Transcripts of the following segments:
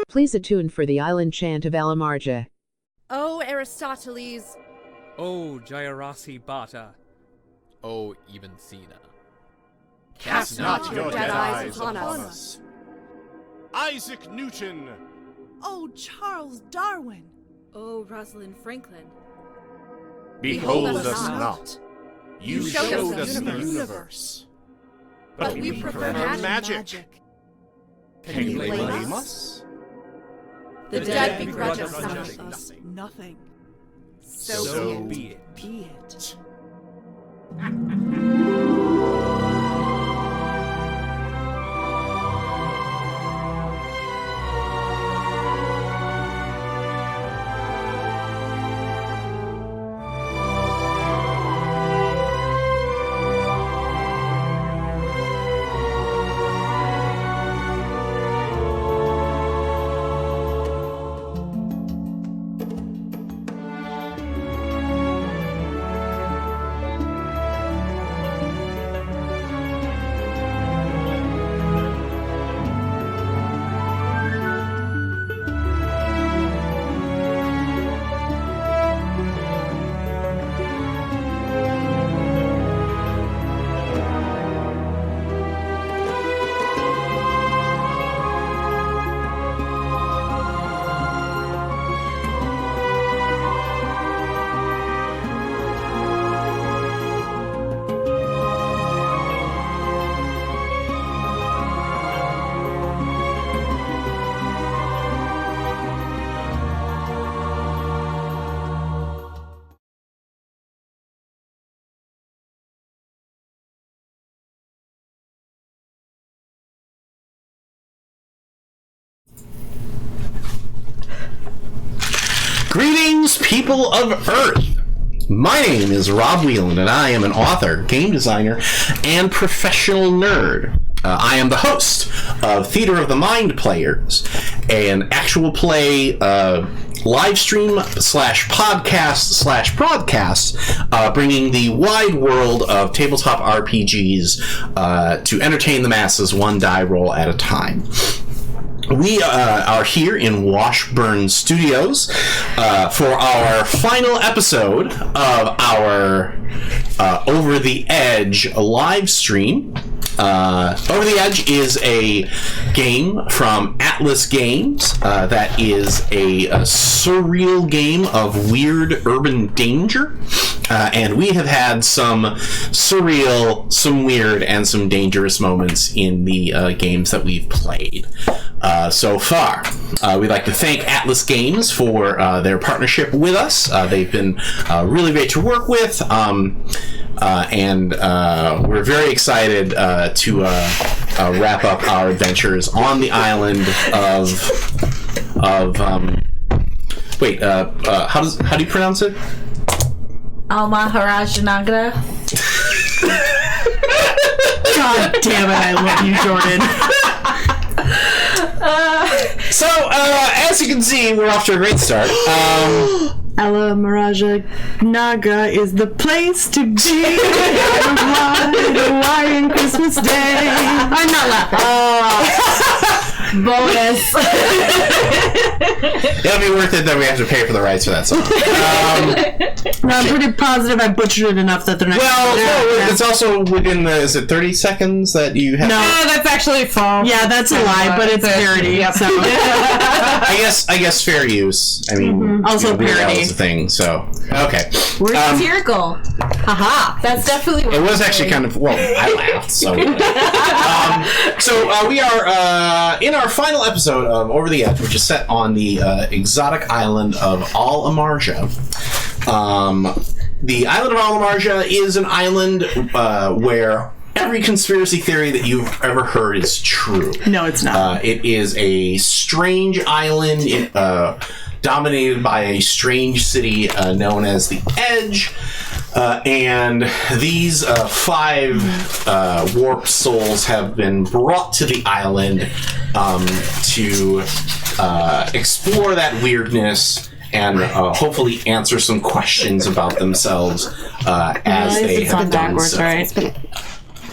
Please attune for the island chant of Alamarja. O Aristoteles. O Jairasi Bata. O even Cena. Cast not your dead eyes upon us. Isaac Newton. Oh, Charles Darwin. O Rosalind Franklin. Behold us not. You showed us the universe. But we prefer magic. Can you blame us? The dead begrudge us nothing. Nothing. So be it. Be it. Greetings, people of Earth! My name is Rob Whelan, and I am an author, game designer, and professional nerd. I am the host of Theater of the Mind Players, an actual play live stream slash podcast slash broadcast, bringing the wide world of tabletop RPGs to entertain the masses one die roll at a time. We are here in Washburn Studios for our final episode of our Over the Edge live stream. Over the Edge is a game from Atlas Games that is a surreal game of weird urban danger. And we have had some surreal, some weird, and some dangerous moments in the games that we've played so far. We'd like to thank Atlas Games for their partnership with us. They've been really great to work with, and we're very excited to wrap up our adventures on the island of how do you pronounce it? Almaharajanagra. God damn it, I love you, Jordan. So, as you can see, we're off to a great start. Alamarajanagra is the place to be. Hawaiian Christmas Day. I'm not laughing. Bonus. It'll be worth it that we have to pay for the rights for that song. No, I'm pretty positive I butchered it enough that they're not. Well, it's also within the. Is it 30 seconds that you have? No, that's actually false. Yeah, that's a lie, but it's parody. Yep. So. I guess fair use. I mean, Also Weird Al parody. is a thing. So okay. We're satirical. Haha. That's definitely what It was actually kind of I laughed. So we are in our final episode of Over the Edge, which is set on the exotic island of Alamarja. The island of Alamarja is an island where every conspiracy theory that you've ever heard is true. No, it's not. It is a strange island dominated by a strange city known as the Edge. And these 5 warped souls have been brought to the island to explore that weirdness and hopefully answer some questions about themselves as they have done so. Right?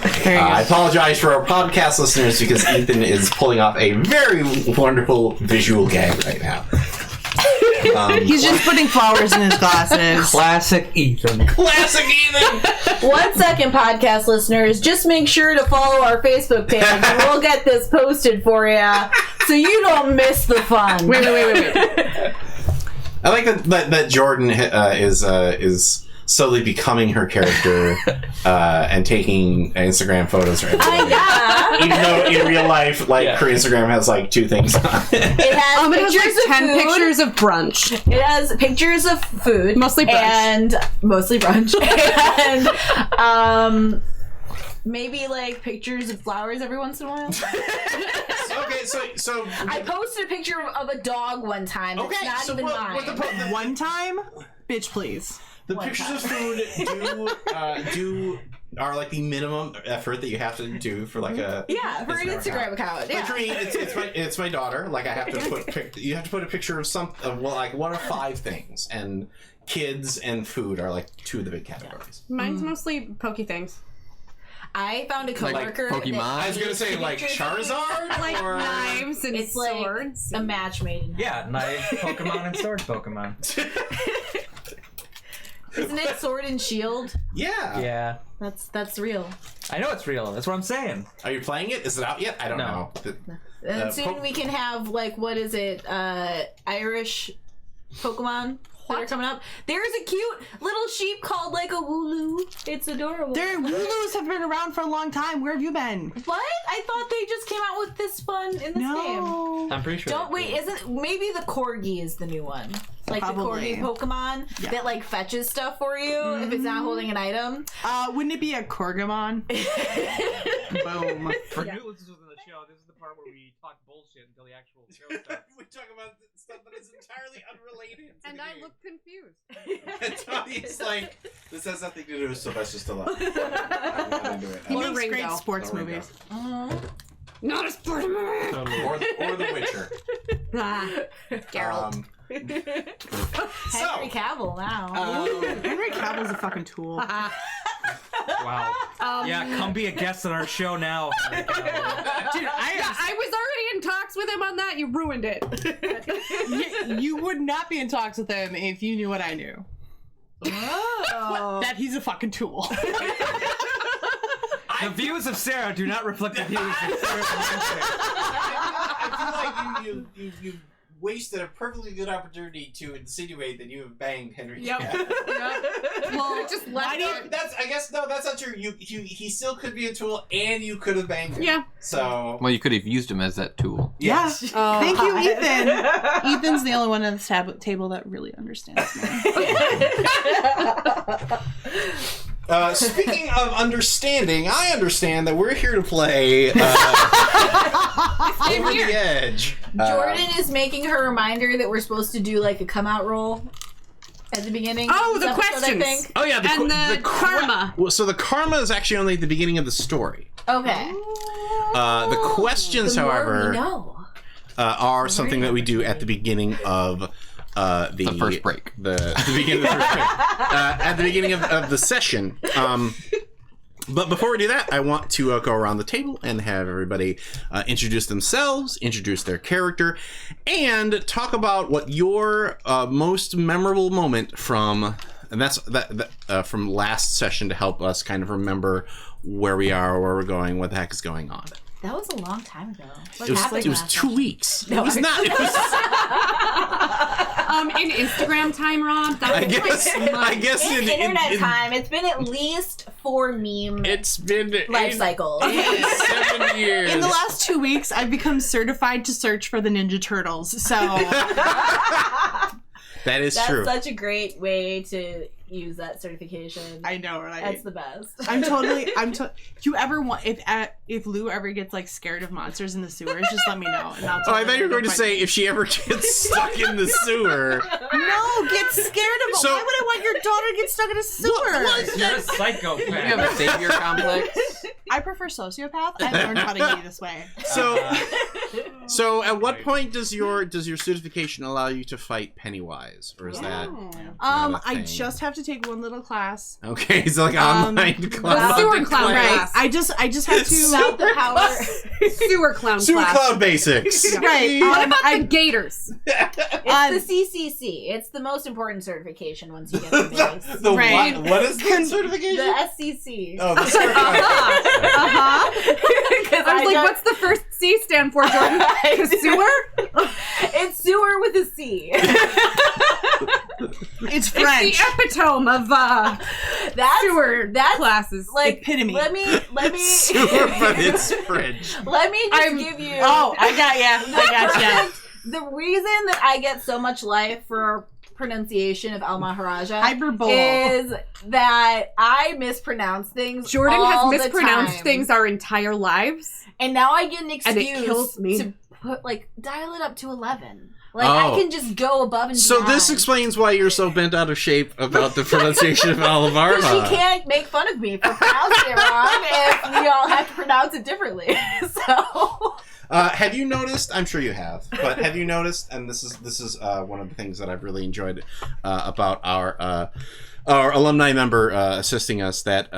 I apologize for our podcast listeners because Ethan is pulling off a very wonderful visual gag right now. He's just putting flowers in his glasses. Classic Ethan. Classic Ethan! 1 second, podcast listeners. Just make sure to follow our Facebook page and we'll get this posted for you so you don't miss the fun. Wait. I like that Jordan is slowly becoming her character and taking Instagram photos right now. Yeah. Even though in real life, her Instagram has 2 things on it. It has it has pictures of 10 food. pictures of brunch. It has pictures of food. Mostly brunch. And mostly brunch. And maybe pictures of flowers every once in a while. Okay, so I posted a picture of a dog one time. Okay, It's not so even mine. One time? Bitch, please. The pictures of food are the minimum effort that you have to do for a for an Instagram account. Yeah. For me, it's my daughter. I have to put you have to put a picture of one of 5 things, and kids and food are 2 of the big categories. Mine's mostly pokey things. I found a coworker. Pokemon? I was gonna say Charizard, or Knives and It's swords. a match made in Yeah, knife Pokemon and sword Pokemon. Isn't it Sword and Shield? Yeah. Yeah. That's real. I know it's real. That's what I'm saying. Are you playing it? Is it out yet? I don't know. And soon we can have what is it? Irish Pokemon that are coming up. There's a cute little sheep called a Wooloo. It's adorable. Their Wooloos have been around for a long time. Where have you been? What? I thought they just came out with this fun in this game. I'm pretty sure. Don't wait. Isn't maybe the Corgi is the new one? Probably. The Corgi Pokemon that fetches stuff for you if it's not holding an item. Wouldn't it be a Corgamon? Boom. For new listeners of the show, this is the part where we talk bullshit until the actual show starts. We talk about stuff that is entirely unrelated. And I look confused. And Tony's this has nothing to do with Sylvester Stallone. He Or makes great Ringo. sports Or Ringo. movies. Not a sports movie. or The Witcher. Geralt. Henry Cavill now. Henry Cavill's a fucking tool. Wow. Yeah, come be a guest on our show now. Dude, I was already in talks with him on that. You ruined it. You would not be in talks with him if you knew what I knew. Oh. That he's a fucking tool. The views of Sarah do not reflect the views of Sarah. I feel like you wasted a perfectly good opportunity to insinuate that you have banged Henry Cavill. Well, just let it. That's not true. He still could be a tool, and you could have banged him. Yeah. So Well, you could have used him as that tool. yes. Yeah. Thank you, Ethan. Ethan's the only one at the table that really understands me. Speaking of understanding, I understand that we're here to play Over the Edge. Jordan is making her reminder that we're supposed to do a come out roll at the beginning. Oh, of the this episode, questions. I think. Oh yeah, And the karma. Well, so the karma is actually only at the beginning of the story. Okay. The questions, The more however, we know. are something that we do at the beginning of the first break. The beginning of the first break. At the beginning of the session. But before we do that, I want to go around the table and have everybody introduce themselves, introduce their character, and talk about what your most memorable moment from, and that's from last session to help us kind of remember where we are, where we're going, what the heck is going on. That was a long time ago. What It was happened 2 last weeks. No, It was not. It was, In Instagram time, Rob. That's I guess in internet time, it's been at least 4 meme It's been life cycles. 7 years. In the last 2 weeks, I've become certified to search for the Ninja Turtles. So that is That's true. such a great way to use that certification. I know, right? That's the best. You ever want if Lou ever gets scared of monsters in the sewers, just let me know. And I'll I thought you were going to say if she ever gets stuck in the sewer. No, get scared of. So- Why would I want your daughter to get stuck in a sewer? You're a psychopath. You have a savior complex. I prefer sociopath. I learned how to be this way. So So, at what point does your certification allow you to fight Pennywise, or is that? not a I thing? just have to take one little class. Okay, so like online class. sewer clown Right. class. I just have to. Without the power. Sewer clown Sewer class. Cloud Basics. Right. What about the gators? It's the CCC. It's the most important certification once you get the base. The Right. what is the certification? The SCC. Oh, the Sewer Cloud. I was like, what's the first C stand for, Jordan? Sewer? It's sewer with a C. It's French. It's the epitome of sewer classes. Like epitome. Let me. Sewer, but it's French. Let me just give you. Oh, I got ya. I got ya. The reason that I get so much life for pronunciation of Al Maharaja Hyperbole. is that I mispronounce things. Jordan all has the mispronounced time. things our entire lives. And now I get an And it kills excuse me. to put dial it up to 11. Like I can just go above and So beyond. this explains why you're so bent out of shape about the pronunciation of Alamarma. She can't make fun of me for pronouncing it wrong if we all have to pronounce it differently. So Have you noticed? I'm sure you have, but have you noticed? And this is one of the things that I've really enjoyed about our alumni member assisting us. That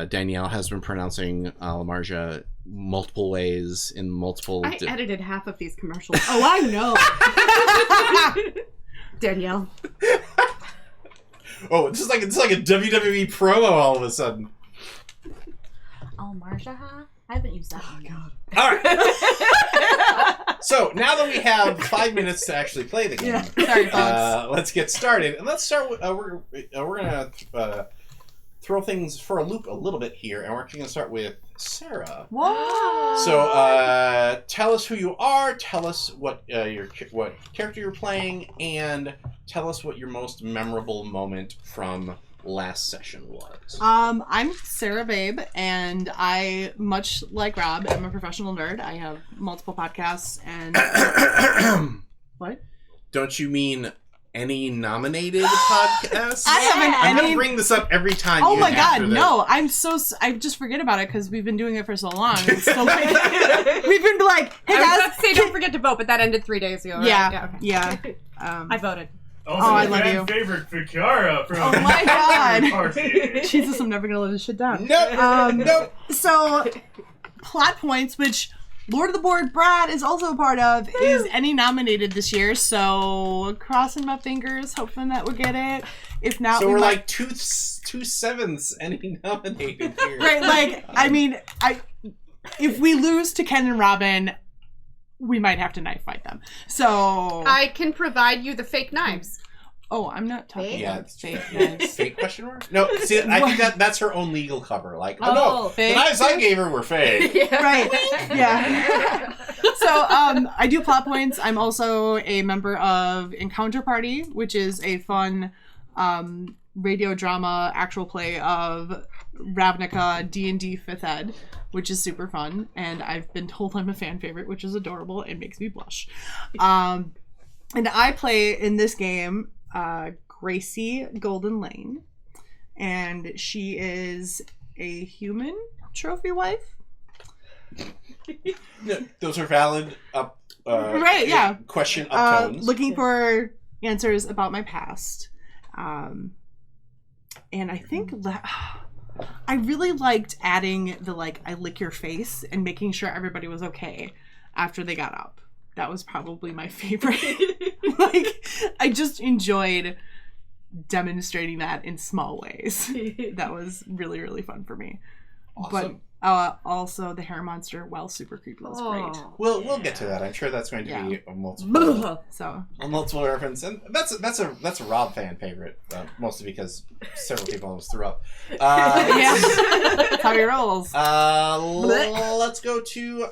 Danielle has been pronouncing Alamarja multiple ways in multiple. I edited half of these commercials. Oh, I know. Danielle. Oh, it's like a WWE promo all of a sudden. Al Marjaha? I haven't used that one. God. All right. So now that we have 5 minutes to actually play the game, Sorry, folks. let's get started. And let's start with we're gonna throw things for a loop a little bit here, and we're actually gonna start with Sarah. Whoa. So tell us who you are. Tell us what character you're playing, and tell us what your most memorable moment from last session was. I'm Sarah Babe, and I, much like Rob, am a professional nerd. I have multiple podcasts and what? Don't you mean any nominated podcasts? I haven't I'm any. gonna bring this up every time. Oh you my have god, to no! I just forget about it because we've been doing it for so long. It's so like, we've been like, hey I was guys, about to say, don't forget to vote, but that ended 3 days ago. Right? yeah. Okay. Um, I voted. I love you. Favorite for Kiara from Oh my god! Party. Jesus, I'm never gonna live this shit down. Nope. Nope. So, plot points, which Lord of the Board Brad is also a part of, is any nominated this year. So, crossing my fingers, hoping that we'll get it. If not, So we we're might... like two sevenths any nominated here. Right, like, I mean, if we lose to Ken and Robin, we might have to knife fight them. So... I can provide you the fake knives. Oh, I'm not talking Yeah, about fake fake, knives. fake question mark? No, see, I think that's her own legal cover. Like, oh no, the fake? knives I gave her were fake. Right. Yeah. So, I do plot points. I'm also a member of Encounter Party, which is a fun radio drama actual play of Ravnica D&D 5th Ed, which is super fun. And I've been told I'm a fan favorite, which is adorable. It makes me blush. And I play in this game Gracie Golden Lane. And she is a human trophy wife. No, those are valid Right, yeah. question uptones. Looking for answers about my past. And I think I really liked adding the I lick your face and making sure everybody was okay after they got up. That was probably my favorite. I just enjoyed demonstrating that in small ways. That was really, really fun for me. Awesome. But also the hair monster, while super creepy, was great. We'll get to that. I'm sure that's going to be a multiple reference, and that's a Rob fan favorite, mostly because several people almost threw up. Yeah, that's how he rolls. Let's go to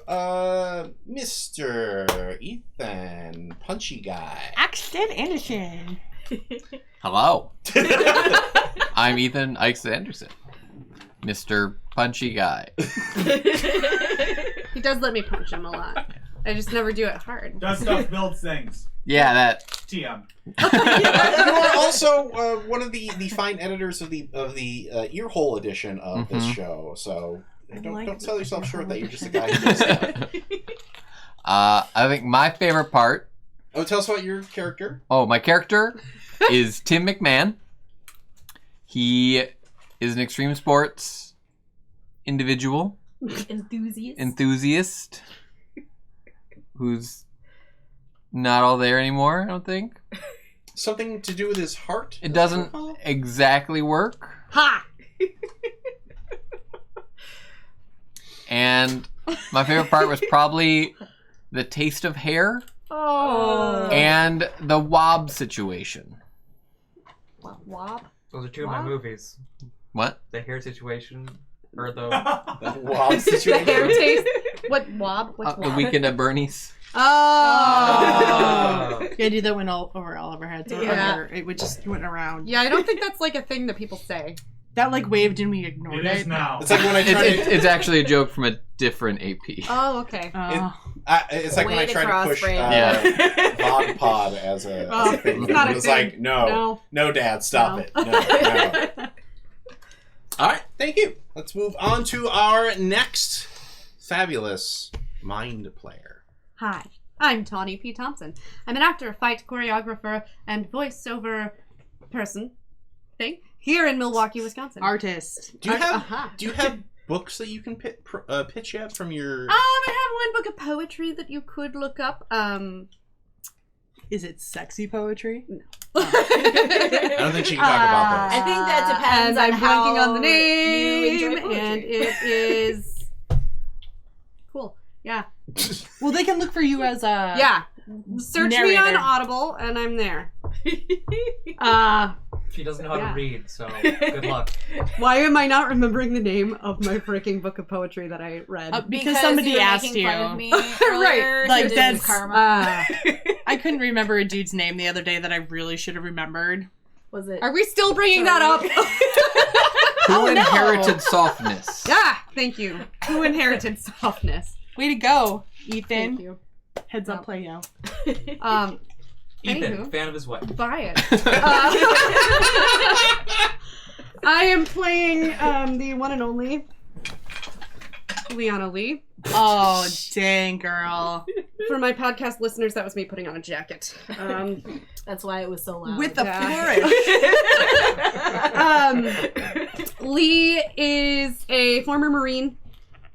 Mr. Ethan, punchy guy. Axton Anderson. Hello. I'm Ethan Ikes Anderson, Mr. Punchy Guy. He does let me punch him a lot. I just never do it hard. Does stuff, builds things. Yeah, that. TM. You are also one of the fine editors of the Earhole edition of this show. So don't sell yourself short that you're just a guy who does stuff. I think my favorite part. Oh, tell us about your character. Oh, my character is Tim McMahon. He is an extreme sports individual. Enthusiast. Who's not all there anymore, I don't think. Something to do with his heart? It doesn't exactly work. Ha! And my favorite part was probably the taste of hair. Oh. And the wob situation. Wob? Those are two of my movies. What? The hair situation, or the wob situation. The hair taste. What wob? What's The wob? Weekend at Bernie's. Oh. Yeah, dude, that went all over all of our heads. Yeah. It would just went around. Yeah, I don't think that's like a thing that people say. That like waved and we ignored it. It is now. It's like when I tried It's actually a joke from a different AP. Oh, okay. it's like when I tried to push Yeah. Bod Pod as a thing. It's not It a was thing. like, no, Dad, stop it. No. All right, thank you. Let's move on to our next fabulous mind player. Hi, I'm Tawny P. Thompson. I'm an actor, fight choreographer, and voiceover person thing here in Milwaukee, Wisconsin. Artist. Do you have books that you can pitch yet from your? I have one book of poetry that you could look up. Is it sexy poetry? No. I don't think she can talk about I those. think that depends And on I'm how blanking on the you enjoy name, poetry. and it is cool. Yeah. Well, they can look for you as a Yeah. Search me on narrator. Audible, and I'm there. She doesn't know how Yeah. to read, so good luck. Why am I not remembering the name of my freaking book of poetry that I read? because somebody you were asked making you. fun of me Right, earlier, like, so this is that's- karma. I couldn't remember a dude's name the other day that I really should have remembered. Was it? Are we still bringing that up? Who inherited softness? Yeah, thank you. Who inherited softness? Way to go, Ethan. Thank you. Heads up, play yo. Ethan, Anywho. fan of his wife. Buy it. I am playing the one and only Leona Lee. Oh, dang, girl. For my podcast listeners, that was me putting on a jacket. That's why it was so loud. With the flourish. Lee is a former Marine.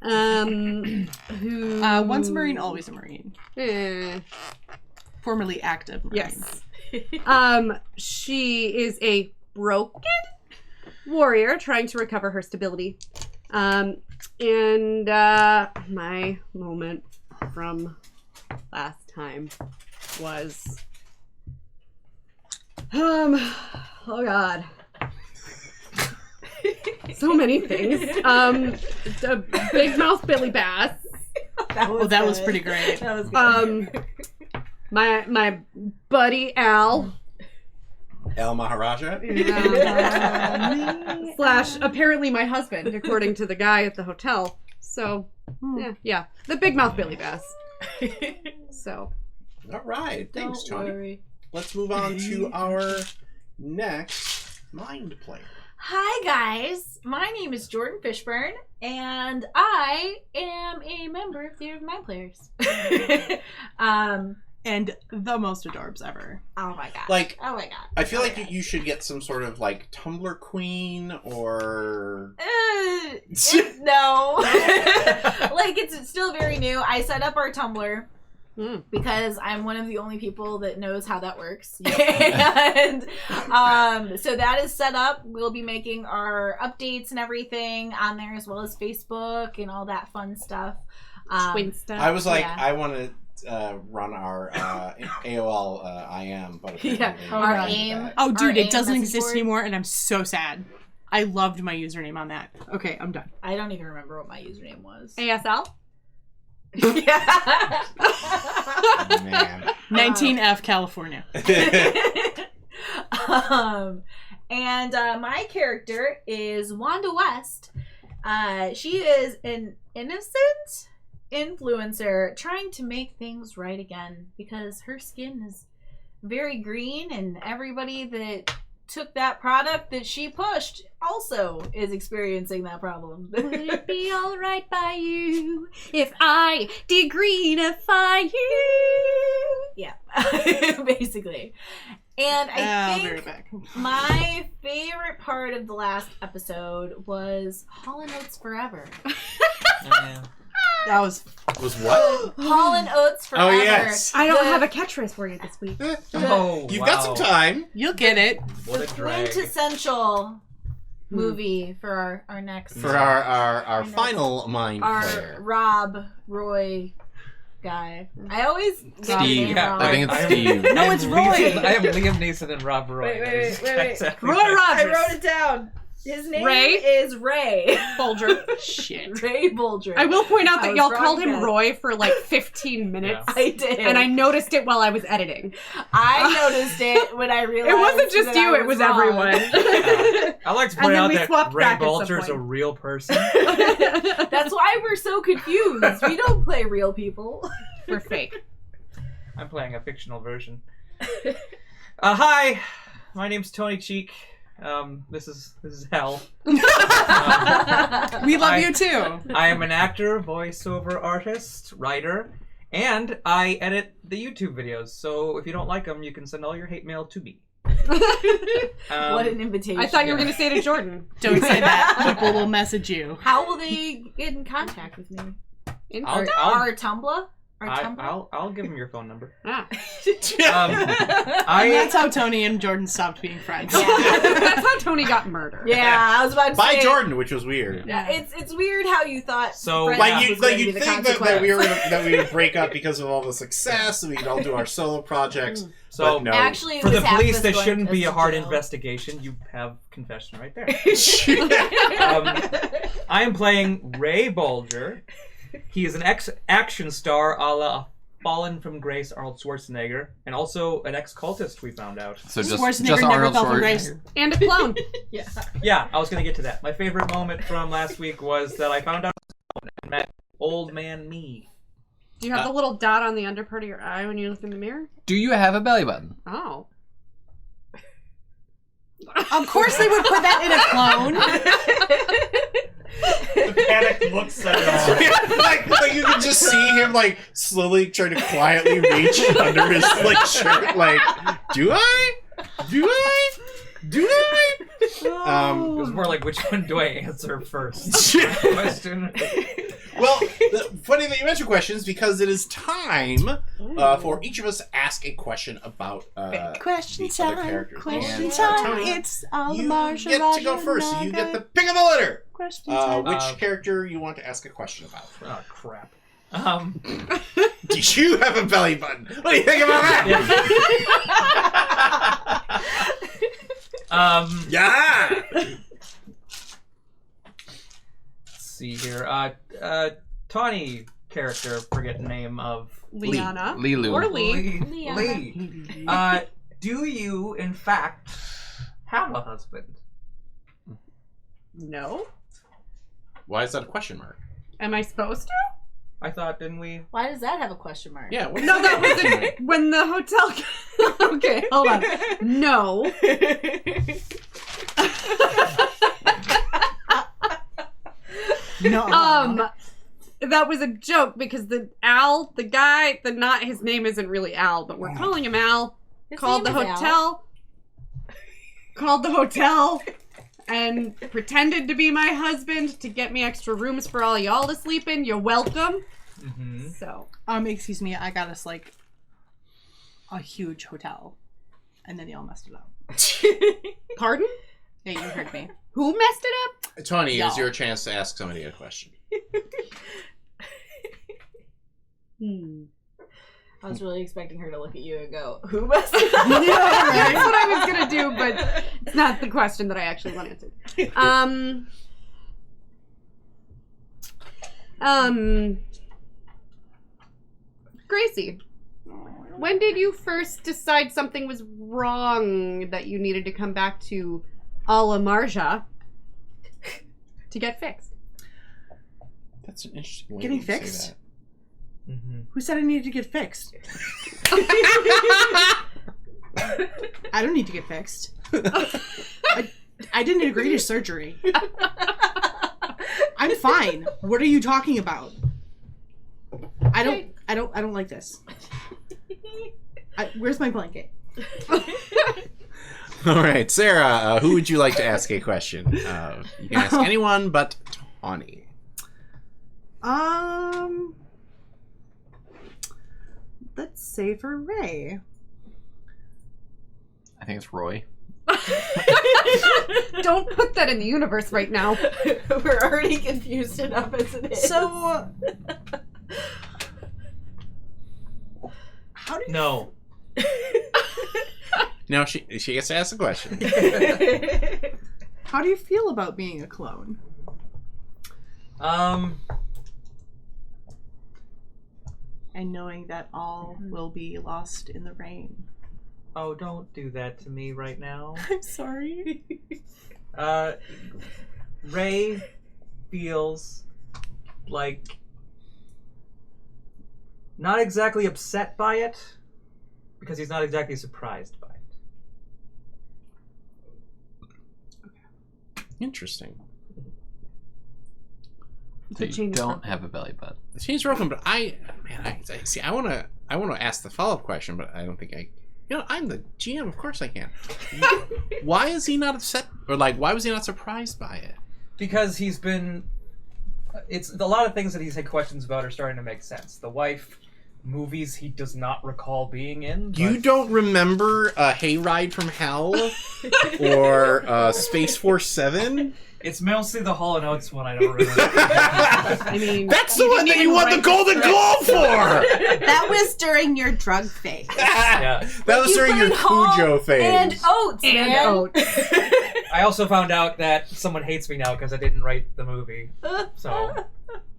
Who Once a Marine, always a Marine. Formerly active Marine. Yes. She is a broken warrior trying to recover her stability. And my moment from last time was oh god. So many things. The big mouth Billy Bass. that was pretty great. That was good. My buddy Al. El Maharaja. Slash apparently my husband, according to the guy at the hotel. So yeah. The big mouth Billy Bass. So All right, thanks, Don't Tony. worry. Let's move on to our next mind player. Hi guys, my name is Jordan Fishburne, and I am a member of Theater of Mind Players. And the most adorbs ever. Oh my god! Like, oh my god! I feel like you should get some sort of like Tumblr queen or No, like it's still very new. I set up our Tumblr. Because I'm one of the only people that knows how that works. And so that is set up. We'll be making our updates and everything on there, as well as Facebook and all that fun stuff. twin stuff. I was like, Yeah. I want to run our AOL IM, but Yeah, our AIM. Oh, dude, Our it doesn't AIM exist message board. anymore, and I'm so sad. I loved my username on that. Okay, I'm done. I don't even remember what my username was. ASL? Yeah. Man. 19F California. And my character is Wanda West. She is an innocent influencer trying to make things right again because her skin is very green, and everybody that took that product that she pushed also is experiencing that problem. Would it be alright by you if I degreenify you? Yeah, basically. And I think my favorite part of the last episode was Hall & Oates Forever. That was what? Hall & Oates Forever. Oh, yes. I don't have a catchphrase for you this week. You've got some time. You'll get it. What a drag. Quintessential movie for our next... For our final mind player. Our Rob Roy guy. I always get his Steve. name wrong. I think it's Steve. No, it's Roy. I have Liam Neeson and Rob Roy. Wait. Roy Rogers. I wrote it down. His name Ray? is Ray. Bolger. Shit. Ray Bolger. I will point out I that was y'all wrong called him again. Roy for like 15 minutes. I did. And I noticed it while I was editing. I noticed it when I realized It wasn't just that you, I it was wrong. everyone. I like to And point then out we that swapped Ray back at some Bolger is a point. real person. That's why we're so confused. We don't play real people. We're fake. I'm playing a fictional version. Hi, my name's Tony Cheek. This is hell. We love you too. I am an actor, voiceover artist, writer, and I edit the YouTube videos. So if you don't like them, you can send all your hate mail to me. What an invitation. I thought you were going to say to Jordan. Don't say that. People will message you. How will they get in contact with me? I'll Our Tumblr? Our Tumblr? I'll give him your phone number. Ah. And that's how Tony and Jordan stopped being friends. That's how Tony got murdered. Yeah, I was about to By say. Jordan, which was weird. Yeah, it's weird how you thought. So friendship was going to you'd be the think that consequence. we would break up because of all the success, and we'd all do our solo projects. So but no. Actually, for the this half police, was that going shouldn't be to a hard jail. investigation. You have confession right there. I am playing Ray Bolger. He is an ex-action star a la Fallen from Grace, Arnold Schwarzenegger, and also an ex-cultist, we found out. So Schwarzenegger just never Arnold fell from grace. Schwarzenegger. And a clone. Yeah, I was going to get to that. My favorite moment from last week was that I found out and met old man me. Do you have the little dot on the under part of your eye when you look in the mirror? Do you have a belly button? Oh. Of course they would put that in a clone. The panic looks at like you can just see him like slowly trying to quietly reach under his like shirt. Like, do I? It was more like, which one do I answer first? Question. Well, funny that you mentioned questions because it is time for each of us to ask a question about Question the other time. characters. Question And, time. Tony, It's all the you martial get to go first. So you get the pick of the litter. question time. Which character you want to ask a question about? Oh, crap. Do you have a belly button? What do you think about that? Yeah. Let's see here. Tawny character, forget the name of Liana. Lilu. Or Lee. Lee. Do you, in fact, have a husband? No. Why is that a question mark? Am I supposed to? I thought, didn't we? Why does that have a question mark? Yeah. What is No, that was when the hotel. Okay, hold on. No. No. That was a joke because the Al, the guy, his name isn't really Al, but we're calling him Al. His Called the name is hotel. Called the hotel. And pretended to be my husband to get me extra rooms for all y'all to sleep in. You're welcome. Mm-hmm. So. Excuse me, I got us like a huge hotel. And then y'all messed it up. Pardon? Yeah, you heard me. Who messed it up? Tony, Y'all. it's your chance to ask somebody a question. I was really expecting her to look at you and go, "Who messed it up?" That's what I was gonna do, but it's not the question that I actually want answered. Gracie, when did you first decide something was wrong that you needed to come back to a la Marja to get fixed? That's an interesting way Getting to say fixed? that. Mm-hmm. Who said I needed to get fixed? I don't need to get fixed. I didn't agree to surgery. I'm fine. What are you talking about? I don't like this. Where's my blanket? All right, Sarah, who would you like to ask a question? You can ask anyone but Tawny. Let's say for Ray. I think it's Roy. Don't put that in the universe right now. We're already confused enough as it is. So, how do you... No. No, she gets to ask the question. How do you feel about being a clone? And knowing that all will be lost in the rain. Oh, don't do that to me right now. I'm sorry. Ray feels like not exactly upset by it, because he's not exactly surprised by it. Interesting. So you don't have a belly button. The chain's broken, but I see. I want to ask the follow-up question, but I don't think I. I'm the GM. Of course I can. Why is he not upset, or why was he not surprised by it? Because he's been. It's a lot of things that he's had questions about are starting to make sense. The wife, movies he does not recall being in. But... You don't remember Hayride from Hell or Space Force 7? It's mostly the Hall & Oates one I don't remember. I mean, that's the one that you won the Golden Globe for! That was during your drug phase. Yeah. That was during your Cujo phase. And Oates, man. Oates. I also found out that someone hates me now because I didn't write the movie. So...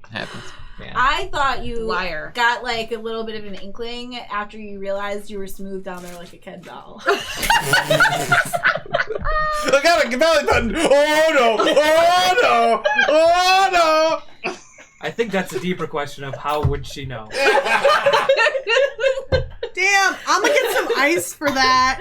Happens. Yeah. I thought you Liar. got a little bit of an inkling after you realized you were smooth down there like a Ken doll. I got a belly button! Oh no! Oh no! Oh no! I think that's a deeper question of how would she know? Damn, I'm gonna get some ice for that.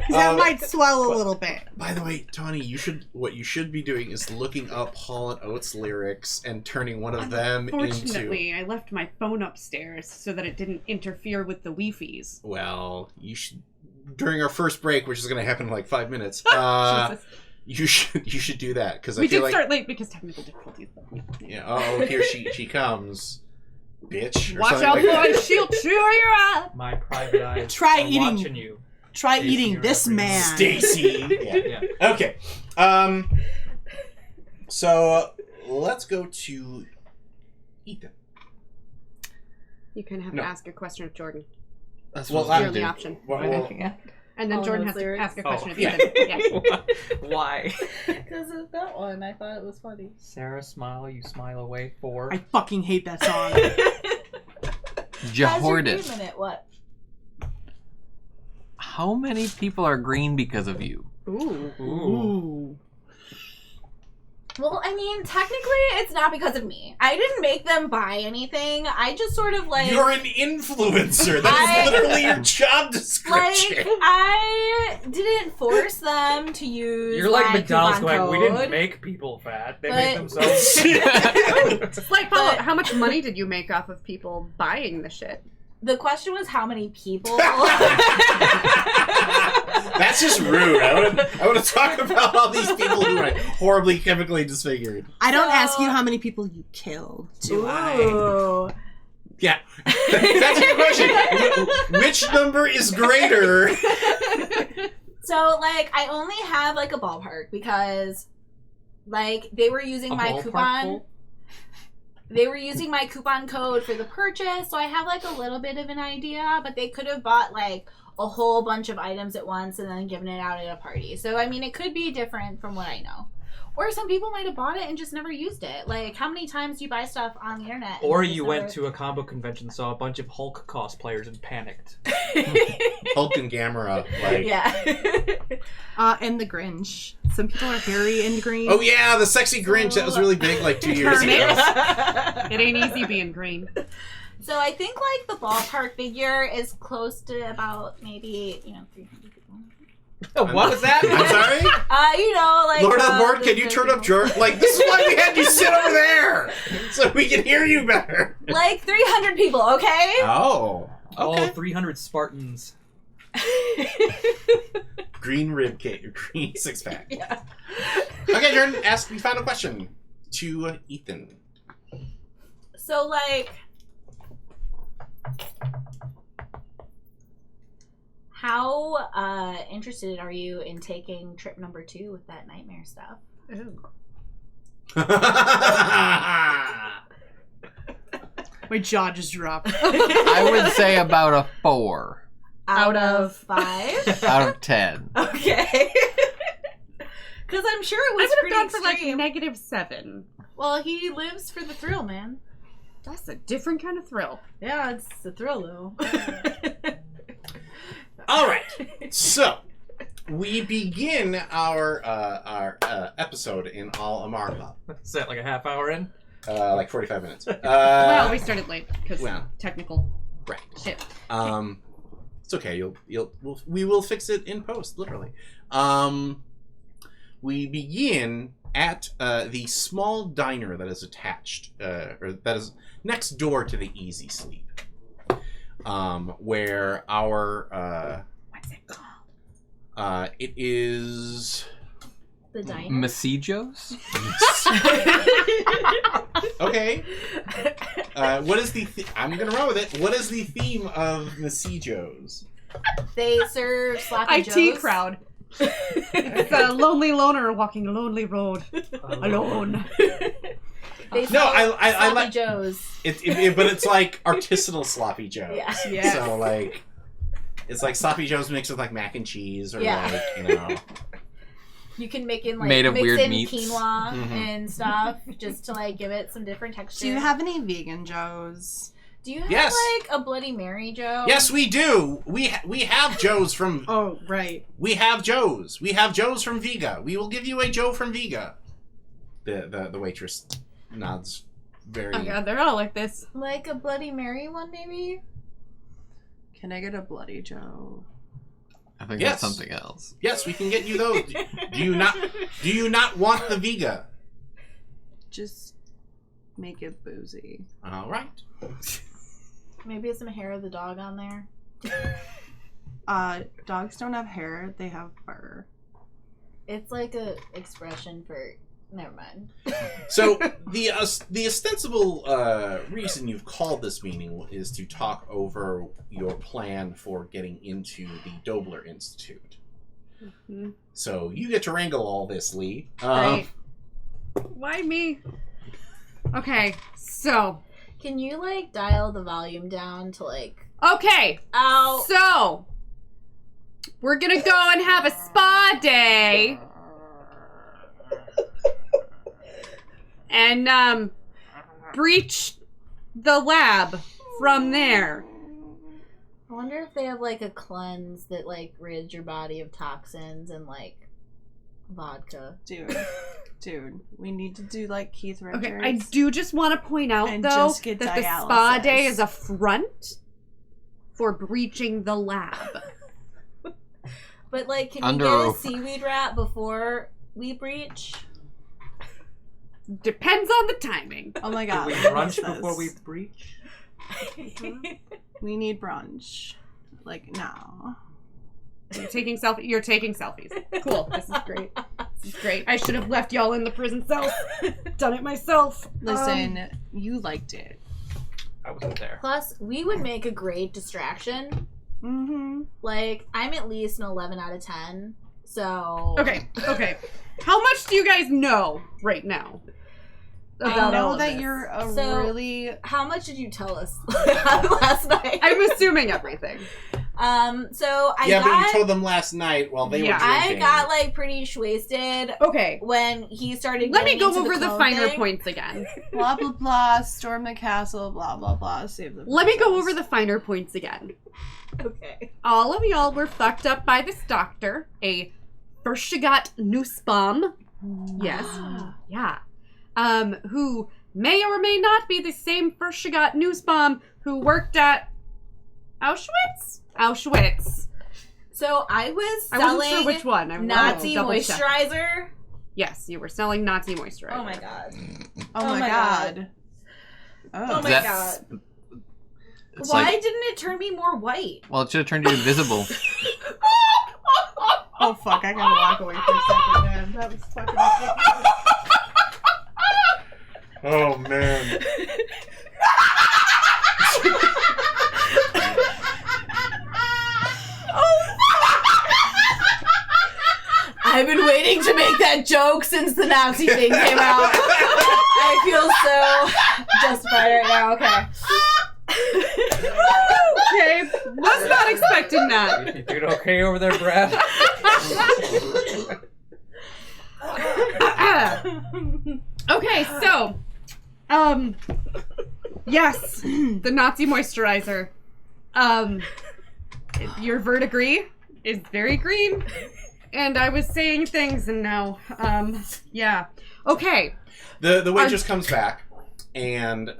'Cause that might swell a little bit. By the way, Tawny, what you should be doing is looking up Hall & Oates lyrics and turning one of them into... Unfortunately, I left my phone upstairs so that it didn't interfere with the Wi-Fi's. Well, you should... During our first break, which is going to happen in 5 minutes, you should do that, because I feel like... We did start late because technical difficulties. Yeah, oh, here she comes. Bitch. Or Watch out, boy, she'll chew your eye. My private eyes Try are eating. watching you. Try Stacy, eating you're this everywhere. man. Stacy. Yeah. Okay. So let's go to Ethan. You kind of have to ask a question of Jordan. That's You're what on the option. And then All Jordan those has lyrics? to ask a question of yeah. Ethan. Yeah. Why? Because of that one, I thought it was funny. Sarah, smile, you smile away for... I fucking hate that song. How's your Jahordis. dream in it? What? How many people are green because of you? Ooh. Ooh. Well, I mean, technically, it's not because of me. I didn't make them buy anything. I just sort of You're an influencer. That is literally your job description. I didn't force them to use. You're like my McDonald's coupon going, we code. didn't make people fat. They But- made themselves. Like, follow, how much money did you make off of people buying the shit? The question was how many people. That's just rude. I want to talk about all these people who are horribly chemically disfigured. I don't ask you how many people you killed, do I? Ooh. Yeah. That's your question. Which number is greater? So, I only have, a ballpark because, they were using my coupon. They were using my coupon code for the purchase, so I have, a little bit of an idea, but they could have bought, a whole bunch of items at once and then given it out at a party. So, I mean, it could be different from what I know. Or some people might have bought it and just never used it. How many times do you buy stuff on the internet? Or you went to a combo convention, saw a bunch of Hulk cosplayers and panicked. Hulk and Gamera. Yeah. And the Grinch. Some people are hairy and green. Oh yeah, the sexy Grinch that was really big 2 years ago. It ain't easy being green. So I think like the ballpark figure is close to about maybe 300 people. What was that? I'm sorry? Like Lord of the Board, can you turn up George? Like, this is why we had you sit over there! So we can hear you better. Like 300 people, okay? Oh. Okay. All 300 Spartans. Green rib cake, green six pack. Yeah. Okay, Jordan, ask the final question to Ethan. So like, how interested are you in taking trip number 2 with that nightmare stuff? My jaw just dropped. I would say about a 4 Out of 5? out of 10. Okay. Because I'm sure it I was would pretty have gone for extreme. like -7. Well, he lives for the thrill, man. That's a different kind of thrill. Yeah, it's the thrill, though. All right, so we begin our episode in Al Amarha. Is that like a half hour in? Like 45 minutes. Well, we started late because well. technical Right. shit. It's okay. We will fix it in post, literally. We begin at the small diner that is attached, or that is next door to the Easy Sleep, where our What's it called? it is The diner? Masijos? okay. What is the? I'm gonna run with it. What is the theme of Masijos? They serve sloppy IT joes. crowd. It's a lonely loner walking a lonely road alone. They No, sell I sloppy like joes. but it's like artisanal sloppy joes. Yeah. Yeah. So like, it's like sloppy joes mixed with like mac and cheese, or Yeah. like You can make in like Made of mix weird in meats. quinoa Mhm. and stuff just to like give it some different texture. Do you have any vegan Joes? Do you have Yes. like a Bloody Mary Joe? Yes, we do. We have Joes from. Oh, right. We have Joes. We have Joes from Vega. We will give you a Joe from Vega. The waitress nods very. Oh god, they're all like this. Like a Bloody Mary one, maybe? Can I get a Bloody Joe? I think Yes. that's something else. Yes, we can get you those. Do you not want the Vega? Just make it boozy. All right. Maybe some hair of the dog on there. Dogs don't have hair, they have fur. It's like a expression for. Never mind. So the ostensible reason you've called this meeting is to talk over your plan for getting into the Dobler Institute. Mm-hmm. So you get to wrangle all this, Lee. Right. Why me? Okay, so. Can you like dial the volume down to like? Okay, Ow. so. We're gonna go and have a spa day. And, breach the lab from there. I wonder if they have like a cleanse that like rids your body of toxins and like vodka. Dude, we need to do like Keith Richards. Okay, I do just want to point out, And though, just get that the spa dialysis. day is a front for breaching the lab. But like, can Under you get a oath. seaweed wrap before we breach? Depends on the timing. Oh my Do god. we I love brunch this. before we breach? We need brunch. Like now. You're taking selfies. Cool. This is great. This is great. I should have left y'all in the prison cells. Done it myself. Listen, you liked it. I wasn't there. Plus, we would make a great distraction. Mm-hmm. Like, I'm at least an 11 out of 10. So Okay. How much do you guys know right now? I about all know of that this? you're a So- really. how much did you tell us last night? I'm assuming everything. So I Yeah, but you got told them last night while they were Yeah. I drinking. got like pretty wasted Okay. when he started. Let me getting go into over the clone finer thing. points again. Blah blah blah. Storm the castle. Blah blah blah. Save the. Let me go princess. over the finer points again. Okay. All of y'all were fucked up by this doctor, a Verschagat Nussbaum. Yes. Yeah. Who may or may not be the same Verschigat news bomb who worked at Auschwitz? Auschwitz. So I was I selling wasn't sure which one. Nazi double check. moisturizer. Yes, you were selling Nazi moisturizer. Oh my god. Oh my god. Oh my That's- god. It's Why like, didn't it turn me more white? well, it should have turned you invisible. Oh fuck, I gotta walk away for a second, man. That was fucking ridiculous. Oh man. I've been waiting to make that joke since the Nazi thing came out. I feel so justified right now. Okay. Okay, was not expecting that. You doing okay over there, Brad? Okay, so, yes, the Nazi moisturizer. Your verdigris is very green, and I was saying things, and now, yeah. Okay. The waitress comes back and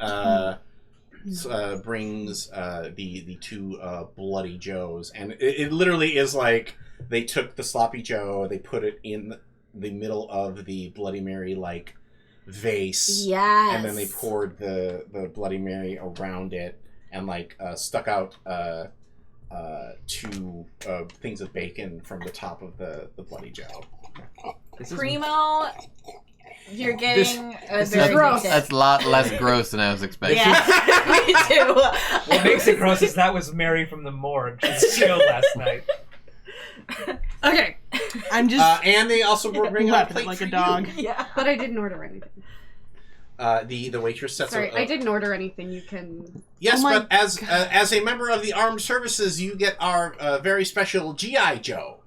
brings the two Bloody Joes, and it literally is like they took the Sloppy Joe, they put it in the middle of the Bloody Mary like vase, Yes. and then they poured the Bloody Mary around it and like stuck out two things of bacon from the top of the Bloody Joe. Primo, you're getting a This very is gross. good That's a lot less gross than I was expecting. Yeah, me too. What makes it gross is that was Mary from the morgue. She was killed last night. Okay, I'm just And they also bring out a left plate like for a dog. you. Yeah. but I didn't order anything. The waitress sets Sorry, a, I didn't order anything. You can... Yes, Oh my but as a member of the armed services, you get our very special GI Joe.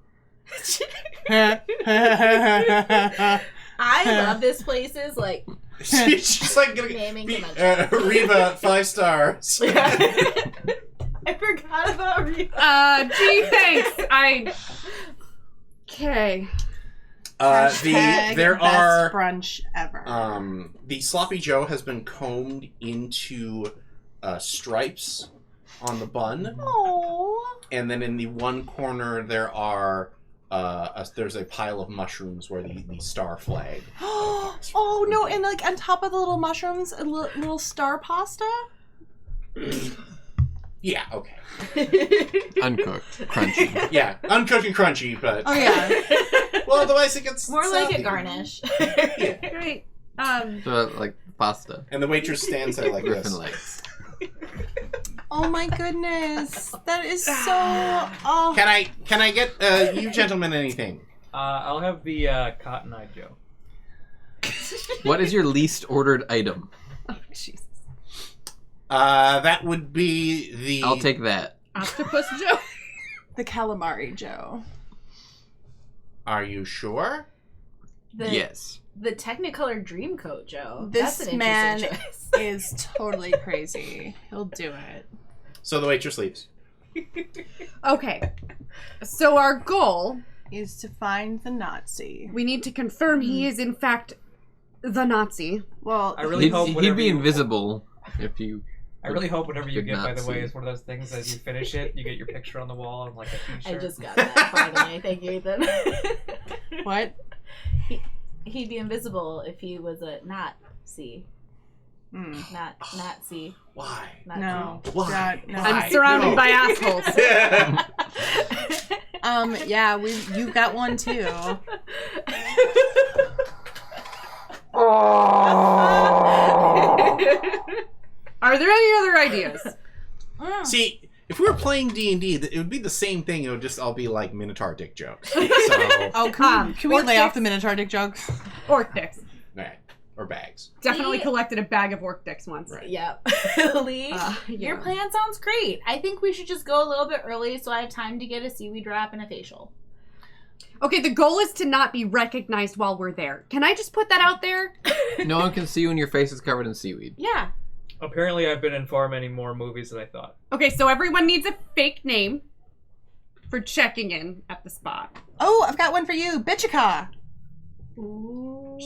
I love this place's like She's just like naming convention. Reba 5 stars. I forgot about Reba. Gee, thanks. Okay. There best are brunch ever. the Sloppy Joe has been combed into stripes on the bun, Oh. and then in the one corner there are there's a pile of mushrooms where the star flag. Oh no! And like on top of the little mushrooms, a little star pasta. Yeah, okay. Uncooked, crunchy. Yeah, uncooked and crunchy, but Oh yeah. well, otherwise it gets More like sloppy. a garnish. Great. So, like pasta. And the waitress stands there like Griffin this. legs. Oh my goodness, that is so. Oh. Can I get you gentlemen anything? I'll have the Cotton Eye Joe. What is your least ordered item? Oh, jeez. That would be the. I'll take that. Octopus Joe. The calamari Joe. Are you sure? Yes. The Technicolor Dreamcoat Joe. This That's an man interesting choice. is totally crazy. He'll do it. So the waitress leaves. Okay. So our goal, Is to find the Nazi. we need to confirm he is in fact the Nazi. Well, I really hope He'd whenever be you- invisible if you. I really hope whenever you Good get, by the Nazi. way, is one of those things as you finish it, you get your picture on the wall and like a t-shirt. I just got that finally. Thank you, Ethan. what? He'd be invisible if he was a Nazi. Mm. Not Nazi. Why? Not No. Why? No. I'm surrounded No. by assholes. Yeah, you got one too. Are there any other ideas? See, if we were playing D&D, it would be the same thing. It would just all be like Minotaur dick jokes. So, Oh, can we lay off the Minotaur dick jokes? Orc dicks. right. Or bags. Definitely Lee- collected a bag of orc dicks once. Right. Yep. Lee, your Yeah. plan sounds great. I think we should just go a little bit early so I have time to get a seaweed wrap and a facial. Okay, the goal is to not be recognized while we're there. Can I just put that out there? No one can see you and your face is covered in seaweed. Yeah. Apparently, I've been in far many more movies than I thought. Okay, so everyone needs a fake name for checking in at the spot. Oh, I've got one for you, Bitchika.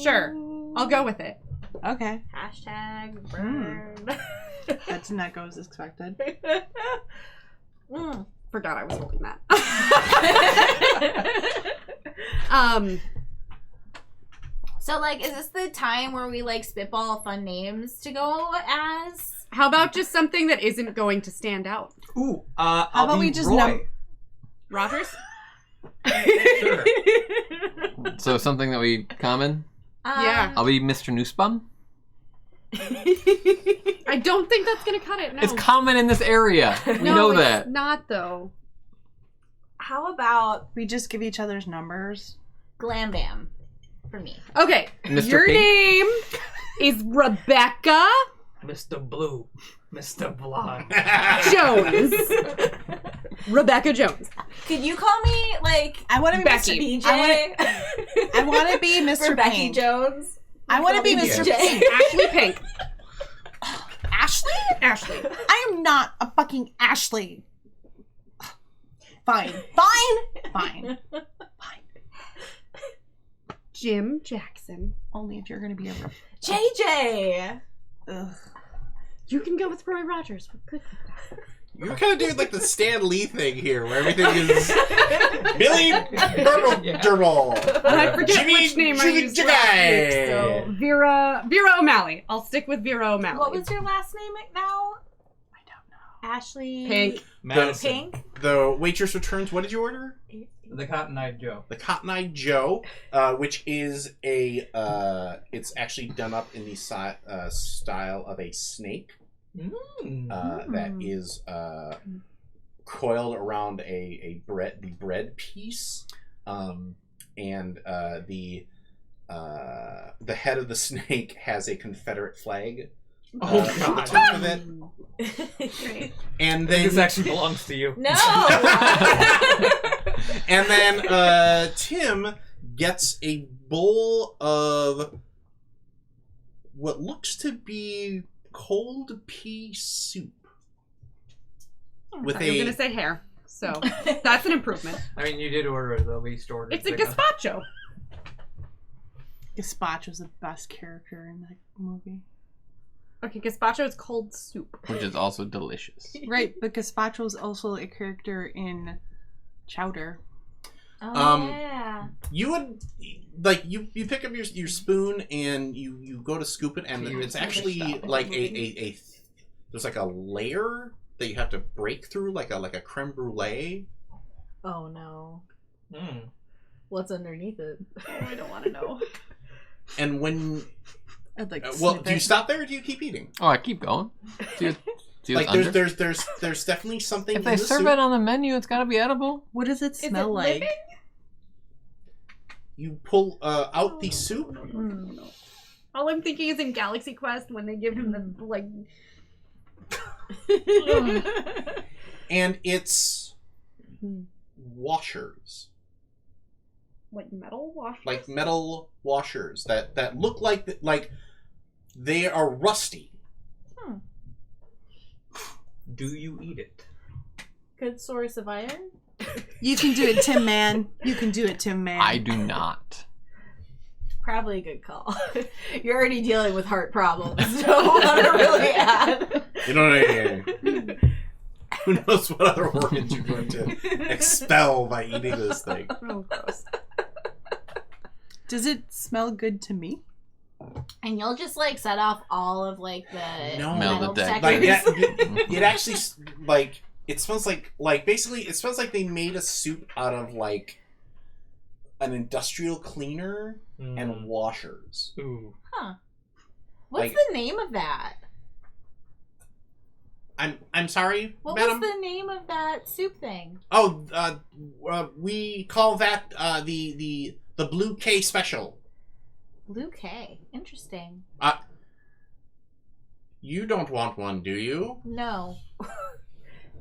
Sure, I'll go with it. Okay. Hashtag burn. That did not go as expected. Forgot I was holding that. So, like, is this the time where we, like, spitball fun names to go as? How about just something that isn't going to stand out? Ooh, How about we just Rogers? Sure. So something that we common? Yeah. I'll be Mr. Noosebum. I don't think that's gonna cut it. No. It's common in this area. We know it's that. not though. How about we just give each other's numbers? Glam Bam for me. Okay. Mr. Your Pink? name is Rebecca Mr. Blue, Mr. Blonde. Jones. Rebecca Jones. Could you call me, like, I want to be Becky. BJ? I want to be Mr. For Becky Pink. Jones? I want to be Mr. Mr. Pink. Ashley Pink. Ashley? Ashley. I am not a fucking Ashley. Fine. Jim Jackson. Only if you're going to be a... JJ! Ugh. You can go with Roy Rogers. We're good with that. You're kind of doing like the Stan Lee thing here, where everything is Billy Gerbil. I forget Jimmy which name I used last week, so Vera O'Malley. I'll stick with Vera O'Malley. What was your last name now? I don't know. Ashley... Pink. Madison. Pink? The waitress returns. What did you order? The Cotton-Eyed Joe. The Cotton-Eyed Joe, which is a it's actually done up in the style of a snake. That is coiled around the bread piece, and the head of the snake has a Confederate flag on the top of it. Great. And then This actually belongs to you. No! and then Tim gets a bowl of what looks to be cold pea soup. With I was gonna say hair, so that's an improvement. I mean, you did order the least order. It's a gazpacho. Gazpacho's the best character in that movie. Okay, gazpacho is cold soup. Which is also delicious. Right, but gazpacho is also a character in Chowder. Oh, yeah. You would like you pick up your spoon and you go to scoop it, and it's actually like a there's like a layer that you have to break through, like a creme brulee. Oh, no. What's underneath it? I don't want to know. And when I'd like to well, sniff do you it. stop there or do you keep eating? Oh, I keep going. See Like what's under? there's definitely something. If in they the serve soup. it on the menu, it's got to be edible. What does it smell like? living? You pull out the soup. All I'm thinking is in Galaxy Quest when they give him the like. And it's washers. Like metal washers? Like metal washers that look like they are rusty. Do you eat it? Good source of iron? You can do it, Tim Man. You can do it, Tim Man. I do not. Probably a good call. You're already dealing with heart problems. Don't want to really add. You know what I mean? Who knows what other organs you're going to expel by eating this thing? Oh, gross. Does it smell good to me? And you'll just like set off all of like the No. metal Melded Like detectors. it actually like it smells like basically it smells like they made a soup out of like an industrial cleaner and washers. Ooh. Huh. What's Like- the name of that? I'm sorry, What madam. was the name of that soup thing? Oh, we call that the Blue K special. Blue K. Interesting. You don't want one, do you? No.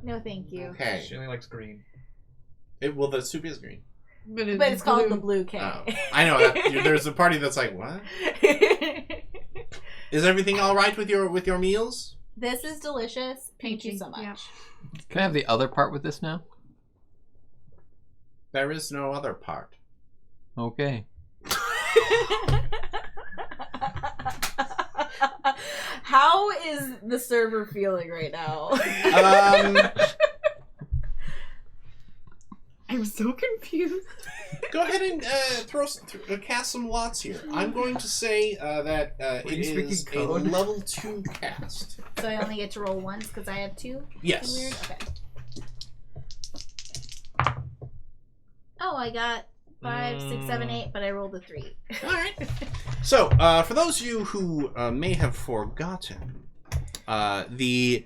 No, thank you. Okay. She only likes green. Well, the soup is green. But it's called the Blue K. Oh, I know that. There's a party that's like, what? Is everything all right with your meals? This is delicious. Thank you so much. Yeah. Can I have the other part with this now? There is no other part. Okay. How is the server feeling right now? I'm so confused. Go ahead and cast some lots here. I'm going to say that it you speaking is a code? level 2 cast. So I only get to roll once because I have 2? Yes. Weird? Okay. Oh, I got 5, 6, 7, 8, but I rolled a 3. All right. So, for those of you who may have forgotten, the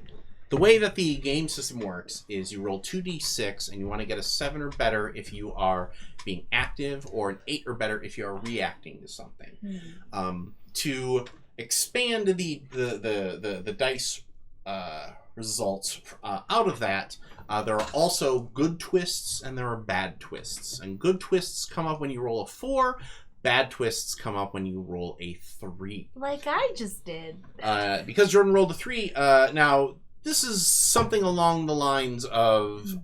way that the game system works is you roll 2d6, and you want to get a 7 or better if you are being active, or an 8 or better if you are reacting to something. To expand the dice results out of that, there are also good twists and there are bad twists. And good twists come up when you roll a 4. Bad twists come up when you roll a 3. Like I just did. Because Jordan rolled a 3, now this is something along the lines of,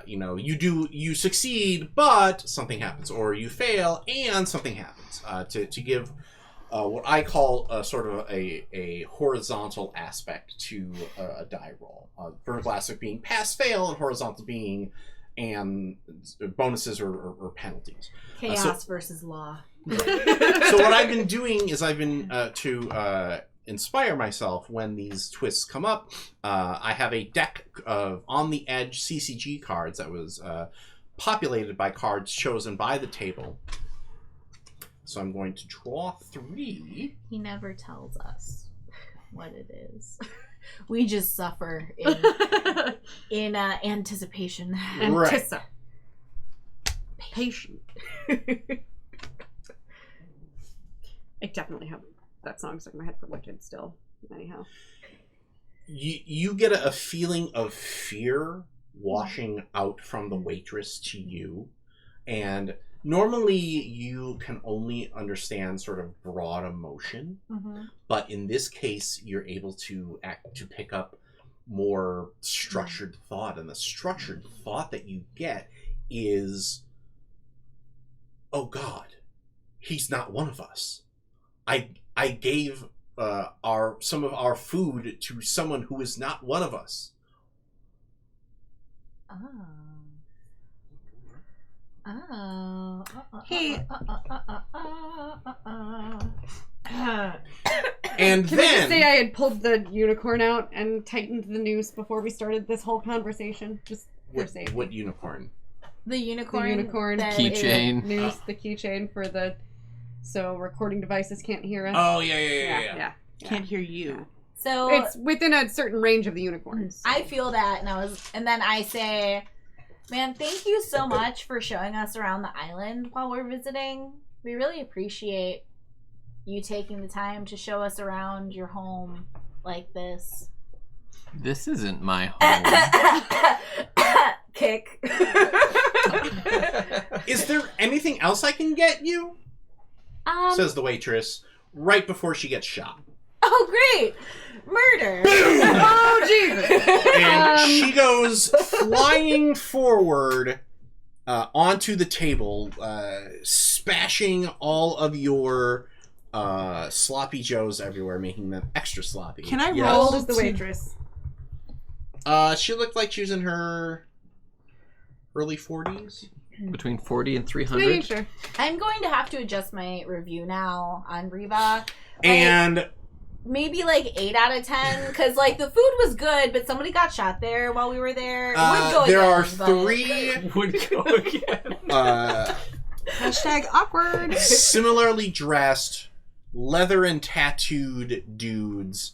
you succeed, but something happens, or you fail and something happens. To give what I call sort of a horizontal aspect to a die roll. Verticlastic being pass-fail, and horizontal being bonuses or penalties. Chaos versus law. So what I've been doing is I've been to inspire myself when these twists come up. I have a deck of on the edge CCG cards that was populated by cards chosen by the table. So I'm going to draw 3. He never tells us what it is. We just suffer in anticipation. Right. Patient. I definitely have that song stuck in my head for Wicked still. Anyhow. You get a feeling of fear washing out from the waitress to you. And normally you can only understand sort of broad emotion. But in this case, you're able to pick up more structured thought. And the structured thought that you get is, oh God, he's not one of us. I gave some of our food to someone who is not one of us. Hey. And Can I just say I had pulled the unicorn out and tightened the noose before we started this whole conversation? Just for safety. What unicorn? The unicorn. The unicorn that Keychain. noose, the keychain for the so recording devices can't hear us. Oh yeah. Can't hear you. So It's within a certain range of the unicorns. I feel that, and then I say, man, thank you so much for showing us around the island while we're visiting. We really appreciate you taking the time to show us around your home like this. This isn't my home. Kick. Is there anything else I can get you? Says the waitress right before she gets shot. Oh, great! Murder! Oh, Jesus! And she goes flying forward onto the table, smashing all of your sloppy joes everywhere, making them extra sloppy. Can I How roll old is the to- waitress? She looked like she was in her early 40s. Between 40 and Making 300. sure. I'm going to have to adjust my review now on Riva. And Maybe like 8 out of 10, because like the food was good, but somebody got shot there while we were there. It would go there again, are but- 3 Would go again. Hashtag awkward. similarly dressed, leather and tattooed dudes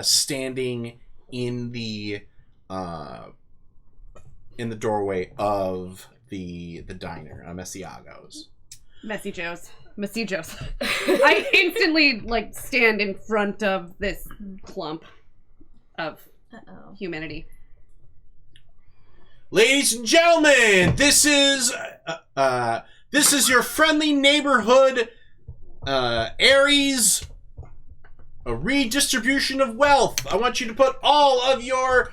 standing in the doorway of the diner, Messiago's. Messy Joe's. I instantly like stand in front of this clump of humanity. Ladies and gentlemen, this is your friendly neighborhood Aries a redistribution of wealth. I want you to put all of your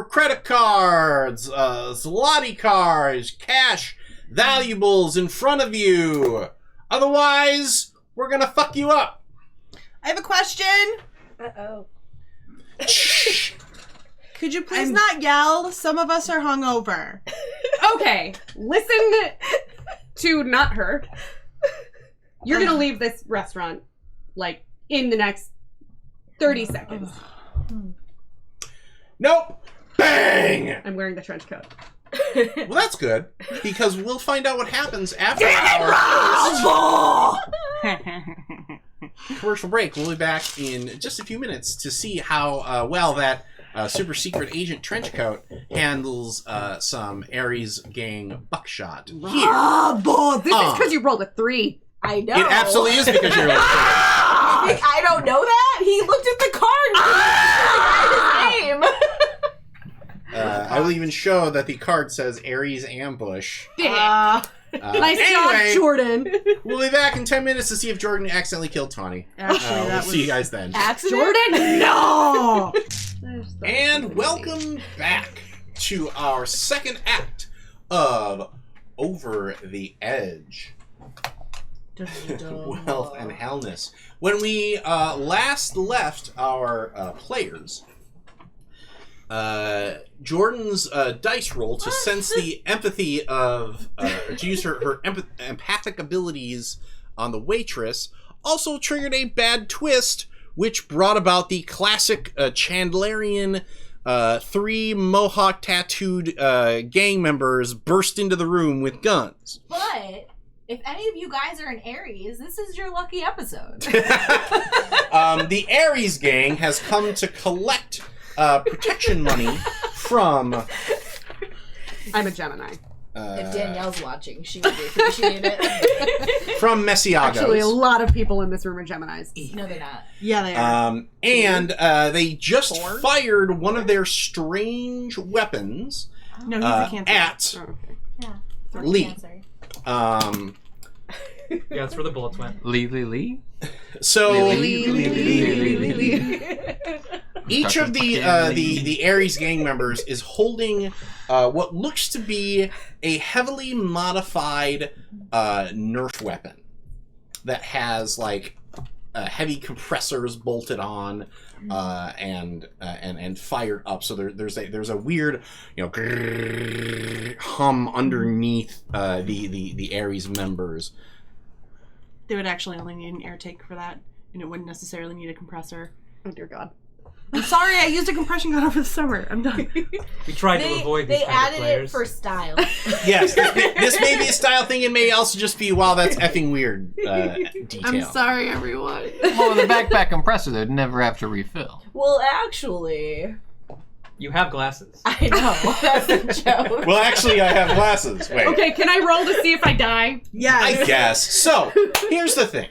credit cards, Zloty cards, cash valuables in front of you. Otherwise, we're gonna fuck you up. I have a question. Uh-oh. Could you please not yell? Some of us are hungover. Okay, listen to not her. You're gonna leave this restaurant, like, in the next 30 seconds. Nope. Bang! I'm wearing the trench coat. Well, that's good, because we'll find out what happens after our commercial break. We'll be back in just a few minutes to see how well that super secret agent trench coat handles some Ares gang buckshot. Here. Bravo! This is because you rolled a 3. I know. It absolutely is because you're I don't know that. He looked at the card and his name. I will even show that the card says Ares ambush. Nice job, Jordan. We'll be back in 10 minutes to see if Jordan accidentally killed Tawny. Actually, We'll see you guys then. Accident? Jordan, no! And welcome back to our second act of Over the Edge. Wealth and Hellness. When we last left our players, Jordan's dice roll to sense the empathy of, to use her empathic abilities on the waitress, also triggered a bad twist, which brought about the classic Chandlerian 3 mohawk tattooed gang members burst into the room with guns. But if any of you guys are in Aries, this is your lucky episode. The Aries gang has come to collect protection money from... I'm a Gemini. If Danielle's watching, she would appreciate it. From Messiagos. Actually, a lot of people in this room are Geminis. No, they're not. Yeah, they are. And they just fired one of their strange weapons No, he's a Cancer. at Oh, okay. Yeah. Lee. Cancer. Yeah, that's where the bullets went. Lee. So Lee. each of the Ares gang members is holding what looks to be a heavily modified Nerf weapon that has like heavy compressors bolted on and fired up. So there's a weird hum underneath the Ares members. They would actually only need an air tank for that, and it wouldn't necessarily need a compressor. Oh, dear God. I'm sorry, I used a compression gun over the summer. I'm done. We tried to avoid these They kind of added players. it for style. Yes, this may be a style thing. It may also just be, wow, that's effing weird detail. I'm sorry, everyone. Well, the backpack compressor, they'd never have to refill. Well, actually, You have glasses. I know. That's a joke. Well, actually, I have glasses. Wait. Okay, can I roll to see if I die? Yes. I guess. So, here's the thing.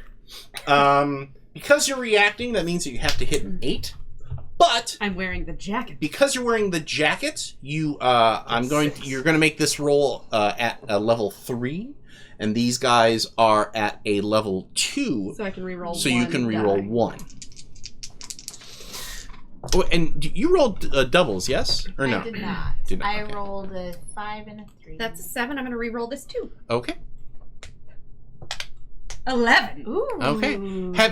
Because you're reacting, that means that you have to hit an 8. But I'm wearing the jacket. because you're wearing the jacket, you're going to make this roll at a level 3, and these guys are at a level 2. So I can reroll So one you can reroll die. 1. Oh, and you rolled doubles, yes or no? I did not. Did not, I okay. rolled a 5 and a 3. That's a 7. I'm going to reroll this too. Okay. 11. Ooh. Okay.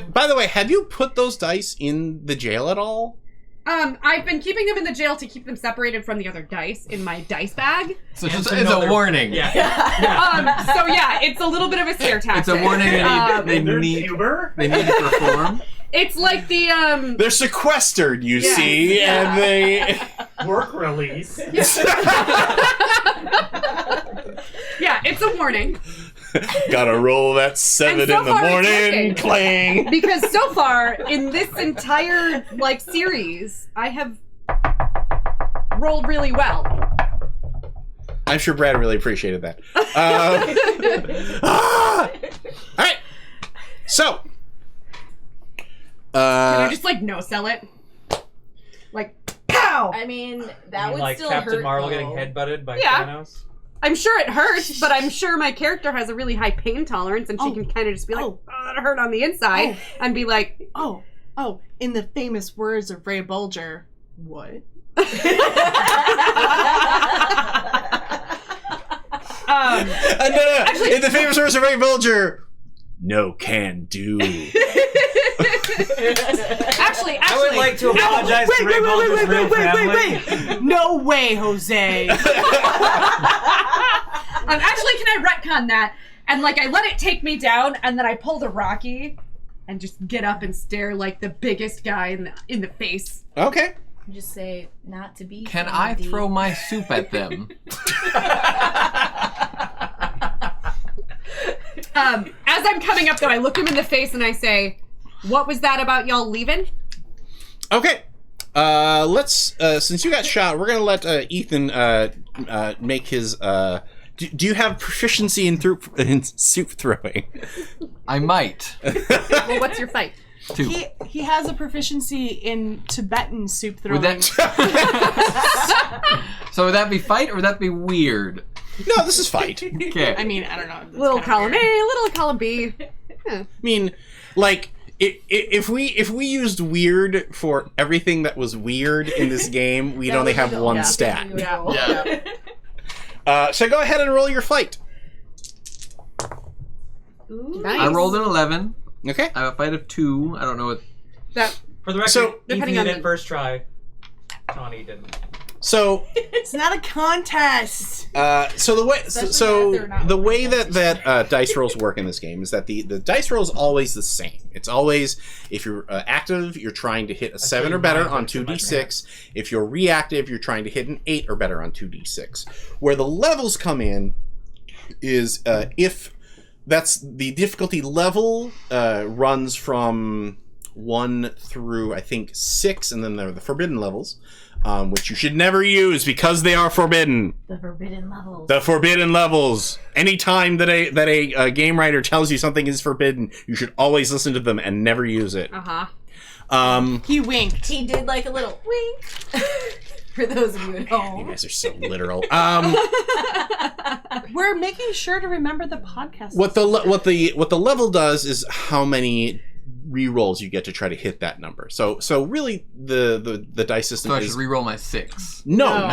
By the way, have you put those dice in the jail at all? I've been keeping them in the jail to keep them separated from the other dice in my dice bag. So And it's to know a they're- warning. Yeah. So yeah, it's a little bit of a scare tactic. It's a warning they They're need puber? to perform. It's like the They're sequestered, you Yes. see, Yeah. and they... Work release. yeah, it's a warning. Gotta roll that 7 And so in the far it's morning, working. clang. Because so far in this entire series, I have rolled really well. I'm sure Brad really appreciated that. All right. So, Can I just no sell it? Pow! I mean, You that mean would like still Captain hurt. Marvel though. getting headbutted by Yeah. Thanos? I'm sure it hurts, but I'm sure my character has a really high pain tolerance, and she Oh. can kind of just be like, Oh. "Oh, that hurt on the inside," and be like, Oh, in the famous words of Ray Bolger, what? Actually, in the famous words of Ray Bolger, no can do. Actually, I would like to apologize to Ray Bolger's real family. Wait. No way, Jose. Actually, can I retcon that? And like, I let it take me down, and then I pulled a Rocky, and just get up and stare like the biggest guy in the face. Okay. Just say, not to be. Can I throw my soup at them? As I'm coming up, though, I look him in the face and I say, "What was that about y'all leaving?" Okay. Let's since you got shot, we're gonna let Ethan make his. Do you have proficiency in soup throwing? I might. Well, what's your fight? 2. He has a proficiency in Tibetan soup throwing. Would that... So would that be fight or would that be weird? No, this is fight. Okay. I mean, I don't know. Little column A, little column B. I mean, like if we used weird for everything that was weird in this game, we'd only have one stat. Yeah. So go ahead and roll your fight. Ooh. Nice. I rolled an 11. Okay. I have a fight of 2. I don't know what... That For the record, So, Ethan depending did on it the- first try. Tawny didn't. So It's not a contest. so the way Especially if they're not the way organized. that dice rolls work in this game is that the dice roll is always the same. It's always, if you're active, you're trying to hit a 7 or better on 2d6. If you're reactive, you're trying to hit an 8 or better on 2d6. Where the levels come in is if that's the difficulty level runs from 1 through I think 6, and then there are the forbidden levels. Which you should never use because they are forbidden. The forbidden levels. The forbidden levels. Anytime that a game writer tells you something is forbidden, you should always listen to them and never use it. He winked. He did like a little wink. For those of you at You home. guys are so literal. We're making sure to remember the podcast. What the level does is how many re-rolls you get to try to hit that number. So really the dice system So I is should re-roll my 6. no.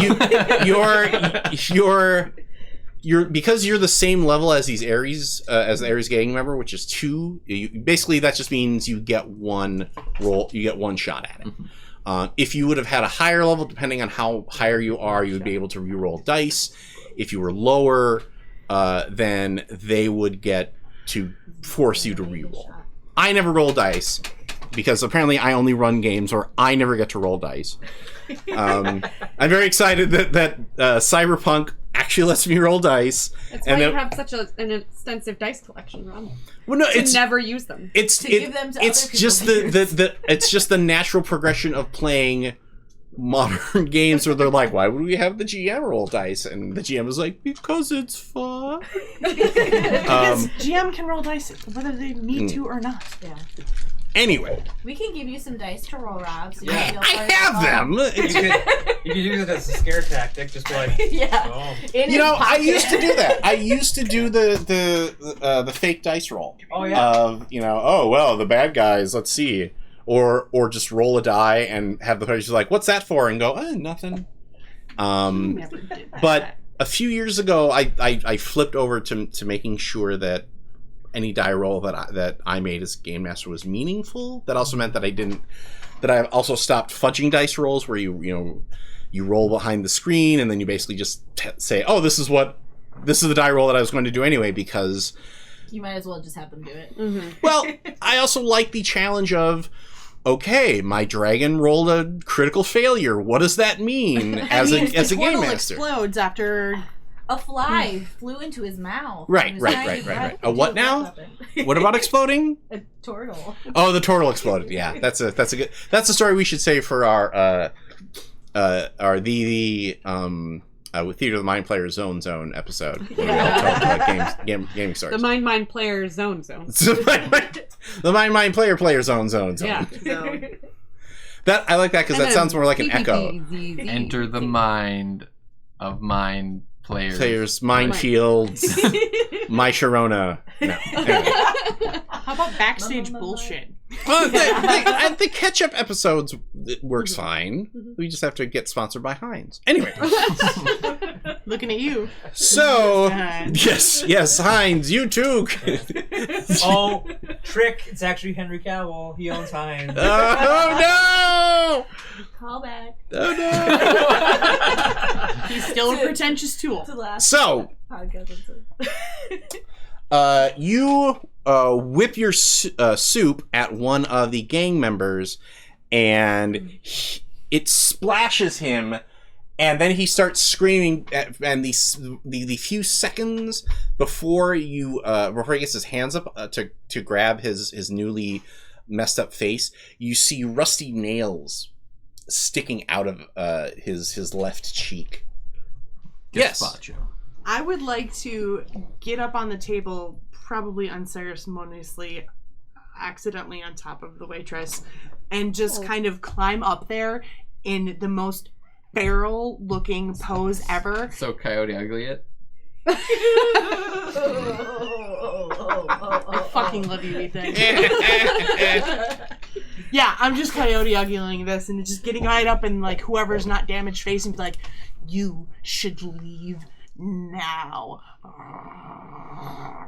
You're because you're the same level as these Ares as the Ares gang member, which is 2. Basically, that just means you get one roll. You get one shot at it. If you would have had a higher level, depending on how higher you are, you would be able to re-roll dice. If you were lower, then they would get to force you to re-roll. I never roll dice because apparently I only run games where I never get to roll dice. I'm very excited that Cyberpunk actually lets me roll dice. That's why you have such an extensive dice collection, Ron. Well, no, To never use them. It's give them to it's other just people to it's just the natural progression of playing modern games where they're like, why would we have the GM roll dice? And the GM is like, because it's fun. Because GM can roll dice whether they need to or not. Yeah. Anyway, We can give you some dice to roll, Rob. So you Yeah. feel I part of have the them. You could use it as a scare tactic, just be like, Yeah. oh. In You his know, I pocket. used to do that. I used to do the fake dice roll. Oh, yeah. Of oh well, the bad guys. Let's see, or just roll a die and have the players like, what's that for? And go, nothing. Never did that. But a few years ago, I flipped over to making sure that any die roll that I made as game master was meaningful. That also meant that I also stopped fudging dice rolls where you roll behind the screen and then you basically just say, oh, this is the die roll that I was going to do anyway, because You might as well just have them do it. well, I also like the challenge of, okay, my dragon rolled a critical failure. What does that mean as a game portal master? explodes after. A fly flew into his mouth. Right, He was right, trying right, to right, grab right. the A what dual now? weapon. What about exploding? A turtle. Oh, the turtle exploded. Yeah, that's a good story we should say for our with Theater of the Mind Player Zone episode. Where we all talk about gaming stories. The Mind Player Zone. The Mind Player Zone. Yeah. That I like that because that sounds more like an echo. Enter the mind of mind players. Players, minefields, my Sharona. No. Anyway. How about backstage bullshit? The ketchup episodes it works fine. We just have to get sponsored by Heinz. Anyway. Looking at you. So, Heinz. yes, Heinz, you too. Oh, trick! It's actually Henry Cavill. He owns Heinz. Oh no! Call back. Oh no! He's still a pretentious tool. To last So, podcast episode. you whip your soup at one of the gang members, and it splashes him, and then he starts screaming. And the few seconds before he gets his hands up to grab his newly messed up face, you see rusty nails sticking out of his left cheek. Yes. Gazpacho. I would like to get up on the table, probably unceremoniously, accidentally on top of the waitress, and just kind of climb up there in the most feral-looking pose ever. So Coyote Ugly it? I fucking love you, Ethan. Yeah, I'm just coyote uglying this and just getting right up and like whoever's not damaged face and be like, you should leave now.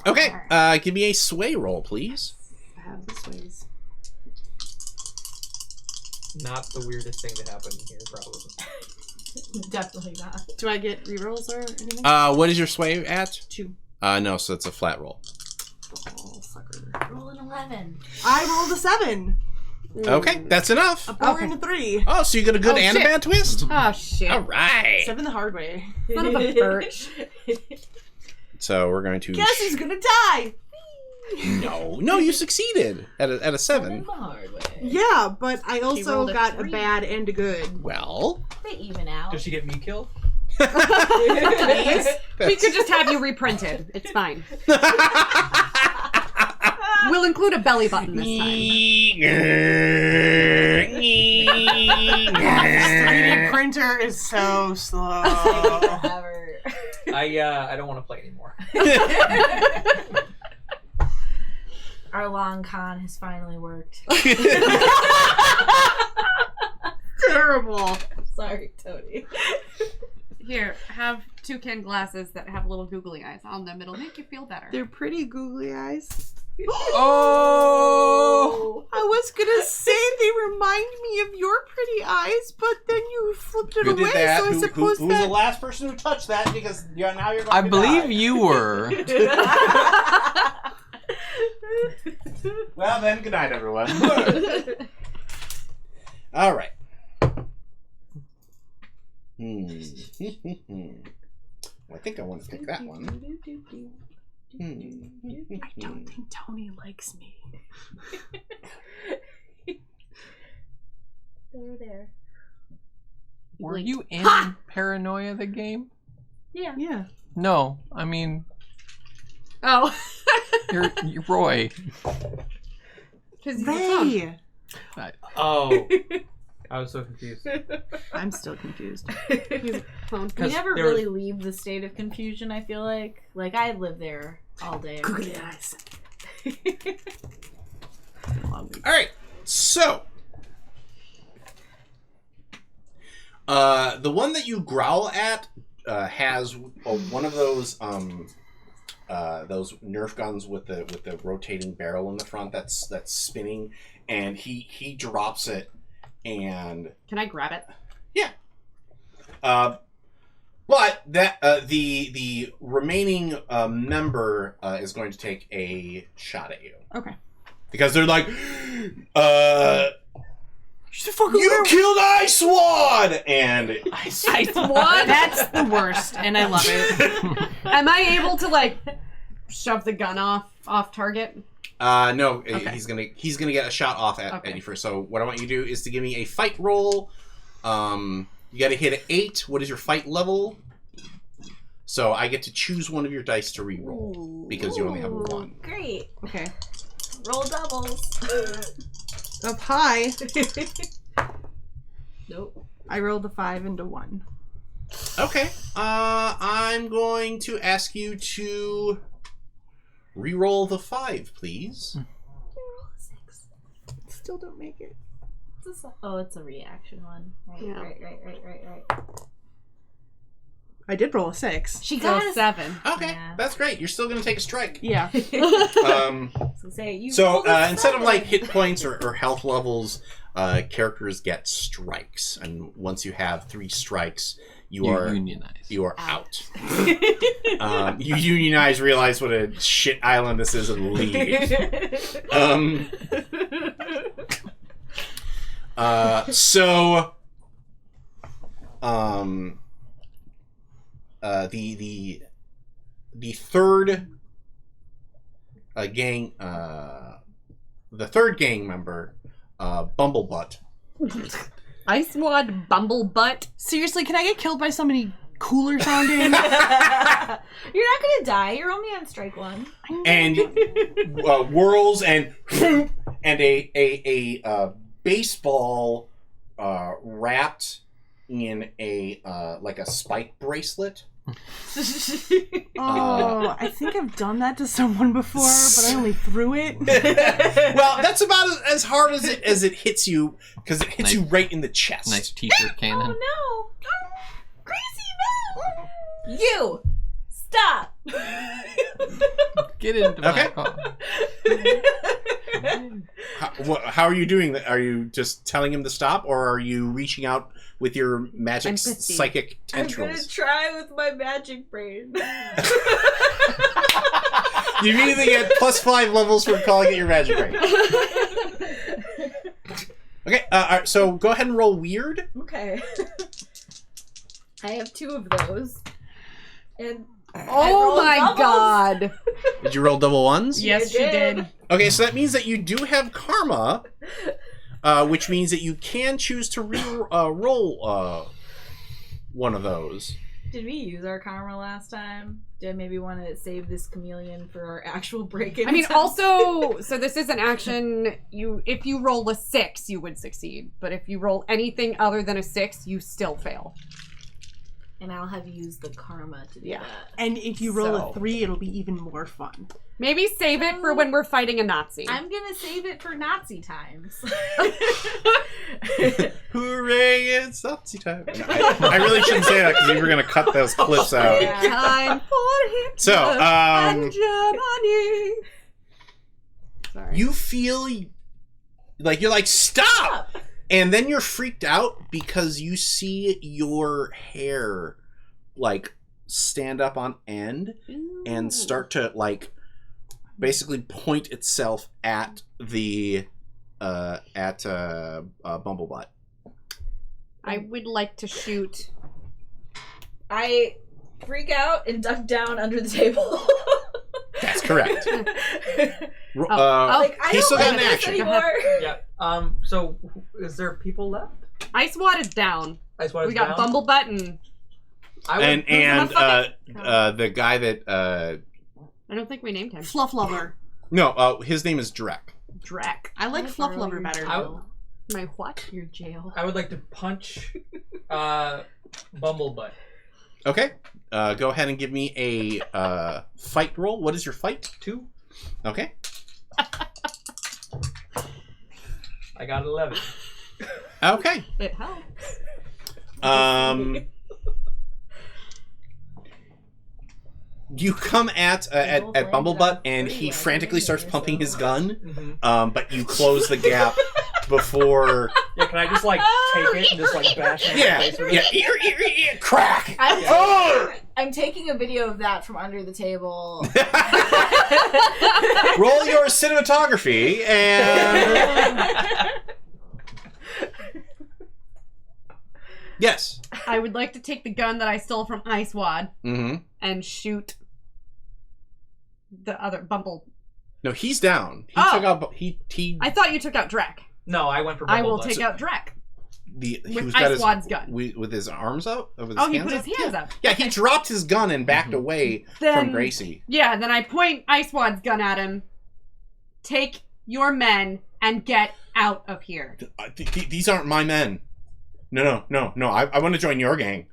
Okay, give me a sway roll, please. I have the sways. Not the weirdest thing to happen here, probably. Definitely not. Do I get rerolls or anything? What is your sway at? 2. No, so it's a flat roll. Oh, sucker. Roll an 11. I rolled a 7. Okay, that's enough. A 4 and a 3. Oh, so you got a good and a shit. bad twist? Oh shit. All right. 7 the hard way. Son of a birch. So we're going to... Guess who's gonna die? No, you succeeded at a 7. The hard way. Yeah, but I also rolled a got 3. a bad and a good. Well... They even out. Does she get me killed? Please. We could just have you reprinted. It's fine. We'll include a belly button this time. 3D printer is so slow. Forever. I don't want to play anymore. Our long con has finally worked. Terrible. Sorry, Tony. Here, have toucan glasses that have little googly eyes on them. It'll make you feel better. They're pretty googly eyes. Oh! I was gonna say they remind me of your pretty eyes, but then you flipped it Who away, did that? so I suppose Who was the that... last person who touched that? Because now you're going I to believe die. you were. Well then, good night, everyone. All right. I think I want to pick that one. I don't think Tony likes me. They're there. Were you in Paranoia the game? Yeah. No, I mean, Oh. you're Roy. Because he's a phone. Ray! Oh. I was so confused. I'm still confused. He's a phone. We never there really leave the state of confusion, I feel like. Like, I live there all day. every Googly day. eyes. All right, so the one that you growl at has one of those Nerf guns with the rotating barrel in the front that's spinning, and he drops it, and Can I grab it? yeah. But that the remaining member is going to take a shot at you. Okay. Because they're like, She's a fucking you killed Ice-Wad! And Ice Wad? That's the worst, and I love it. Am I able to, like, shove the gun off target? no, Okay. he's gonna get a shot off at you first. So what I want you to do is to give me a fight roll. You got to hit an 8. What is your fight level? So I get to choose one of your dice to re-roll because you only have a 1. Great. Okay. Roll doubles. Up high. Nope. I rolled a 5 and a 1. Okay. I'm going to ask you to re-roll the 5, please. still don't make it. Oh, it's a reaction one. Right, Yeah. right. I did roll a 6. She So got a 7. Okay, Yeah. that's great. You're still gonna take a strike. Yeah. So instead of like hit points or health levels, characters get strikes, and once you have 3 strikes, you are unionize. You are out. You unionize, realize what a shit island this is, and leave. The third gang, the third gang member, Bumblebutt. Icewad Bumblebutt. Seriously, can I get killed by somebody cooler sounding? You're not gonna die. You're only on strike 1. And whirls and a baseball wrapped in a like a spike bracelet. Oh, I think I've done that to someone before, but I only threw it. Well, that's about as hard as it hits you, because it hits you right in the chest. Nice t-shirt cannon. Oh no! Gracie, no! You! Stop! Get into my car. How are you doing that? Are you just telling him to stop, or are you reaching out with your magic psychic tendrils? I'm gonna try with my magic brain. You immediately get +5 levels for calling it your magic brain. Okay, all right, so go ahead and roll weird. Okay. I have 2 of those. And Oh my doubles. god. Did you roll double ones? Yes, she did. Okay, so that means that you do have karma, which means that you can choose to roll one of those. Did we use our karma last time? Did I maybe want to save this chameleon for our actual break-in? I mean, also, so this is an action. If you roll a 6, you would succeed. But if you roll anything other than a 6, you still fail. And I'll have used the karma to do that. And if you roll a 3, it'll be even more fun. Maybe save it for when we're fighting a Nazi. I'm gonna save it for Nazi times. Hooray, it's Nazi time. I really shouldn't say that because we were going to cut those clips out. Yeah. Time for Hitler So, and Germany. Sorry. You feel like you're like, stop! And then you're freaked out because you see your hair like stand up on end and start to like basically point itself at the Bumblebutt. I would like to shoot. I freak out and duck down under the table. That's correct. Like, I he's still don't got like an this action. anymore. Yeah. So is there people left? Icewad is down. Icewad is We got down? Bumblebutt and I would, And the guy that I don't think we named him. Fluff Lover. no, his name is Drek. Drek. I like Fluff Lover better. My what? Your jail. I would like to punch Bumblebutt. Okay. Go ahead and give me a fight roll. What is your fight? 2. Okay. I got 11. Okay. It helps. You come at Bumblebutt, and he frantically starts pumping his gun, but you close the gap before. Yeah, can I just like take it and just like bash it in the face with it? Yeah, crack. I'm taking a video of that from under the table. Roll your cinematography and. Yes. I would like to take the gun that I stole from Icewad and shoot the other Bumble. No, he's down. He Oh. took out. He. I thought you took out Drek. No, I went for Bumblebutt. I will take out Drek. He With was got Icewad's gun. with his arms up. With his Oh, he hands put up? his hands up. Yeah, he dropped his gun and backed away from Then- Gracie. Yeah, then I point Icewad's gun at him. Take your men and get out of here. These aren't my men. No. I want to join your gang.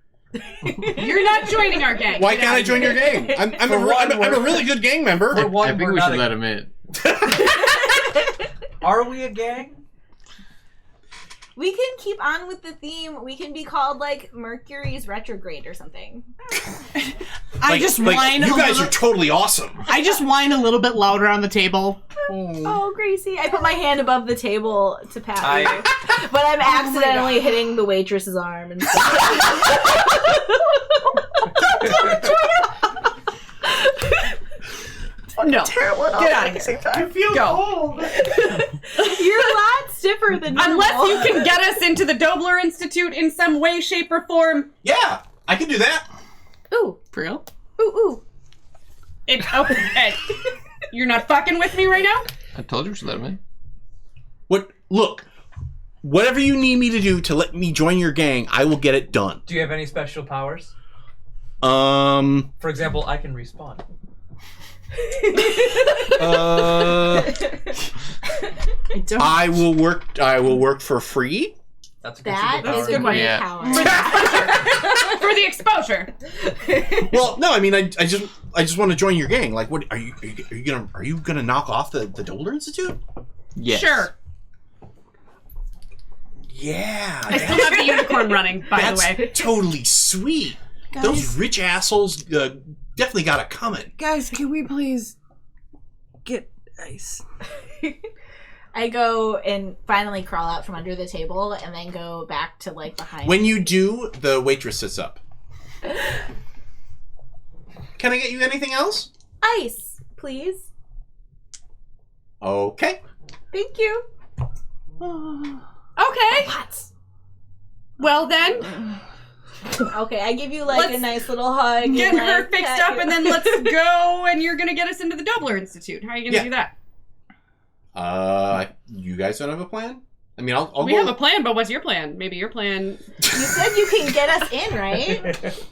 You're not joining our gang. Why Get can't out I of join here. your gang? I'm a really good gang member. For one, I think we're we not should a- let him in. Are we a gang? We can keep on with the theme. We can be called like Mercury's retrograde or something. I just whine. You guys are totally awesome. I just whine a little bit louder on the table. Oh, Gracie! I put my hand above the table to pat you, but I'm accidentally hitting the waitress's arm. And No. Terrible. Get out of here. I feel cold. You're a lot stiffer than normal. Unless you can get us into the Dobler Institute in some way, shape, or form. Yeah, I can do that. Ooh. For real? Ooh. Ed, you're not fucking with me right now? I told you we should let him in. What? Look, whatever you need me to do to let me join your gang, I will get it done. Do you have any special powers? For example, I can respawn. I will work for free. That's a good That is a superpower. great Yeah. power. For the exposure. Well, no, I mean, I just want to join your gang. Like, what are you gonna knock off the Dolder Institute? Yes. Sure. Yeah, I still have the unicorn running, by the way. that's totally sweet. Guys, Those rich assholes definitely got it coming. guys, can we please get ice? I go and finally crawl out from under the table and then go back to like behind. When you do, the waitress sits up. Can I get you anything else? Ice, please. Okay. Thank you. Okay. What? Well then, Okay, I give you like Let's a nice little hug. get and, her like, fixed pat up you. and then let's go and you're gonna get us into the Dobler Institute. How are you gonna Yeah. do that? You guys don't have a plan? I mean, I'll We go. have a plan, but what's your plan? Maybe your plan... You said you can get us in, right?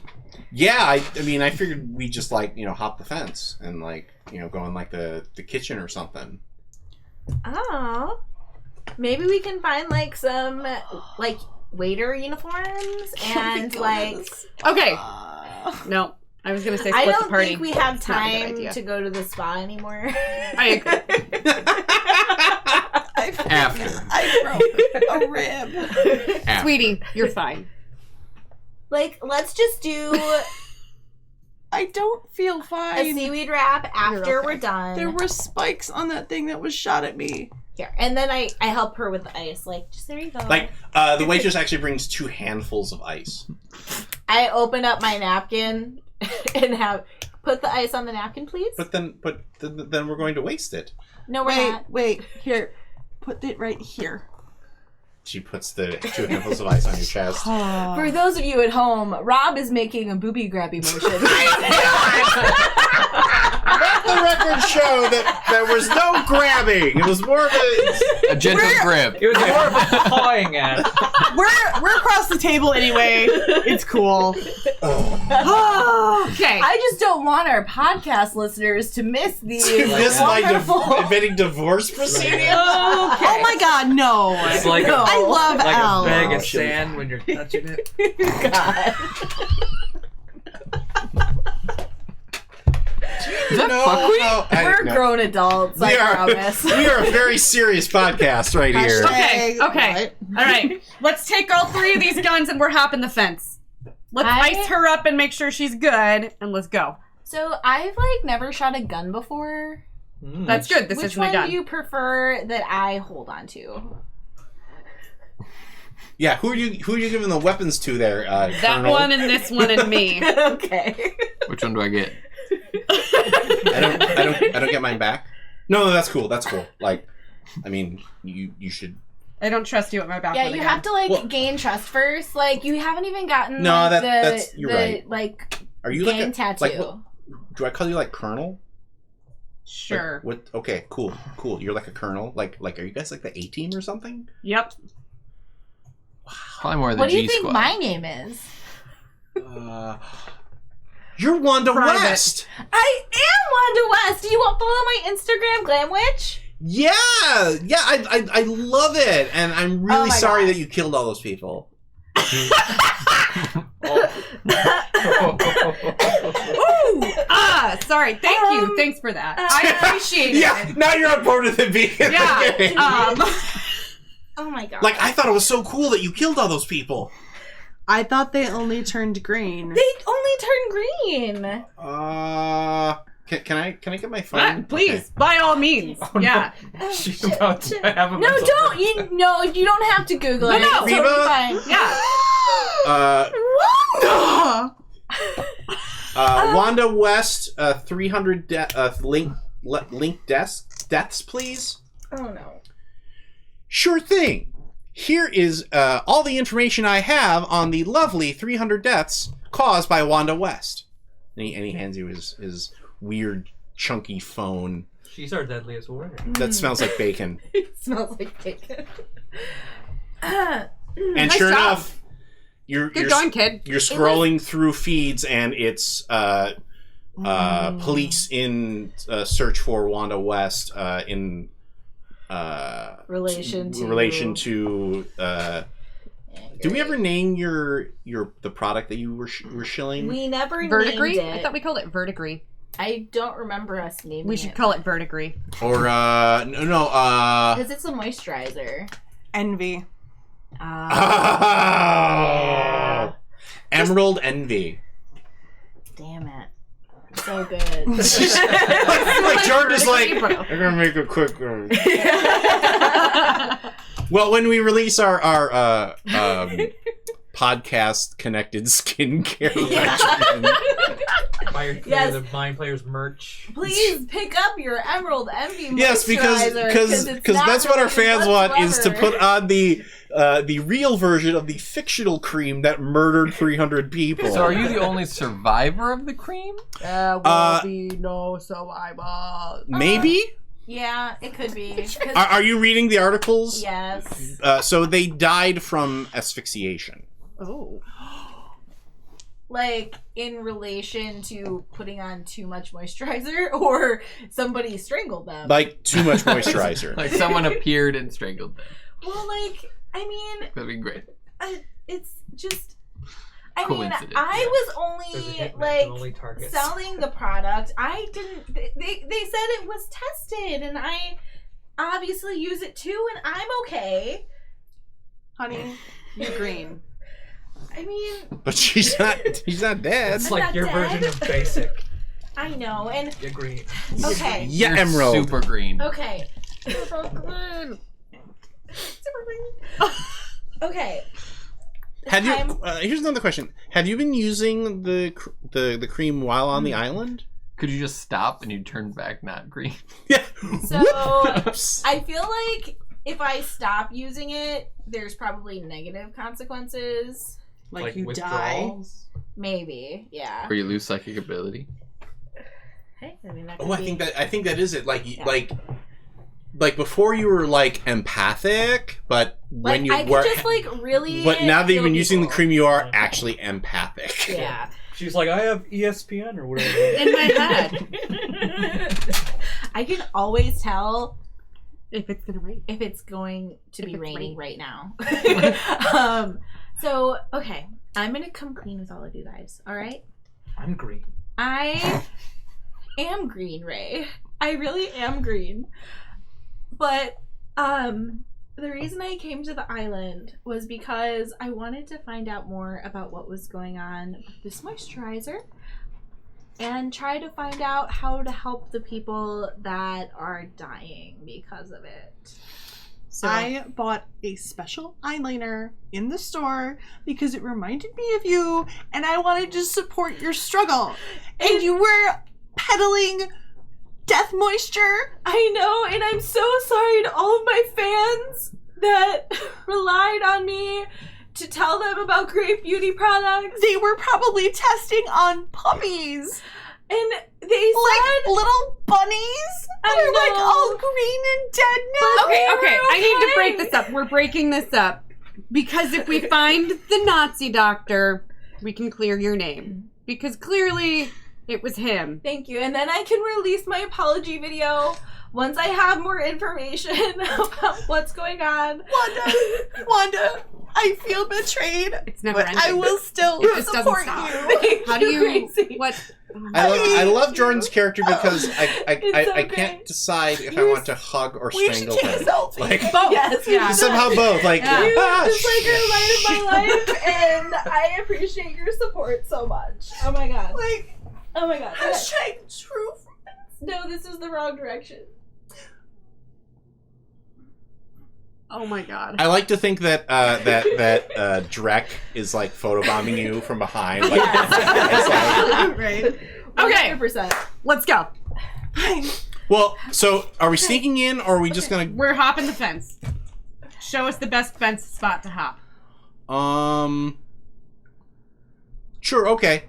Yeah, I mean, I figured we just like hop the fence and like go in like the kitchen or something. Oh. Maybe we can find like some like waiter uniforms and like Okay. No. I was gonna say split I don't the party. think we have It's not a good time idea. to go to the spa anymore. I agree. After. I broke a rib. After. Sweetie, you're fine. Like, let's just do I don't feel a fine. seaweed wrap after You're okay. we're done. There were spikes on that thing that was shot at me. Here, and then I help her with the ice. Like, just there you go. Like the waitress actually brings 2 handfuls of ice. I open up my napkin and put the ice on the napkin, please. But then we're going to waste it. No, we're not. Wait, here. Put it right here. She puts the 2 handfuls of ice on your chest. For those of you at home, Rob is making a booby grabby motion. Let the record show that there was no grabbing. It was more of A gentle grip. It was more of a pawing at. We're across the table anyway. It's cool. Okay. I just don't want our podcast listeners to miss these This my wonderful. admitting divorce proceeding. Oh my god, no. It's like No. I love like Al. a bag Oh, of shit. sand when you're touching it. God. Is that buckwheat? We're grown adults, I promise. We are a very serious podcast right here. Okay. Hashtag- Okay. All right. Let's take all 3 of these guns and we're hopping the fence. Let's ice her up and make sure she's good, and let's go. So I've like never shot a gun before. That's good. This Which isn't a one gun. do you prefer that I hold on to? Yeah, who are you giving the weapons to there, That Colonel? one and this one and me. Okay. Which one do I get? I don't get mine back. No, that's cool. That's cool. Like, I mean, you should. I don't trust you at my back. Yeah, with a you gun. have to like Well- gain trust first. Like you haven't even gotten No, like, that's you're the right. like Are you gang like a, tattoo. like what, do I call you like Colonel? Sure. Like, what? Okay, cool. You're like a colonel. Like are you guys like the A-team or something? Yep. Probably more of the What do G you think squad. my name is? You're Wanda Private. West. I am Wanda West. Do you want to follow my Instagram, Glam Witch? Yeah. I love it, and I'm really my sorry God. that you killed all those people. Ooh! Sorry. Thank you. Thanks for that. I appreciate it. Yeah. Now you're on board with it being in the game. Yeah. Oh my god. Like, I thought it was so cool that you killed all those people. I thought they only turned green. They only turn green. Can I get my phone? Please, by all means. Oh, yeah. No. She's about to have a No, mental don't. You don't have to Google it. No, It's totally Reba? fine. Wanda! Wanda West, 300 link deaths, please. Oh no. Sure thing. Here is all the information I have on the lovely 300 deaths caused by Wanda West. And he hands you his weird, chunky phone She's our deadliest warrior. that smells like bacon. It smells like bacon. And Nice sure job. enough, you're going, kid. You're scrolling through feeds, and it's police in search for Wanda West in relation to. Do we ever name the product that you were shilling? We never Verdigris? named it. I thought we called it Verdigris. I don't remember us naming it. We should call it Verdigris. Or no. Because it's a moisturizer. Envy. Emerald Envy. Damn it. So good. Like Jordan is like, I'm gonna make a quick. Well, when we release our podcast connected skincare regimen. Yes. The Mind Players merch. Please pick up your Emerald Envy moisturizer. Yes, because that's what our fans want, is to put on the real version of the fictional cream that murdered 300 people. So are you the only survivor of the cream? There will be no survival. Maybe? Yeah, it could be. Are you reading the articles? Yes. So they died from asphyxiation. Oh. Like, in relation to putting on too much moisturizer, or somebody strangled them? Like, too much moisturizer. Like someone appeared and strangled them. Well, like, I mean... That'd be great. It's just... I Coincidence. mean, I was only, like, targets. selling the product. I didn't... They said it was tested, and I obviously use it too, and I'm okay. Honey, you're green. I mean... But she's not dead. It's I'm like not your dead. version of basic. I know, and... You're green. Okay. Yeah, You're Emerald. super green. Okay. Super green. Okay. Have you? Here's another question. Have you been using the cream while on the island? Could you just stop and you turn back not green? Yeah. So Whoops. I feel like if I stop using it, there's probably negative consequences. Like you die. withdrawals? Maybe, yeah. Or you lose psychic ability? Hey, I mean, that could Oh, I be- think that is it. Like Yeah. like before you were like empathic, but when like, you I were, could just like really. but now that you've feel been using the people. cream, you are actually empathic. Yeah. She's like, I have ESPN or whatever. In my head. I can always tell If it's gonna rain. if it's going to be it's raining raining. right now. So okay, I'm gonna come clean with all of you guys. All right. I'm green. I am green, Ray. I really am green. But the reason I came to the island was because I wanted to find out more about what was going on with this moisturizer and try to find out how to help the people that are dying because of it. So I bought a special eyeliner in the store because it reminded me of you and I wanted to support your struggle. And you were peddling death moisture. I know, and I'm so sorry to all of my fans that relied on me to tell them about great beauty products. They were probably testing on puppies. And they said, Like little bunnies. I They're like know. all green and dead now. Okay, we're okay. I need to okay. break this up. We're breaking this up. Because if we find the Nazi doctor, we can clear your name. Because clearly It was him. Thank you. And then I can release my apology video once I have more information about what's going on. Wanda, I feel betrayed. It's never ending. I will still It just doesn't support stop. you. How do you... Crazy. What... I love Jordan's character because I okay. can't decide if I want to hug or We should strangle take a him. selfie. Like Yes, Yeah. somehow both. Like Yeah. You ah, just like are light of my life, and I appreciate your support so much. Oh my god. Like, Oh my god. hashtag truth. No, this is the wrong direction. Oh my god. I like to think that Drek is like photobombing you from behind. Like, it's like, Right. Okay. 100%. Let's go. well, so are we sneaking in, or are we just gonna? We're hopping the fence. Show us the best fence spot to hop. Sure, okay.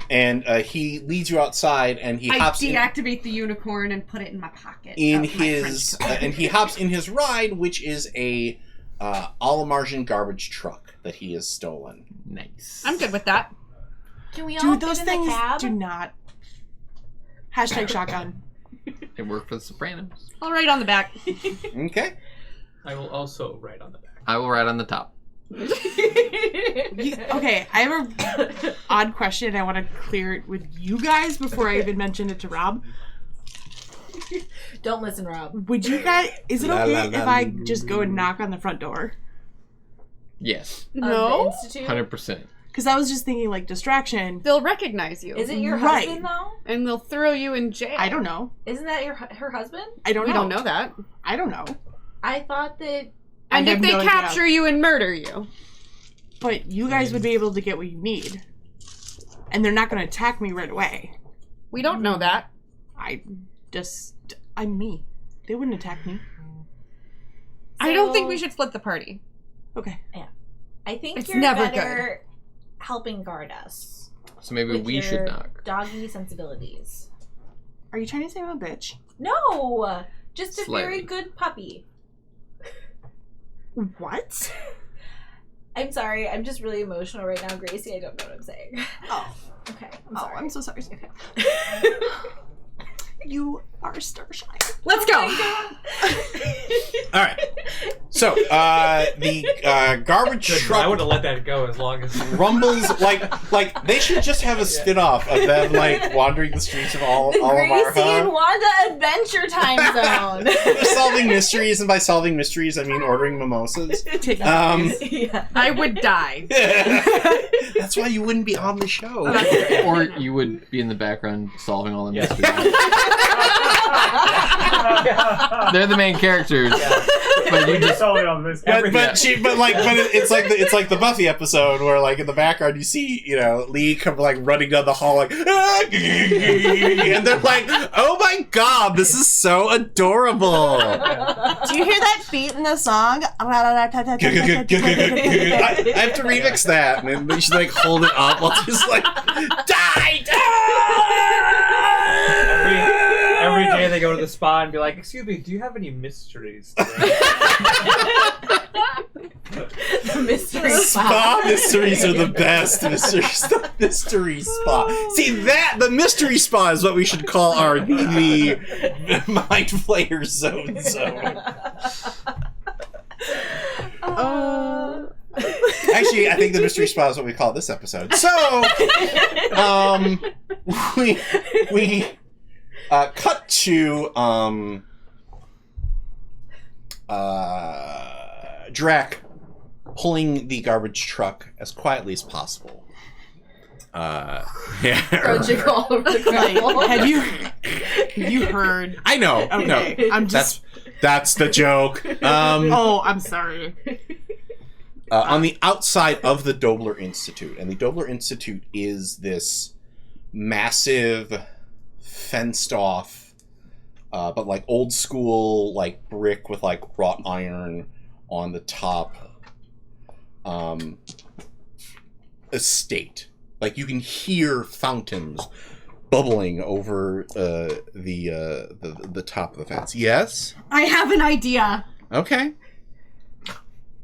And he leads you outside, and he I hops in. deactivate the unicorn and put it in my pocket. In of my his trench coat. and he hops in his ride, which is a Alamarjan garbage truck that he has stolen. Nice. I'm good with that. Can we all Dude, fit those in things the cab? do not. Hashtag shotgun. It worked for the Sopranos. I'll write on the back. Okay. I will also write on the back. I will ride on the top. Okay, I have a odd question. I want to clear it with you guys before I even mention it to Rob. Don't listen, Rob. Would you guys? Is it La, okay la, if la, I la. just go and knock on the front door? Yes. Of the No, Institute? 100%. because I was just thinking like distraction. They'll recognize you. Is it your Right. husband though? And they'll throw you in jail. I don't know. Isn't that her husband? I don't We know. don't know that. I don't know. I thought that. And I if have they no idea. capture you and murder you, But you guys would be able to get what you need, and they're not going to attack me right away. we don't know that. I'm me. They wouldn't attack me. I don't think So- we should split the party. Okay. I think It's you're never better helping guard us. So maybe with we your should knock. Doggy sensibilities. Are you trying to say I'm a bitch? No, just a Slightly. very good puppy. What? I'm sorry. I'm just really emotional right now, Gracie. I don't know what I'm saying. Oh. Okay. I'm Oh, sorry. I'm so sorry. You are star-shy. Let's go. All right. So the garbage I truck would have let that go as long as. rumbles like they should just have a spin-off of them like wandering the streets of all The Gracie and Alamarja. Wanda Adventure Time Zone. They're solving mysteries, and by solving mysteries, I mean ordering mimosas. Yeah. I would die. That's why you wouldn't be on the show. Or you would be in the background solving all the Yeah. mysteries. They're the main characters, but you just Totally on this. But Everything. it's like the Buffy episode where like in the background you see Lee come like running down the hall like "Ah!" and they're like, oh my god, this is so adorable. Do you hear that beat in the song? I have to remix that, and then they should like hold it up while just like die. Every day they go to the spa and be like, "Excuse me, do you have any mysteries today?" The mystery Spa mysteries are the best. Mystery spa. See that the mystery spa is what we should call our the mind flayer zone. Actually, I think the mystery spa is what we call this episode. So, we cut to Drac pulling the garbage truck as quietly as possible. Approaching all over the gravel. Have you heard? I know. Okay, No, I'm just. that's the joke. Oh, I'm sorry. On the outside of the Dobler Institute, and the Dobler Institute is this massive, fenced-off, but like old school, like brick with like wrought iron on the top, estate. Like you can hear fountains bubbling over the top of the fence. Yes. I have an idea. Okay.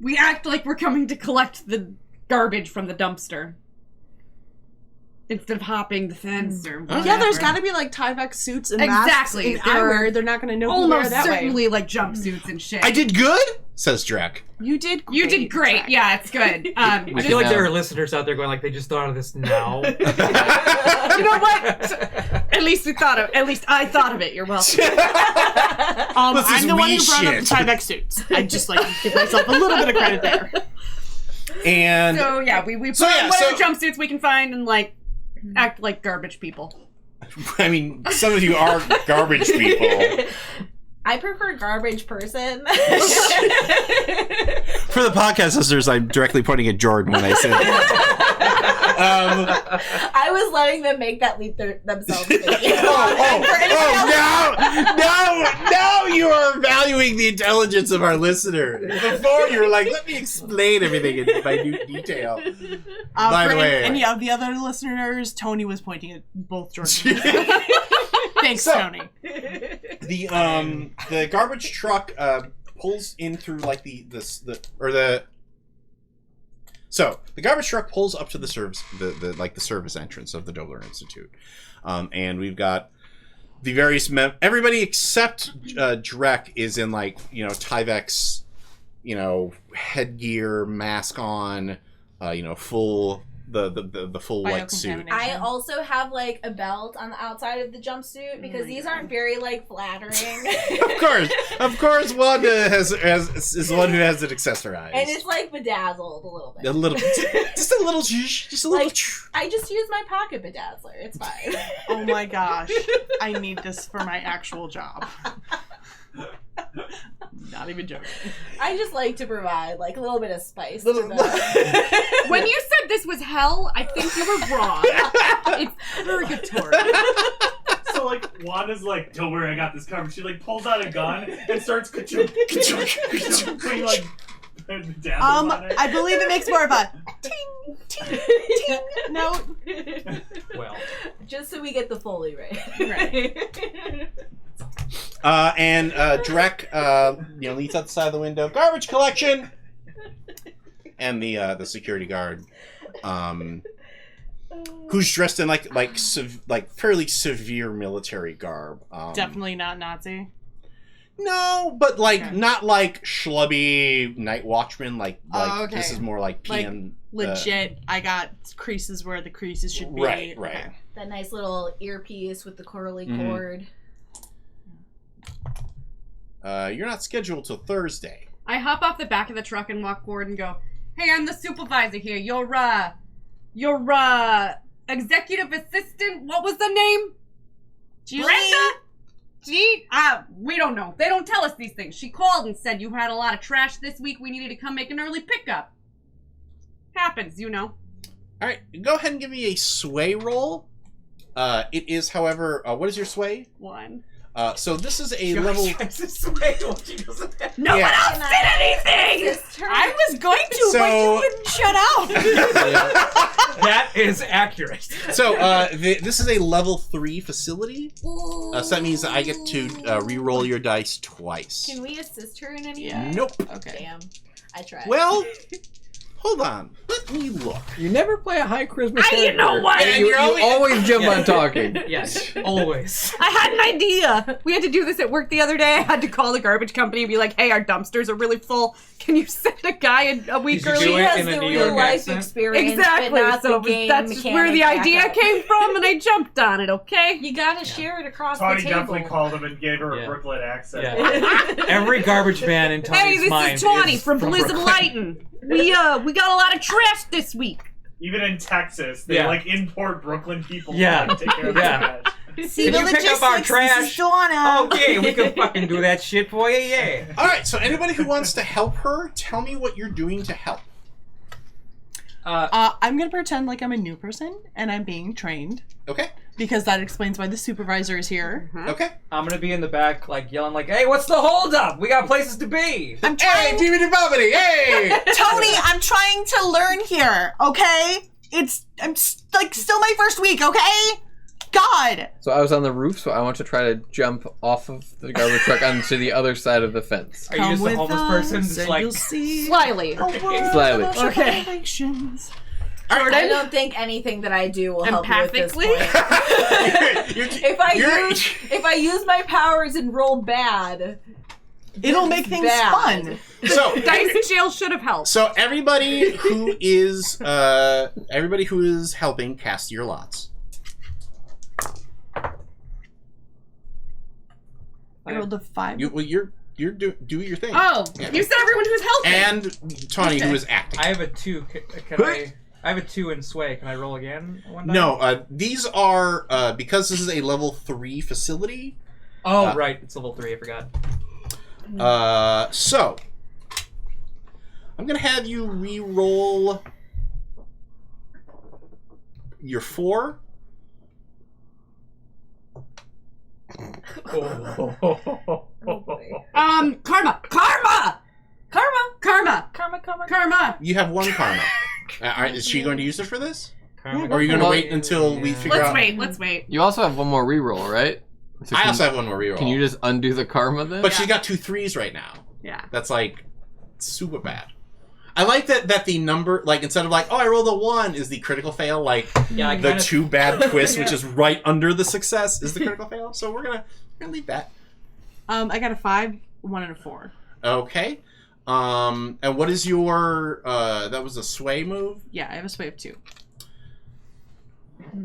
We act like we're coming to collect the garbage from the dumpster. instead of hopping the fence or whatever. Yeah, there's got to be like Tyvek suits and Exactly. masks in eyewear. They're not going to know who wear almost that certainly way. like jumpsuits and shit. I did good, says Drek. You did great. You did great. Jack. Yeah, it's good. I feel like there are listeners out there going like, they just thought of this now. You know what? At least I thought of it. You're welcome. This is I'm the one who wee brought up the shit. Tyvek suits. I just like to give myself a little bit of credit there. And So yeah, we put on whatever jumpsuits we can find and like act like garbage people. I mean, some of you are garbage people. I prefer garbage person. For the podcast listeners, I'm directly pointing at Jordan when I say that. I was letting them make that leap themselves. No, you are valuing the intelligence of our listener. Before you were like, let me explain everything in minute detail. By the way. Any of the other listeners, Tony was pointing at both Jordan. Thanks, Tony. The garbage truck pulls in through like the garbage truck pulls up to the service entrance of the Dobler Institute, and we've got the various everybody except Drek is in like Tyvek's headgear, mask on, full. The full white suit. I also have like a belt on the outside of the jumpsuit because these aren't very like flattering. Of course, Wanda is the one who has it accessorized, and it's like bedazzled a little bit. Just a little. Like, I just use my pocket bedazzler. It's fine. Oh my gosh, I need this for my actual job. Not even joking. I just like to provide like a little bit of spice. When you said this was hell, I think you were wrong. It's purgatory. So like Wanda's like, don't worry, I got this covered. She like pulls out a gun and starts putting like bedazzles on it. I believe it makes more of a ting ting ting note. Well, just so we get the Foley right. And Drek, leans out the side of the window. Garbage collection. And the security guard, who's dressed in like fairly severe military garb. Definitely not Nazi. No, but not like schlubby night watchman. Okay. This is more like PM. Legit. I got creases where the creases should be. Right. Okay. That nice little earpiece with the curly cord. You're not scheduled till Thursday. I hop off the back of the truck and walk forward and go, "Hey, I'm the supervisor here. Your executive assistant. What was the name? Brenda? We don't know. They don't tell us these things. She called and said you had a lot of trash this week. We needed to come make an early pickup. Happens, All right, go ahead and give me a sway roll. It is, however, what is your sway? 1. So this is a level. No one else did anything! I was going to, but you wouldn't shut up. that is accurate. So this is a level 3 facility. So that means that I get to re-roll your dice twice. Can we assist her in any way? Nope. Okay. Damn. I tried. Well, hold on. Let me look. You never play a high charisma character. You know what? And you always jump on talking. Yes, always. I had an idea. We had to do this at work the other day. I had to call the garbage company and be like, "Hey, our dumpsters are really full. Can you send a guy a week Did you early?" do She it has in a the New real York life accent? experience, Exactly. but not So the game that's just where the mechanic idea backup. came from, and I jumped on it. Okay. You gotta share it across Tony the table. definitely called him and gave her a Yeah. Brooklyn accent. Yeah. Every garbage man in Tony's Hey, this mind is Tawny from Blizzard Brooklyn. Lighting. We got a lot of trash this week. Even in Texas, they like import Brooklyn people to take care of the trash. Can you pick up our trash? Okay, we can fucking do that shit for you, yeah. All right, so anybody who wants to help her, tell me what you're doing to help. I'm gonna pretend like I'm a new person and I'm being trained. Okay. Because that explains why the supervisor is here. Okay. I'm gonna be in the back, like yelling, like, "Hey, what's the holdup? We got places to be." I'm trying. Hey, DVD Bobbity, hey! Tony, I'm trying to learn here. Okay, I'm still my first week. Okay, God. So I was on the roof, so I want to try to jump off of the garbage truck onto the other side of the fence. Are you just a homeless person? Just like Slyly. Slyly. Okay. Okay. I don't think anything that I do will help you at this point. If I use my powers and roll bad, it'll make things fun. So Dice jail should have helped. So everybody who is helping, cast your lots. I rolled a 5. Do your thing. Oh, Yeah. you said everyone who's helping. And Tawny, who is acting. I have a 2. Can I have a 2 in sway. Can I roll again? One time? No, these are because this is a level 3 facility. Oh, right, it's level 3. I forgot. So I'm gonna have you re-roll your 4. Karma. You have 1 karma. Is she going to use it for this? Or are you going to wait until we figure out? Let's wait. You also have one more reroll, right? So I also have 1 more reroll. Can you just undo the karma then? But she's got 2 3s right now. Yeah. That's like super bad. I like that the number, like, instead of like, oh, I rolled a 1 is the critical fail, like the 2 bad twist, which is right under the success, is the critical fail. So we're gonna leave that. I got a 5, 1, and a 4. Okay. And what is your that was a sway move? Yeah, I have a sway of 2.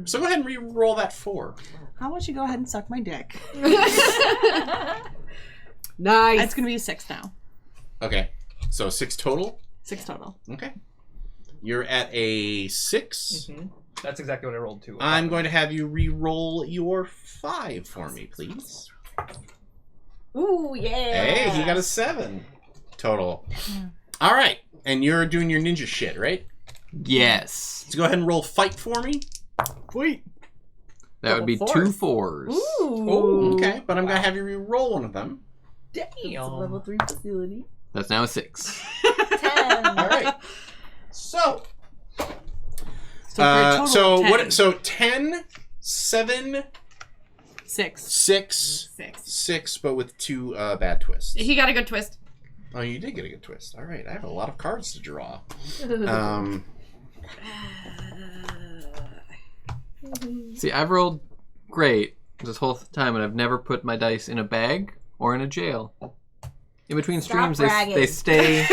So go ahead and re-roll that 4. How about you go ahead and suck my dick? Nice. It's gonna be a 6 now. Okay. So 6 total? 6 total. Okay. You're at a 6. Mm-hmm. That's exactly what I rolled too. I'm going to have you re-roll your 5 for me, please. Ooh, yeah. Hey, he got a 7 total. All right. And you're doing your ninja shit, right? Yes. So go ahead and roll fight for me. Wait. That would be 2 4s. Ooh. Okay, but I'm going to have you re-roll one of them. Damn. It's a level 3 facility. That's now a 6. 10. All right. So So, for a total of 10. what? So 10, 7, 6. 6, but with 2 bad twists. He got a good twist. Oh, you did get a good twist. All right, I have a lot of cards to draw. See, I've rolled great this whole time, and I've never put my dice in a bag or in a jail. In between streams, they stay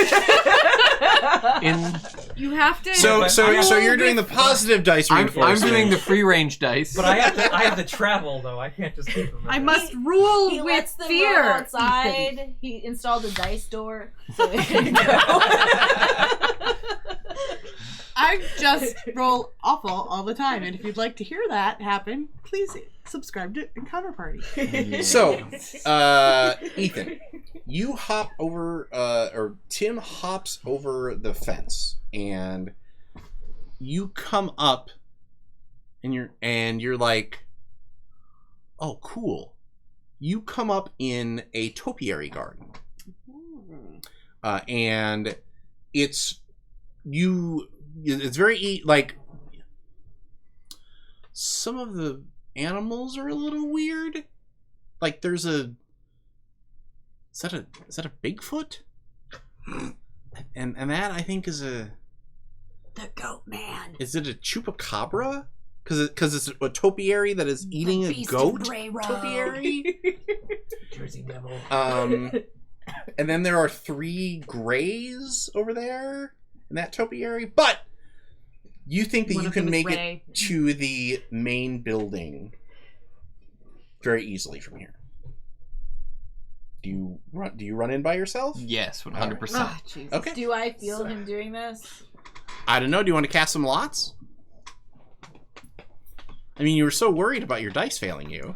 in. You have to. So you're doing the positive dice I'm reinforcement. doing the free range dice. But I have to travel though. I can't just keep them. I must rule He with lets them fear. roll outside. He installed a dice door. So there you go. I just roll awful all the time, and if you'd like to hear that happen, please subscribe to Encounter Party. So, Ethan, you hop over, or Tim hops over the fence, and you come up, and you're like, oh, cool. You come up in a topiary garden, and it's very like some of the animals are a little weird. Like there's is that a Bigfoot? And that I think is the goat man. Is it a chupacabra? Because it's a topiary that is eating a goat. Topiary. Jersey Devil. And then there are 3 grays over there in that topiary, but you think that you can make it to the main building very easily from here. Do you run in by yourself? Yes, 100%. Oh, Jesus. Okay. Do I feel him doing this? I don't know. Do you want to cast some lots? I mean, you were so worried about your dice failing you.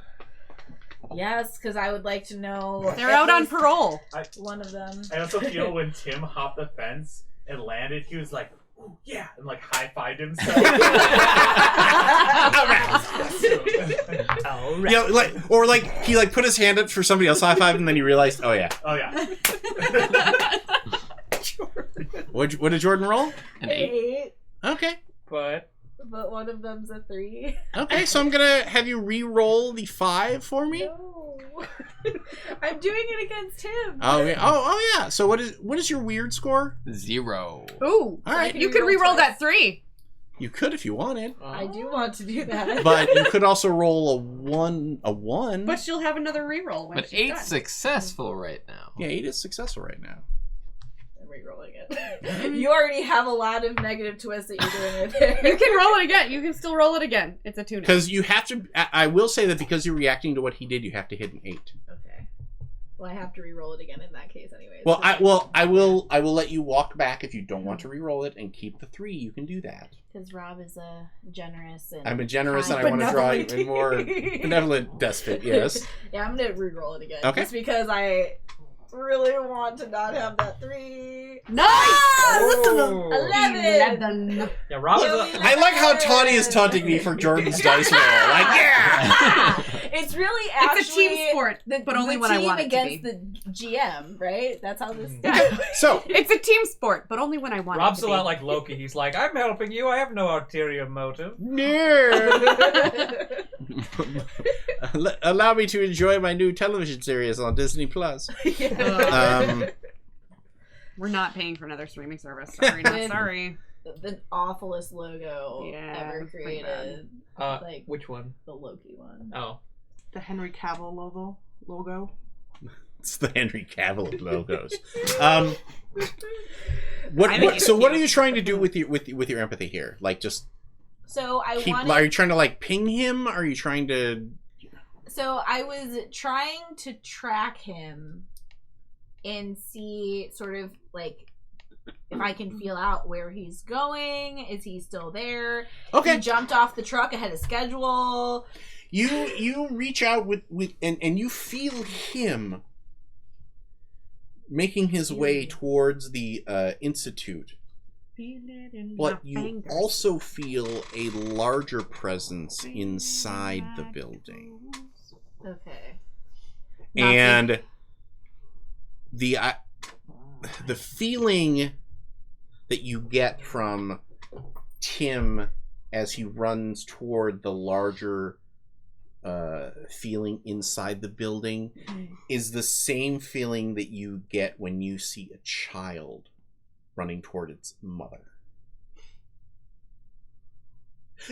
Yes, because I would like to know. They're out on parole. One of them. I also feel when Tim hopped the fence and landed, he was like, "Ooh, yeah," and like high-fived himself. All right. Yeah, he put his hand up for somebody else high five, and then he realized, oh yeah. Oh yeah. What did Jordan roll? An 8. Okay. But one of them's a 3. Okay, so I'm gonna have you re-roll the 5 for me. No. I'm doing it against him. Oh yeah. Oh yeah. So what is your weird score? 0. Ooh. All right. You can re-roll that 3. You could if you wanted. I do want to do that. But you could also roll a 1. But she'll have another reroll when But she's 8's done. successful right now. Yeah, 8 is successful right now. I'm re-rolling it. You already have a lot of negative twists that you're doing right there. You can roll it again. You can still roll it again. It's a 2 now. Because you have to... I will say that because you're reacting to what he did, you have to hit an 8. Okay. Well, I have to re-roll it again in that case, anyways. Well, I will let you walk back if you don't want to re-roll it and keep the 3. You can do that. Because Rob is a generous and... I'm a generous and I want to draw a more benevolent despot, yes. Yeah, I'm going to re-roll it again. Okay. Just because I really want to not have that 3. Nice! Oh. 11! Yeah, Rob is I like how Tawny is taunting me for Jordan's dice roll. Like, yeah! It's really actually... It's a team sport, but only when I want it to be. against the GM, right? That's how this... So... It's a team sport, but only when I want Rob's it to a be. lot like Loki. He's like, I'm helping you. I have no ulterior motive. Allow me to enjoy my new television series on Disney Plus. We're not paying for another streaming service. Sorry, not sorry. The awfulest logo ever it's pretty created. Like which one? The Loki one. Oh, The Henry Cavill logo. It's the Henry Cavill of logos. What are you trying to do with your empathy here? Like just So I keep, wanted... are you trying to like ping him? Are you trying to... So I was trying to track him and see sort of like if I can feel out where he's going. Is he still there? Okay. He jumped off the truck ahead of schedule. You reach out with and you feel him making his way towards the institute. But you also feel a larger presence inside the building. Okay. And the feeling that you get from Tim as he runs toward the larger feeling inside the building is the same feeling that you get when you see a child running toward its mother.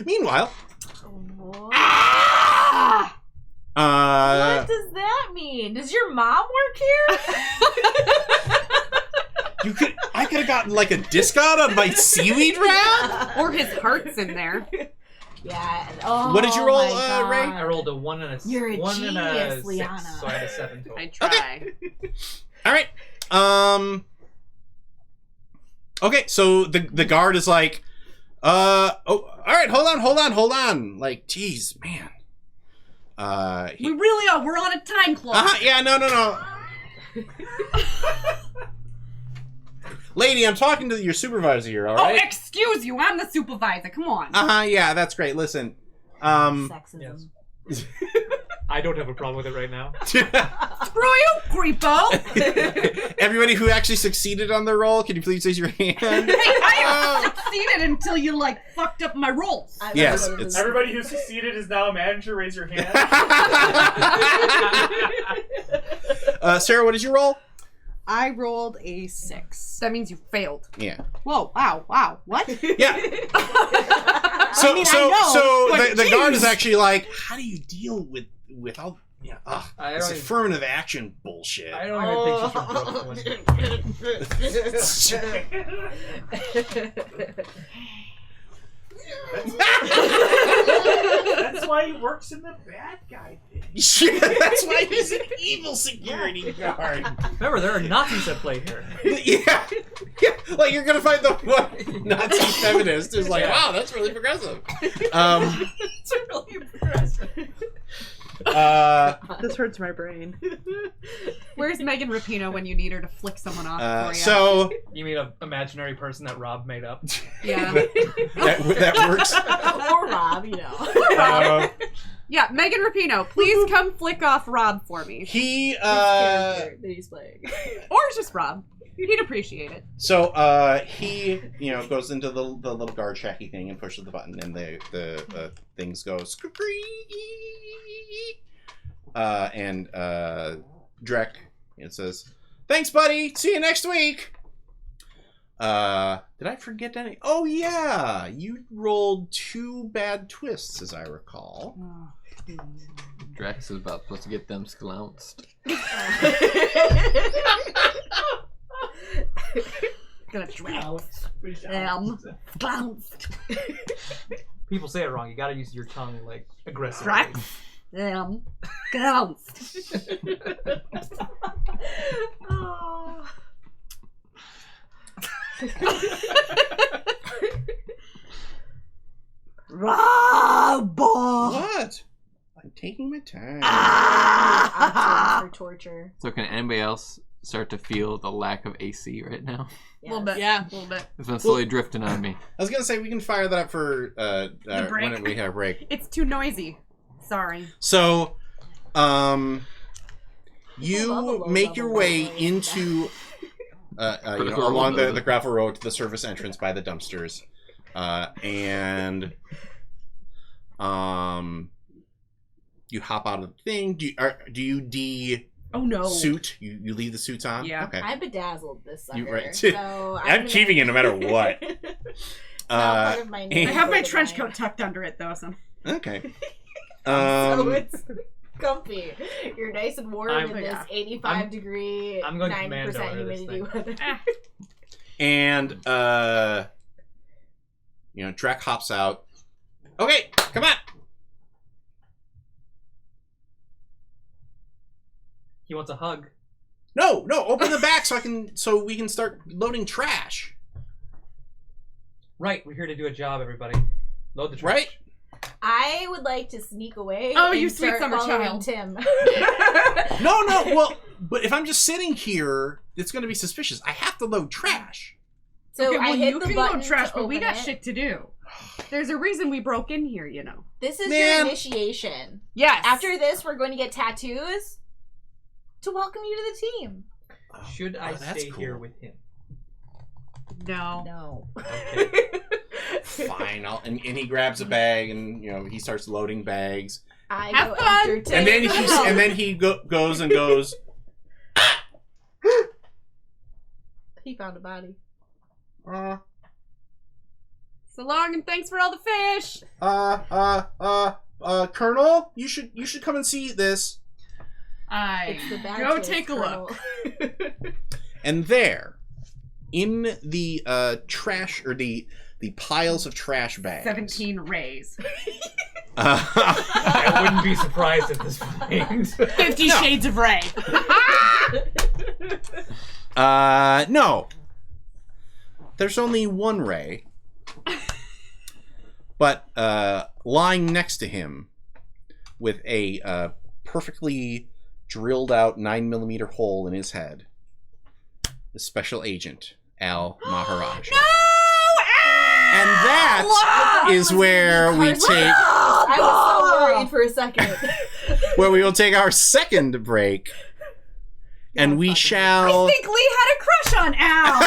Meanwhile, what does that mean? Does your mom work here? I could have gotten like a discount on my seaweed wrap, or his heart's in there. Yeah. Oh, what did you roll, Ray? I rolled a 1 and a 6. You're a one genius, and a 6, Liana. so I had a 7 total. I try. All right. Okay, so the guard is like, all right, hold on. Like, geez, man. We really are. We're on a time clock. Yeah, no. Lady, I'm talking to your supervisor here, all right? Oh, excuse you. I'm the supervisor. Come on. Yeah, that's great. Listen. Sexism. Yes. I don't have a problem with it right now. Screw you, creepo. Everybody who actually succeeded on their roll, can you please raise your hand? Hey, I have succeeded until you, fucked up my rolls. Yes. Everybody who succeeded is now a manager. Raise your hand. Sarah, what did you roll? I rolled a 6. That means you failed. Yeah. Whoa! Wow! What? Yeah. So the guard is geez. actually like, how do you deal with all this even- affirmative action bullshit? I don't even think she's from Brooklyn. That's why he works in the bad guy thing. Yeah, that's why he's an evil security guard. Remember, there are Nazis at play here. Yeah. Like you're gonna find the one Nazi feminist who's like, wow, that's really progressive. It's really impressive. This hurts my brain. Where's Megan Rapinoe when you need her to flick someone off for you? So You mean an imaginary person that Rob made up? Yeah. that works. Or Rob, you know. Yeah, Megan Rapinoe, please come flick off Rob for me. He Character that he's playing. Or just Rob. He'd appreciate it. So he goes into the little guard shacky thing and pushes the button, and the things go scree. And Drek says, "Thanks, buddy. See you next week." Did I forget any? Oh yeah, you rolled 2 bad twists, as I recall. Drax is about supposed to get them sclounced. Gonna drounce. Flounced. People say it wrong. You gotta use your tongue like aggressively. Drax. Flounced. Oh. What? I'm taking my time. Options for torture. So can anybody else start to feel the lack of AC right now? Yes. A little bit. Yeah, a little bit. It's been slowly drifting on me. I was gonna say we can fire that up for break? when we have a break. It's too noisy. Sorry. So, you make your way into along the gravel road to the service entrance by the dumpsters, and you hop out of the thing. Do you Oh no. suit? You leave the suits on? Yeah. Okay. I bedazzled this sucker. Right. So I'm keeping it no matter what. Part of my I have my name. trench coat tucked under it though, so. Okay. So it's comfy. You're nice and warm I'm- in this 85-degree, I'm going commando 90% into this humidity weather. And Drek hops out. Okay, come on. He wants a hug. No, open the back so we can start loading trash. Right, we're here to do a job, everybody. Load the trash. Right? I would like to sneak away. Oh, and you sweet start summer following child. Tim. No, well, but if I'm just sitting here, it's going to be suspicious. I have to load trash. So Okay, well, I hit you the can button go trash, to but we open got it. shit to do. There's a reason we broke in here, you know. This is Man. your initiation. Yes. After this, we're going to get tattoos to welcome you to the team. Should I that's stay cool. here with him? No. No. Okay. Fine. And he grabs a bag and he starts loading bags. I Have go fun. after Tim. And then he goes and goes. He found a body. So long and thanks for all the fish. Colonel, you should come and see this. It's the bad Go taste, take a Colonel. look. And there, in the trash or the piles of trash bags, 17 rays. I wouldn't be surprised at this point. 50 shades of Ray. No. There's only one Ray. But lying next to him with a perfectly drilled out 9mm hole in his head, the special agent, Al Maharaj. No! And that is where we take I was so worried for a second. where we will take our second break. And we shall. I think Lee had a crush on Al.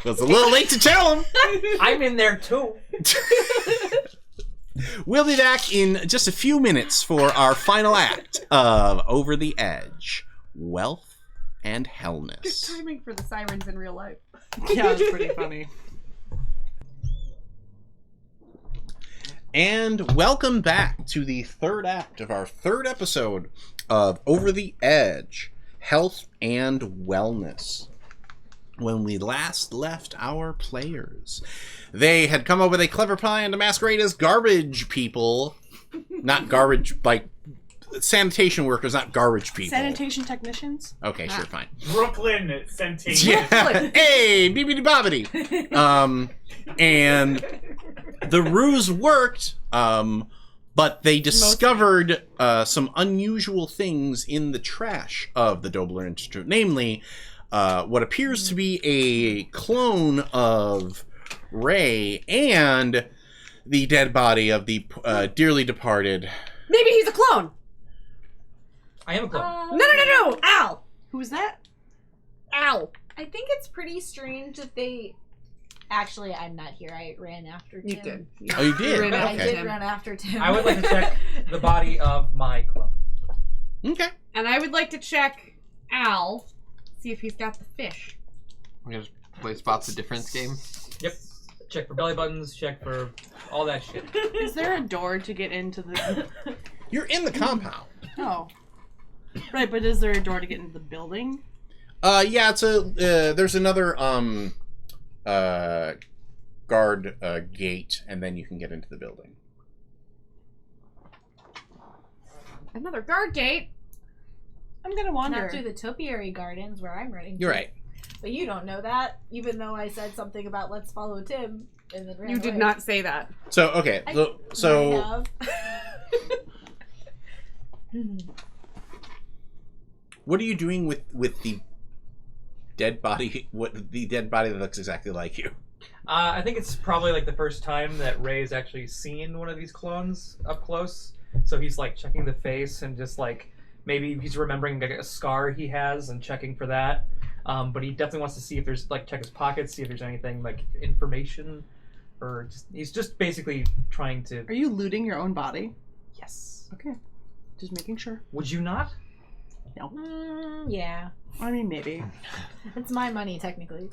Well, it's a little late to tell him. I'm in there too. We'll be back in just a few minutes for our final act of Over the Edge, Wealth and Good Hellness. timing for the sirens in real life. Yeah, it's pretty funny. And welcome back to the third act of our third episode of Over the Edge, Health and Wellness. When we last left our players, they had come up with a clever plan to masquerade as garbage people. Not garbage, like sanitation workers, not garbage people. Sanitation technicians? Okay, sure, fine. Brooklyn sanitation. Yeah. Hey, bibbidi bobbidi. And the ruse worked, but they discovered some unusual things in the trash of the Dobler Institute. Namely, what appears to be a clone of Ray and the dead body of the dearly departed. Maybe he's a clone. I am a clone. No. Al. Who's that? Al. I think it's pretty strange that they. Actually, I'm not here. I ran after Tim. You did. Oh, you did? Ran I after did Tim. run after Tim. I would like to check the body of my clone. Okay. And I would like to check Al, see if he's got the fish. I'm gonna Play spots the difference game. Yep. Check for belly buttons. Check for all that shit. Is there a door to get into the... You're in the compound. Oh. Right, but is there a door to get into the building? Yeah, it's a there's another guard gate, and then you can get into the building. Another guard gate. I'm gonna wander. Not through the topiary gardens where I'm running. You're right. But you don't know that, even though I said something about let's follow Tim and then ran You did away. not say that. So okay, so I have. what are you doing with the dead body? What the dead body that looks exactly like you? I think it's probably like the first time that Ray's actually seen one of these clones up close. So he's like checking the face and just like maybe he's remembering like a scar he has and checking for that. But he definitely wants to see if there's like check his pockets, see if there's anything like information, or just he's just basically trying to. Are you looting your own body? Yes. Okay. Just making sure. Would you not? No. Yeah. I mean, maybe. It's my money technically.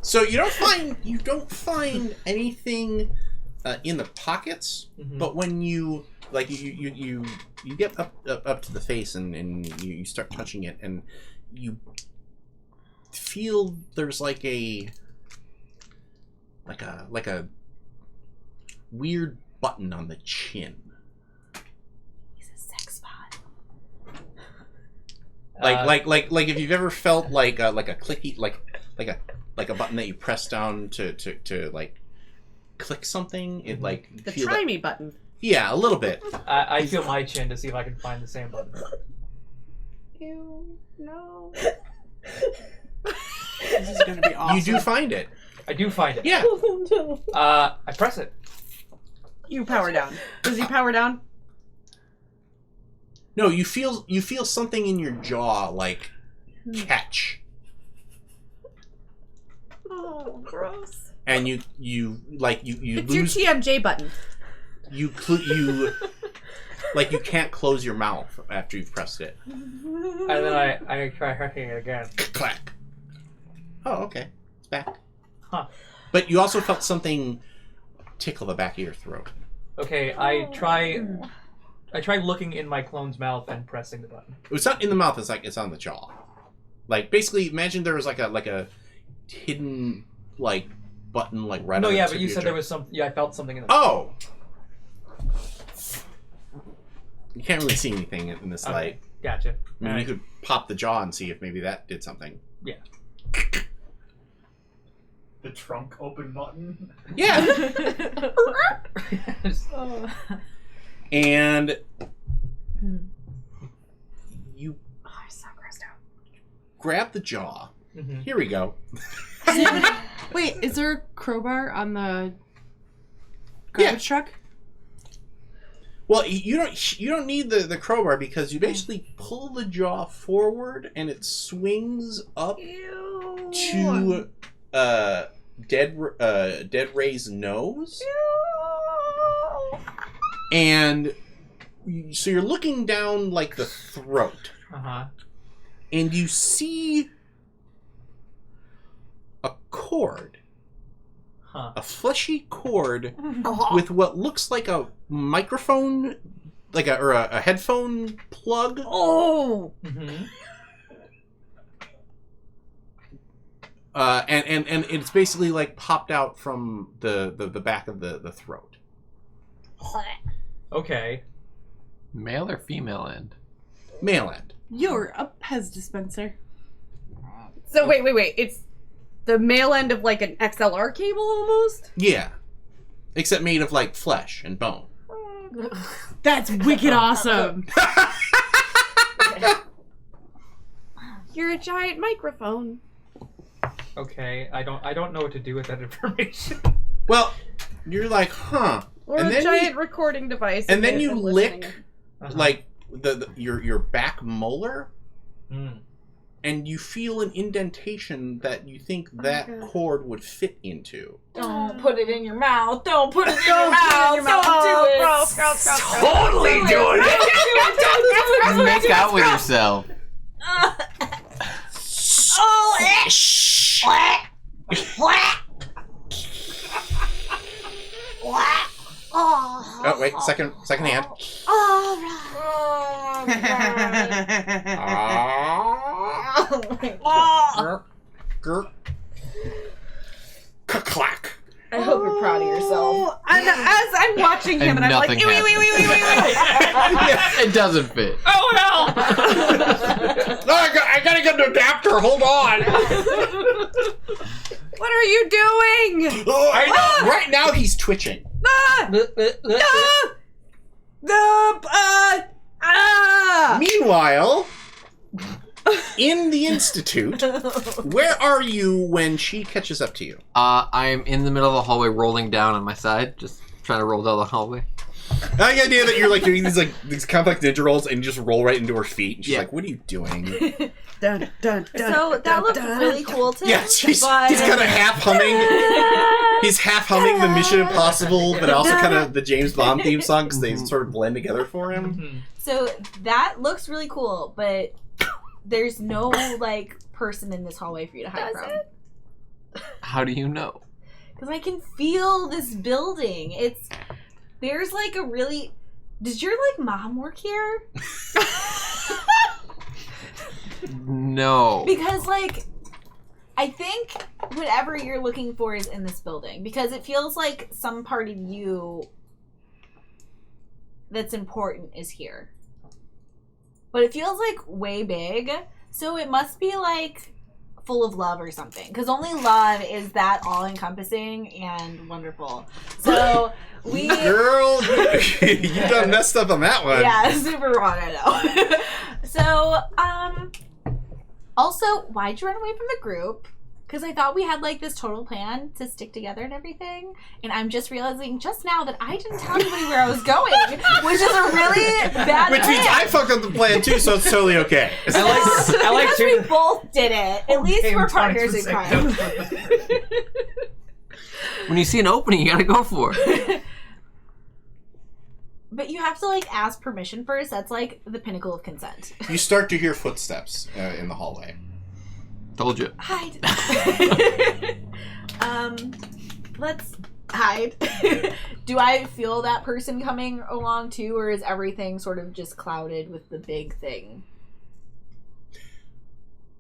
So you don't find anything in the pockets, but when you like you get up to the face and you start touching it and you feel there's like a weird button on the chin. He's a sex spot. Like if you've ever felt like a clicky like a button that you press down to like click something, it like The feel try me button. Yeah, a little bit. I feel my chin to see if I can find the same button. Ew, no. This is gonna be awesome. You do find it. I do find it. Yeah. I press it. You power down. Does he power down? No, you feel something in your jaw like catch, Oh, gross. and you It's lose. your TMJ button. You like you can't close your mouth after you've pressed it. And then I try hacking it again. Clack. Oh, okay, it's back. Huh. But you also felt something tickle the back of your throat. Okay, I try looking in my clone's mouth and pressing the button. It's not in the mouth. It's like it's on the jaw. Like basically, imagine there was like a hidden like button like right. No, on the yeah, tip but of you your said jaw. there was some. Yeah, I felt something in the. Oh. You can't really see anything in this light. Gotcha. I mean, you could pop the jaw and see if maybe that did something. Yeah. The trunk open button. Yeah. And you Oh, I'm so grossed out. grab the jaw. Mm-hmm. Here we go. Wait, is there a crowbar on the garbage truck? Well, you don't need the crowbar because you basically pull the jaw forward and it swings up to Dead Ray's nose. And so you're looking down like the throat. Uh-huh. And you see a cord. Huh. A fleshy cord with what looks like a microphone, like a headphone plug. Oh. Mm-hmm. And it's basically like popped out from the back of the throat. Okay. Male or female end? Male end. You're a Pez dispenser. So wait. It's the male end of like an XLR cable almost? Yeah. Except made of like flesh and bone. That's wicked awesome. You're a giant microphone. Okay. I don't know what to do with that information. Well, you're like, huh. Or And a then giant recording device. And then if you I'm lick listening. like your back molar. Mm. And you feel an indentation that you think that cord would fit into. Don't put it in your mouth. Don't put it in your mouth. Don't do it. Gross. Totally doing it! Make out with yourself. Oh, Shh. Oh wait, second hand. Clack. I hope you're proud of yourself. And as I'm watching him, and I'm like, nothing wait. It doesn't fit. Oh no! I gotta get an adapter. Hold on. What are you doing? Oh, I know. Right now he's twitching. Meanwhile, in the institute, where are you when she catches up to you? I'm in the middle of the hallway, rolling down on my side, just trying to roll down the hallway. I like the idea that you're like doing these complex ninja rolls and you just roll right into her feet. And she's like, "What are you doing?" So that looks really cool too. Yeah, he's kind of half humming. He's half humming the Mission Impossible, but also kind of the James Bond theme song because they sort of blend together for him. So that looks really cool, but there's no like person in this hallway for you to hide from. How do you know? Because I can feel this building. There's like a really. Does your like mom work here? No. Because like, I think whatever you're looking for is in this building. Because it feels like some part of you that's important is here. But it feels like way big. So it must be like full of love or something. Because only love is that all-encompassing and wonderful. So we... Girl, you done messed up on that one. Yeah, super wrong, I know. So, also, why'd you run away from the group? Because I thought we had like this total plan to stick together and everything. And I'm just realizing just now that I didn't tell anybody where I was going, which is a really bad Which plan. means I fucked up the plan too, so it's totally okay. I like because we both did it. At least Okay, we're I'm trying partners to in say crime. When you see an opening, you gotta go for it. But you have to like ask permission first. That's like the pinnacle of consent. You start to hear footsteps in the hallway. Told you. Hide. Let's hide. Do I feel that person coming along too, or is everything sort of just clouded with the big thing?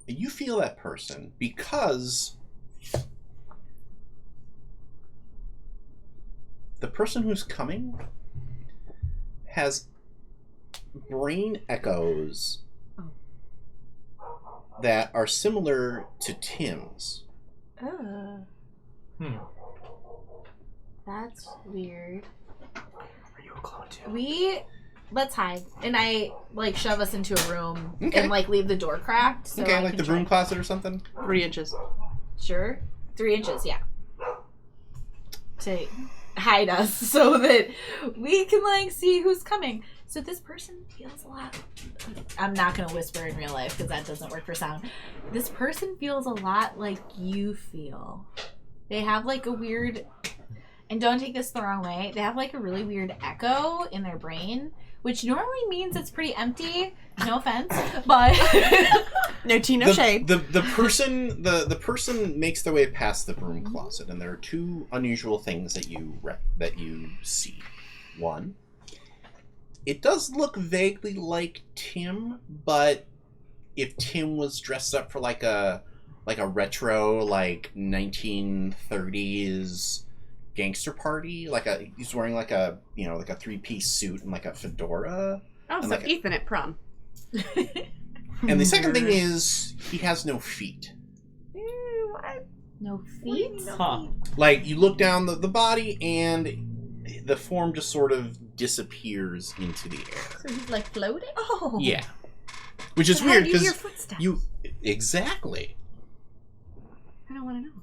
You feel that person because the person who's coming has brain echoes that are similar to Tim's. That's weird. Are you a clone too? Let's hide, and I like shove us into a room Okay. and like leave the door cracked. So Okay, I like can the try- broom closet or something? 3 inches. Sure, 3 inches, yeah. To hide us so that we can like see who's coming. So this person feels a lot. I'm not gonna whisper in real life because that doesn't work for sound. This person feels a lot like you feel. They have like a weird, and don't take this the wrong way, they have like a really weird echo in their brain, which normally means it's pretty empty. No offense, but No tea, no shade. The person makes their way past the broom closet, and there are two unusual things that you see. One, it does look vaguely like Tim, but if Tim was dressed up for like a retro 1930s gangster party, he's wearing like a 3-piece suit and like a fedora. Oh, so like Ethan at prom. And the second thing is he has no feet. no feet. Huh. Like you look down the body and the form just sort of disappears into the air. So he's like floating. Oh, Yeah. Which is But weird how do you hear because footsteps? you exactly. I don't want to know.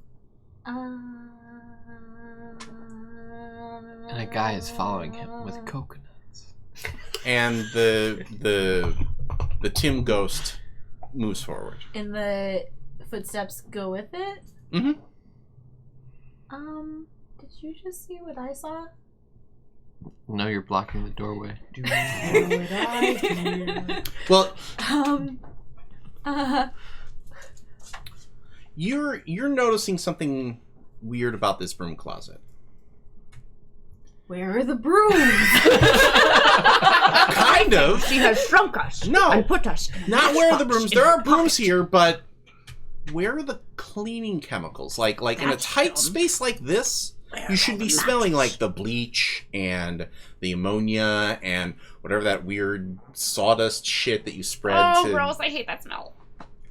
And a guy is following him with coconuts. And the Tim ghost moves forward. And the footsteps go with it. Mm-hmm. Did you just see what I saw? No, you're blocking the doorway. Well, you're noticing something weird about this broom closet. Where are the brooms? Kind of. She has shrunk us. No. And put us. Not where are the brooms. There are brooms here, but where are the cleaning chemicals? Like in a tight space like this, you should be smelling like the bleach and the ammonia and whatever that weird sawdust shit that you spread gross! I hate that smell.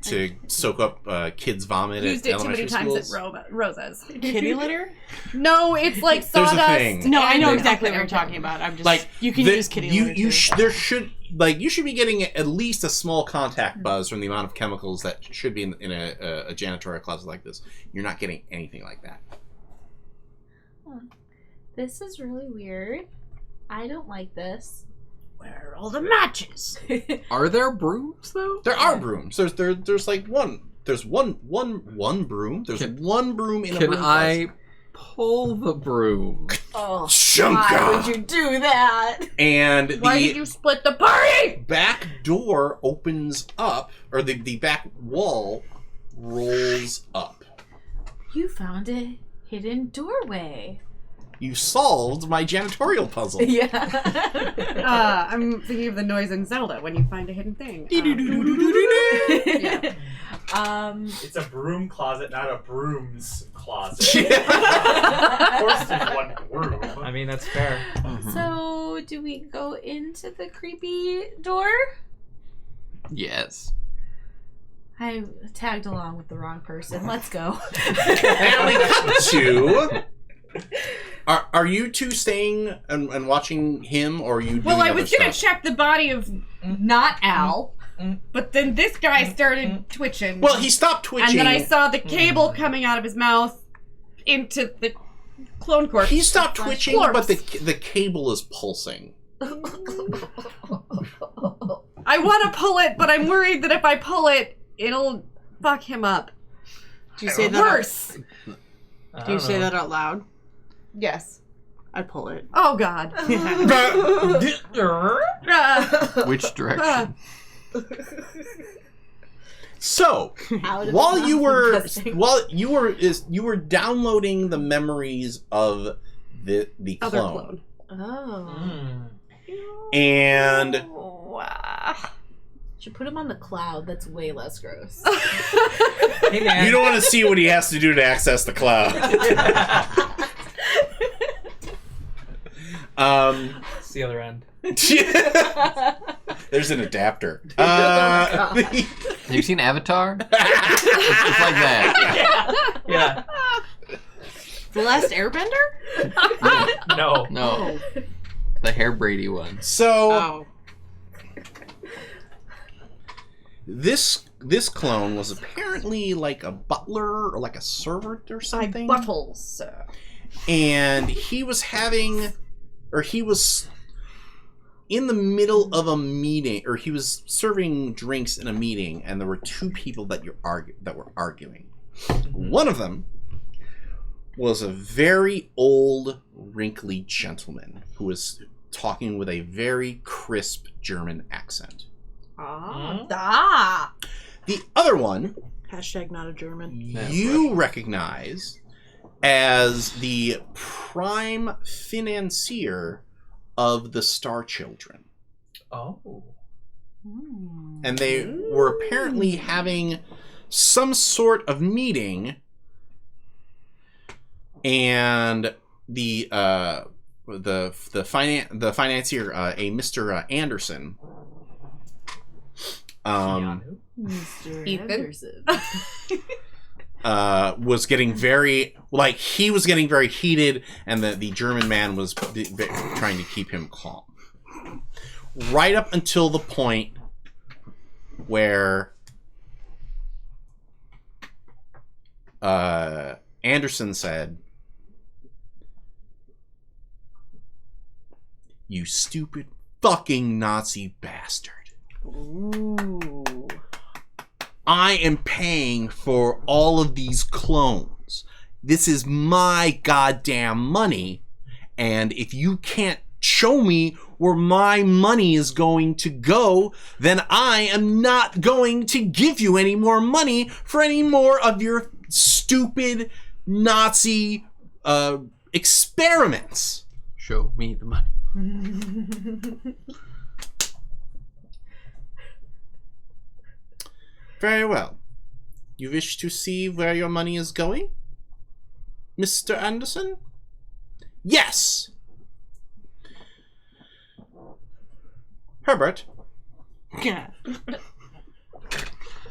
to soak up kids' vomit Used at it too many elementary times schools. at Rosa's. Kitty litter? No, it's like There's a sawdust. thing. No, I know and- exactly what you're talking about. I'm just Like you can use kitty litter. You too. there should you should be getting at least a small contact buzz from the amount of chemicals that should be in a janitorial closet like this. You're not getting anything like that. This is really weird. I don't like this. Where are all the matches? Are there brooms though? There are brooms. There's like one. There's one broom. There's one broom in a Can broom I pull the broom? Oh, why Shunka! would you do that? And Why did the you split the party? back door opens up, or the back wall rolls up. You found a hidden doorway. You solved my janitorial puzzle. Yeah. I'm thinking of the noise in Zelda when you find a hidden thing. It's a broom closet, not a broom's closet. Of course there's one broom. I mean, that's fair. So, do we go into the creepy door? Yes. I tagged along with the wrong person. Let's go. And we cut to... Are you two staying and watching him, or are you doing Well, I other was gonna stuff? check the body of not Al, but then this guy started twitching. Well, he stopped twitching. And then I saw the cable coming out of his mouth into the clone corpse. He stopped twitching, Corpse. but the cable is pulsing. I want to pull it, but I'm worried that if I pull it, it'll fuck him up. Do you say that? Worse. Do you say that out loud? Yes. I'd pull it. Oh God. Which direction? So, Out of while his you mouth, were downloading the memories of the Other clone, clone. Oh. and Should put him on the cloud. That's way less gross. Hey, man. you don't want to see what he has to do to access the cloud. It's the other end. There's an adapter. Have you seen Avatar? It's like that. Yeah. The Last Airbender? No. No. The hair Brady one. So Oh. this clone was apparently like a butler or like a servant or something. Buttles. And he was in the middle of a meeting, or he was serving drinks in a meeting, and there were two people that were arguing. One of them was a very old, wrinkly gentleman who was talking with a very crisp German accent. Ah. The other one, Hashtag not a German. you recognize as the prime financier of the Star Children. Oh. And they were apparently having some sort of meeting, and the financier, a Mr. Anderson, Mr. Ethan? Anderson. was getting very heated, and the German man was trying to keep him calm. Right up until the point where Anderson said, "You stupid fucking Nazi bastard. Ooh. I am paying for all of these clones. This is my goddamn money. And if you can't show me where my money is going to go, then I am not going to give you any more money for any more of your stupid Nazi experiments. Show me the money. Very well. You wish to see where your money is going, Mr. Anderson? Yes! Herbert. Yeah.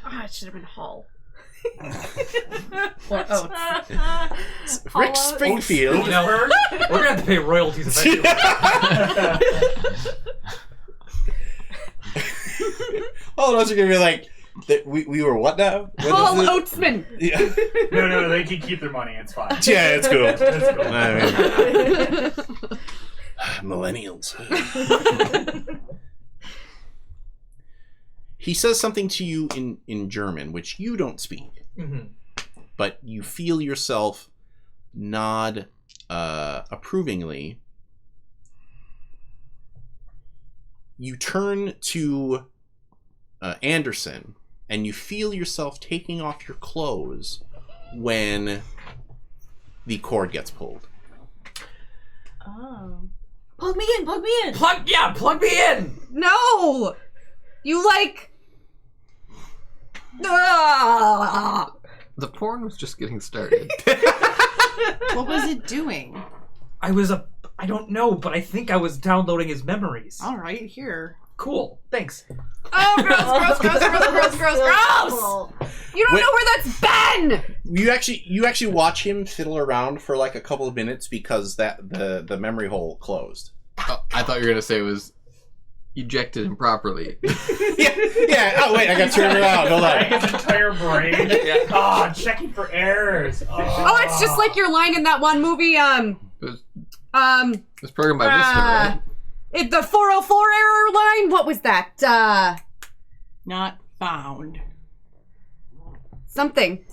Ah, it should have been Hall. Or oats. Rick Springfield. No, we're gonna have to pay royalties eventually. All those are gonna be like, we were what now? What Hall is it? Oatsman. Yeah. No, they can keep their money. It's fine. Yeah, it's cool. It's cool. I mean, millennials. He says something to you in German, which you don't speak. Mm-hmm. But you feel yourself nod approvingly. You turn to Anderson, and you feel yourself taking off your clothes when the cord gets pulled. Oh. Plug me in, plug me in. Plug me in. No! You like... Ah! The porn was just getting started. What was it doing? I don't know, but I think I was downloading his memories. All right, here. Cool, thanks. Oh, gross! You don't know where that's been! You actually watch him fiddle around for like a couple of minutes because the memory hole closed. Oh, I thought you were gonna say it was ejected improperly. yeah. Oh wait, I got to turn around. Hold on. His entire brain. Yeah. Oh, checking for errors. Oh, it's just like your line in that one movie, It was programmed by Vista, right? The 404 error line? What was that? Not found. Something.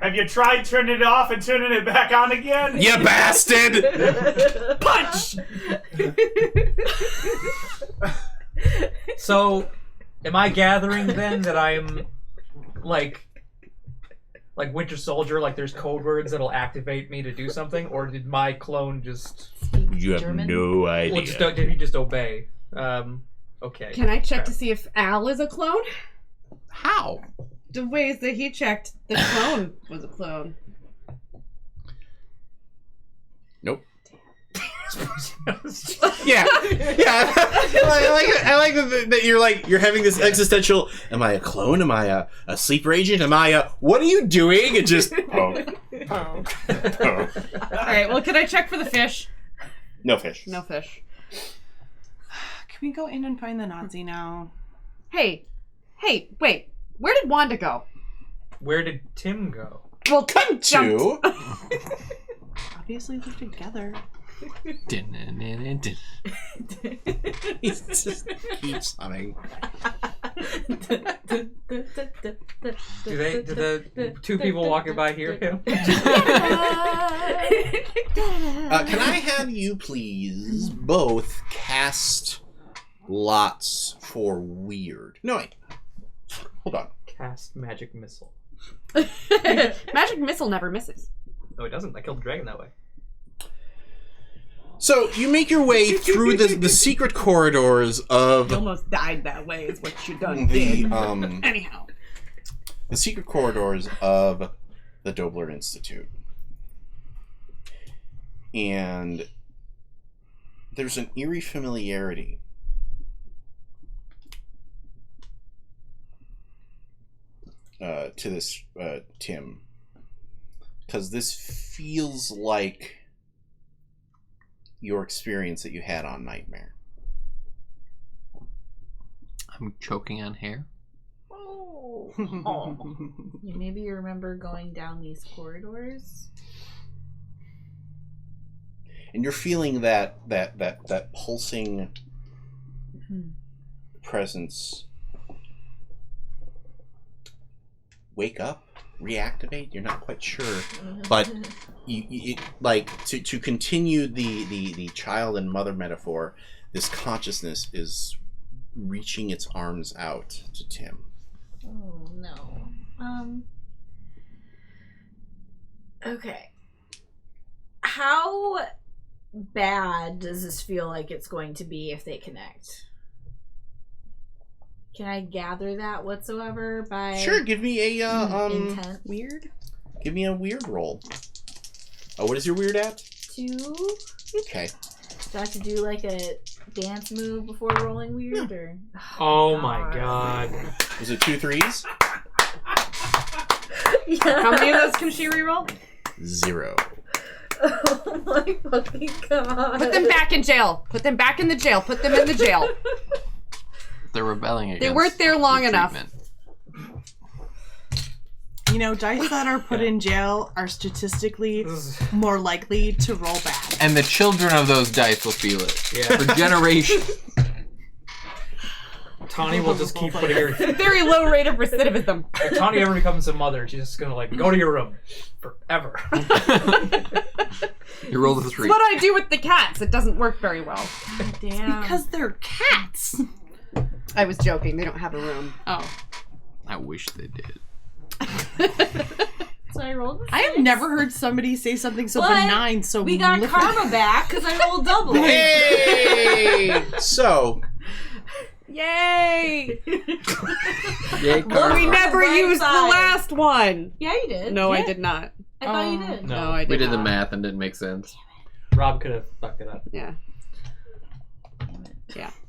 Have you tried turning it off and turning it back on again? You bastard! Punch! So, am I gathering then that I'm like Winter Soldier? Like, there's code words that'll activate me to do something, or did my clone just? You have German? no idea. Well, did he just obey? Okay. Can I check to see if Al is a clone? How? The ways that he checked, the clone was a clone. Nope. yeah. I like that you're having this existential. Am I a clone? Am I a sleeper agent? Am I a? What are you doing? And just. Oh. Oh. Oh. Alright, well, can I check for the fish? No fish. No fish. Can we go in and find the Nazi now? Hey, wait. Where did Wanda go? Where did Tim go? Well, Tim Two. Obviously they're together. He just keeps humming. Do the two people walking by hear him? Can I have you please both cast lots for weird? No, wait. Hold on. Cast magic missile. Magic missile never misses. No, it doesn't. I killed the dragon that way. So you make your way through the secret corridors of You almost died that way is what you done the did. Anyhow. the secret corridors of the Dobler Institute. And there's an eerie familiarity to this, Tim. Because this feels like your experience that you had on Nightmare. I'm choking on hair. Oh. Maybe you remember going down these corridors. And you're feeling that pulsing presence wake up, reactivate. You're not quite sure, but you like to continue the child and mother metaphor. This consciousness is reaching its arms out to Tim. Oh no. Okay. How bad does this feel like it's going to be if they connect? Can I gather that whatsoever by Sure, give me a intent? Weird. give me a weird roll. Oh, what is your weird at? 2? Okay. Do I have to do like a dance move before rolling weird or Oh my god. Was it 2 3s? Yeah. How many of those can she reroll? 0. Oh my fucking god. Put them back in jail. Put them back in the jail. Put them in the jail. They're rebelling against They weren't there long the enough. treatment. You know, dice that are put in jail are statistically more likely to roll bad. And the children of those dice will feel it. Yeah. For generations. Tawny will just keep putting her. Very low rate of recidivism. If Tawny ever becomes a mother, she's just gonna like go to your room forever. You rolled a 3. It's what I do with the cats. It doesn't work very well. Damn. Because they're cats. I was joking. They don't have a room. Oh. I wish they did. So I rolled a I have 6. never heard somebody say something so But benign so we got malignant. karma back because I rolled double. Hey! So, Yay! Yay, Well, We on never the bright used the side. last one. Yeah, you did. No, Yeah. I did not. I thought you did. No. I did We did the not. math and didn't make sense. Rob could have fucked it up. Yeah.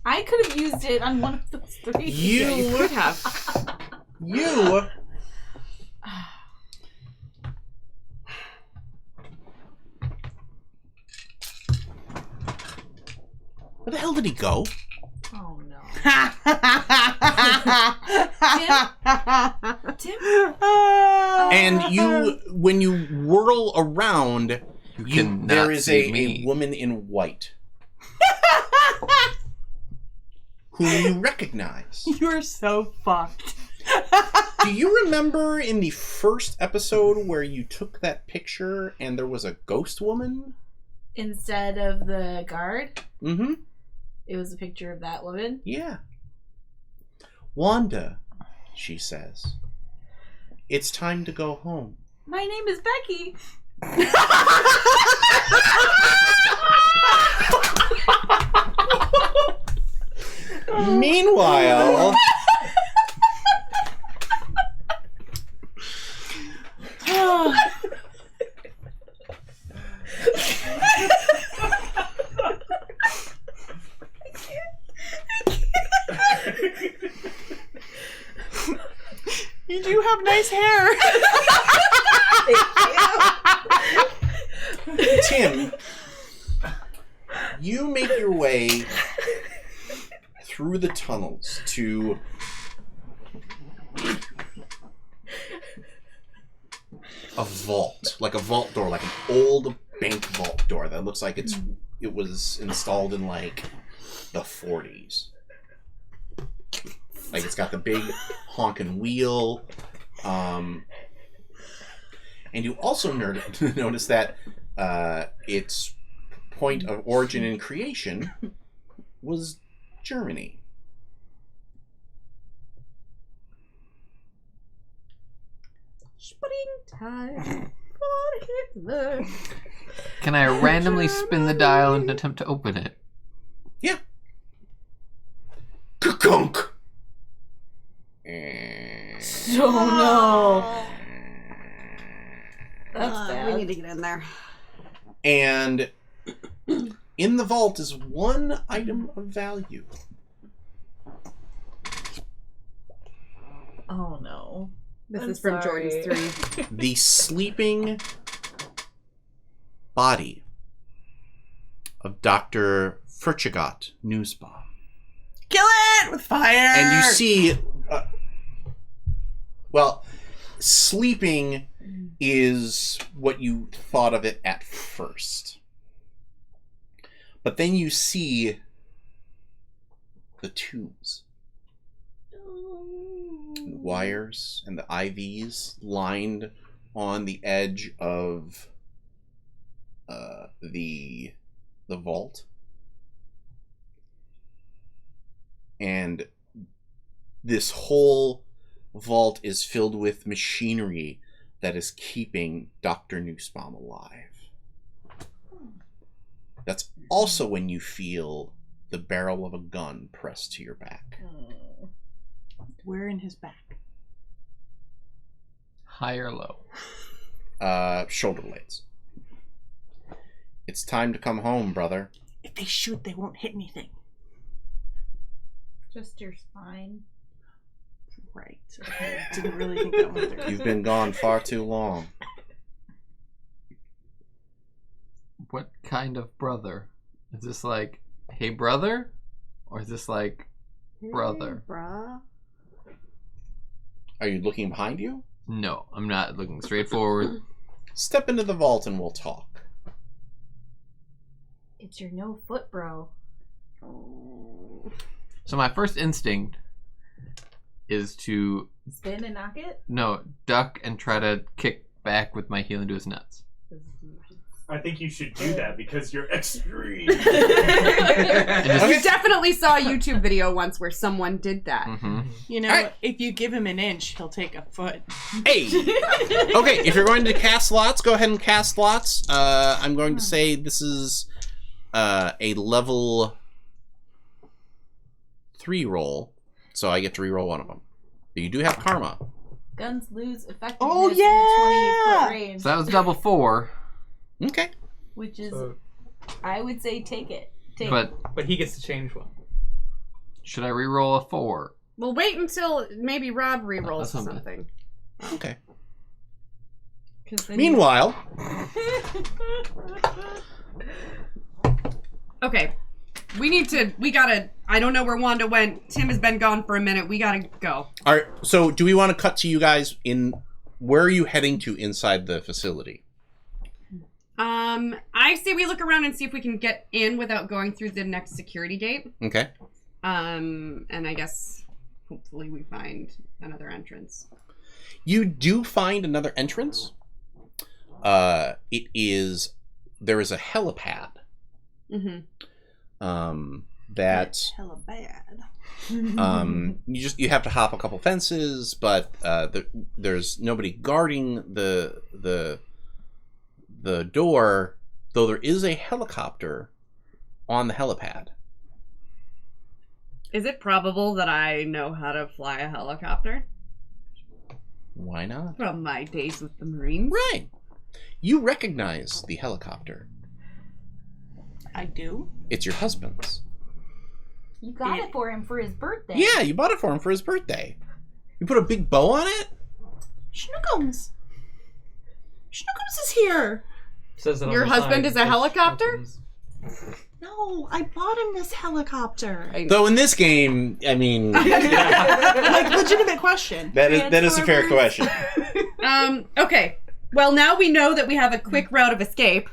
I could have used it on one of those 3. you Would have. you Where the hell did he go? Oh no. Tim? And you, when you whirl around, cannot there is see a me. woman in white whom you recognize. You're so fucked. Do you remember in the first episode where you took that picture and there was a ghost woman? Instead of the guard, Mm-hmm. it was a picture of that woman. Yeah. Wanda, she says, it's time to go home. My name is Becky. Meanwhile, You do have nice hair. Tim, you make your way through the tunnels to a vault, like a vault door, like an old bank vault door that looks like it was installed in like the 40s. Like it's got the big honking wheel. And you also notice that its point of origin and creation was Germany. Springtime for Hitler. Can I randomly spin the dial and attempt to open it? Yeah. Gunk. Oh no. That's We bad. need to get in there. And in the vault is one item of value. Oh no. This I'm is from sorry. Jordan's 3. The sleeping body of Dr. Furchagot Newsbaum. Kill it with fire. And you see, well, sleeping is what you thought of it at first. But then you see the tubes, the wires, and the IVs lined on the edge of the vault. And this whole vault is filled with machinery that is keeping Dr. Nussbaum alive. That's also when you feel the barrel of a gun pressed to your back. Where in his back? High or low? Shoulder blades. It's time to come home, brother. If they shoot, they won't hit anything. Just your spine. Right. Okay. Didn't really think that one through. You've been gone far too long. What kind of brother? Is this like, hey brother? Or is this like, brother? Bruh. Are you looking behind you? No, I'm not looking straight forward. Step into the vault and we'll talk. It's your no foot, bro. So my first instinct is to Spin and knock it? no duck and try to kick back with my heel into his nuts. I think you should do that because you're extreme. And just- You definitely saw a YouTube video once where someone did that. Mhm. You know, if you give him an inch, he'll take a foot. Hey! Okay, if you're going to cast lots, go ahead and cast lots. I'm going to say this is a level 3 roll, so I get to reroll one of them. But you do have karma. Guns lose effectiveness Oh, in the yeah! 20-foot range. So that was double 4, Okay. Which is, So, I would say take it. Take but but he gets to change one. should I reroll a 4? We'll wait until maybe Rob re-rolls That's not bad. something. Okay. 'Cause then Meanwhile, Okay. We gotta, I don't know where Wanda went. Tim has been gone for a minute. We gotta go. all right. So, do we want to cut to you guys in? Where are you heading to inside the facility? I say we look around and see if we can get in without going through the next security gate. Okay. And I guess hopefully we find another entrance. You do find another entrance. There is a helipad. Mm-hmm. That Hella bad. you have to hop a couple fences, but there's nobody guarding the door, though there is a helicopter on the helipad. Is it probable that I know how to fly a helicopter? Why not? From my days with the Marines. Right. You recognize the helicopter. I do. It's your husband's. You got it for him for his birthday. Yeah, you bought it for him for his birthday. You put a big bow on it? Schnookums. Schnookums is here. Says it on Your the husband side. is a helicopter? No, I bought him this helicopter. Though in this game, I mean, Like, legitimate question. that is a fair question. Okay. Well, now we know that we have a quick route of escape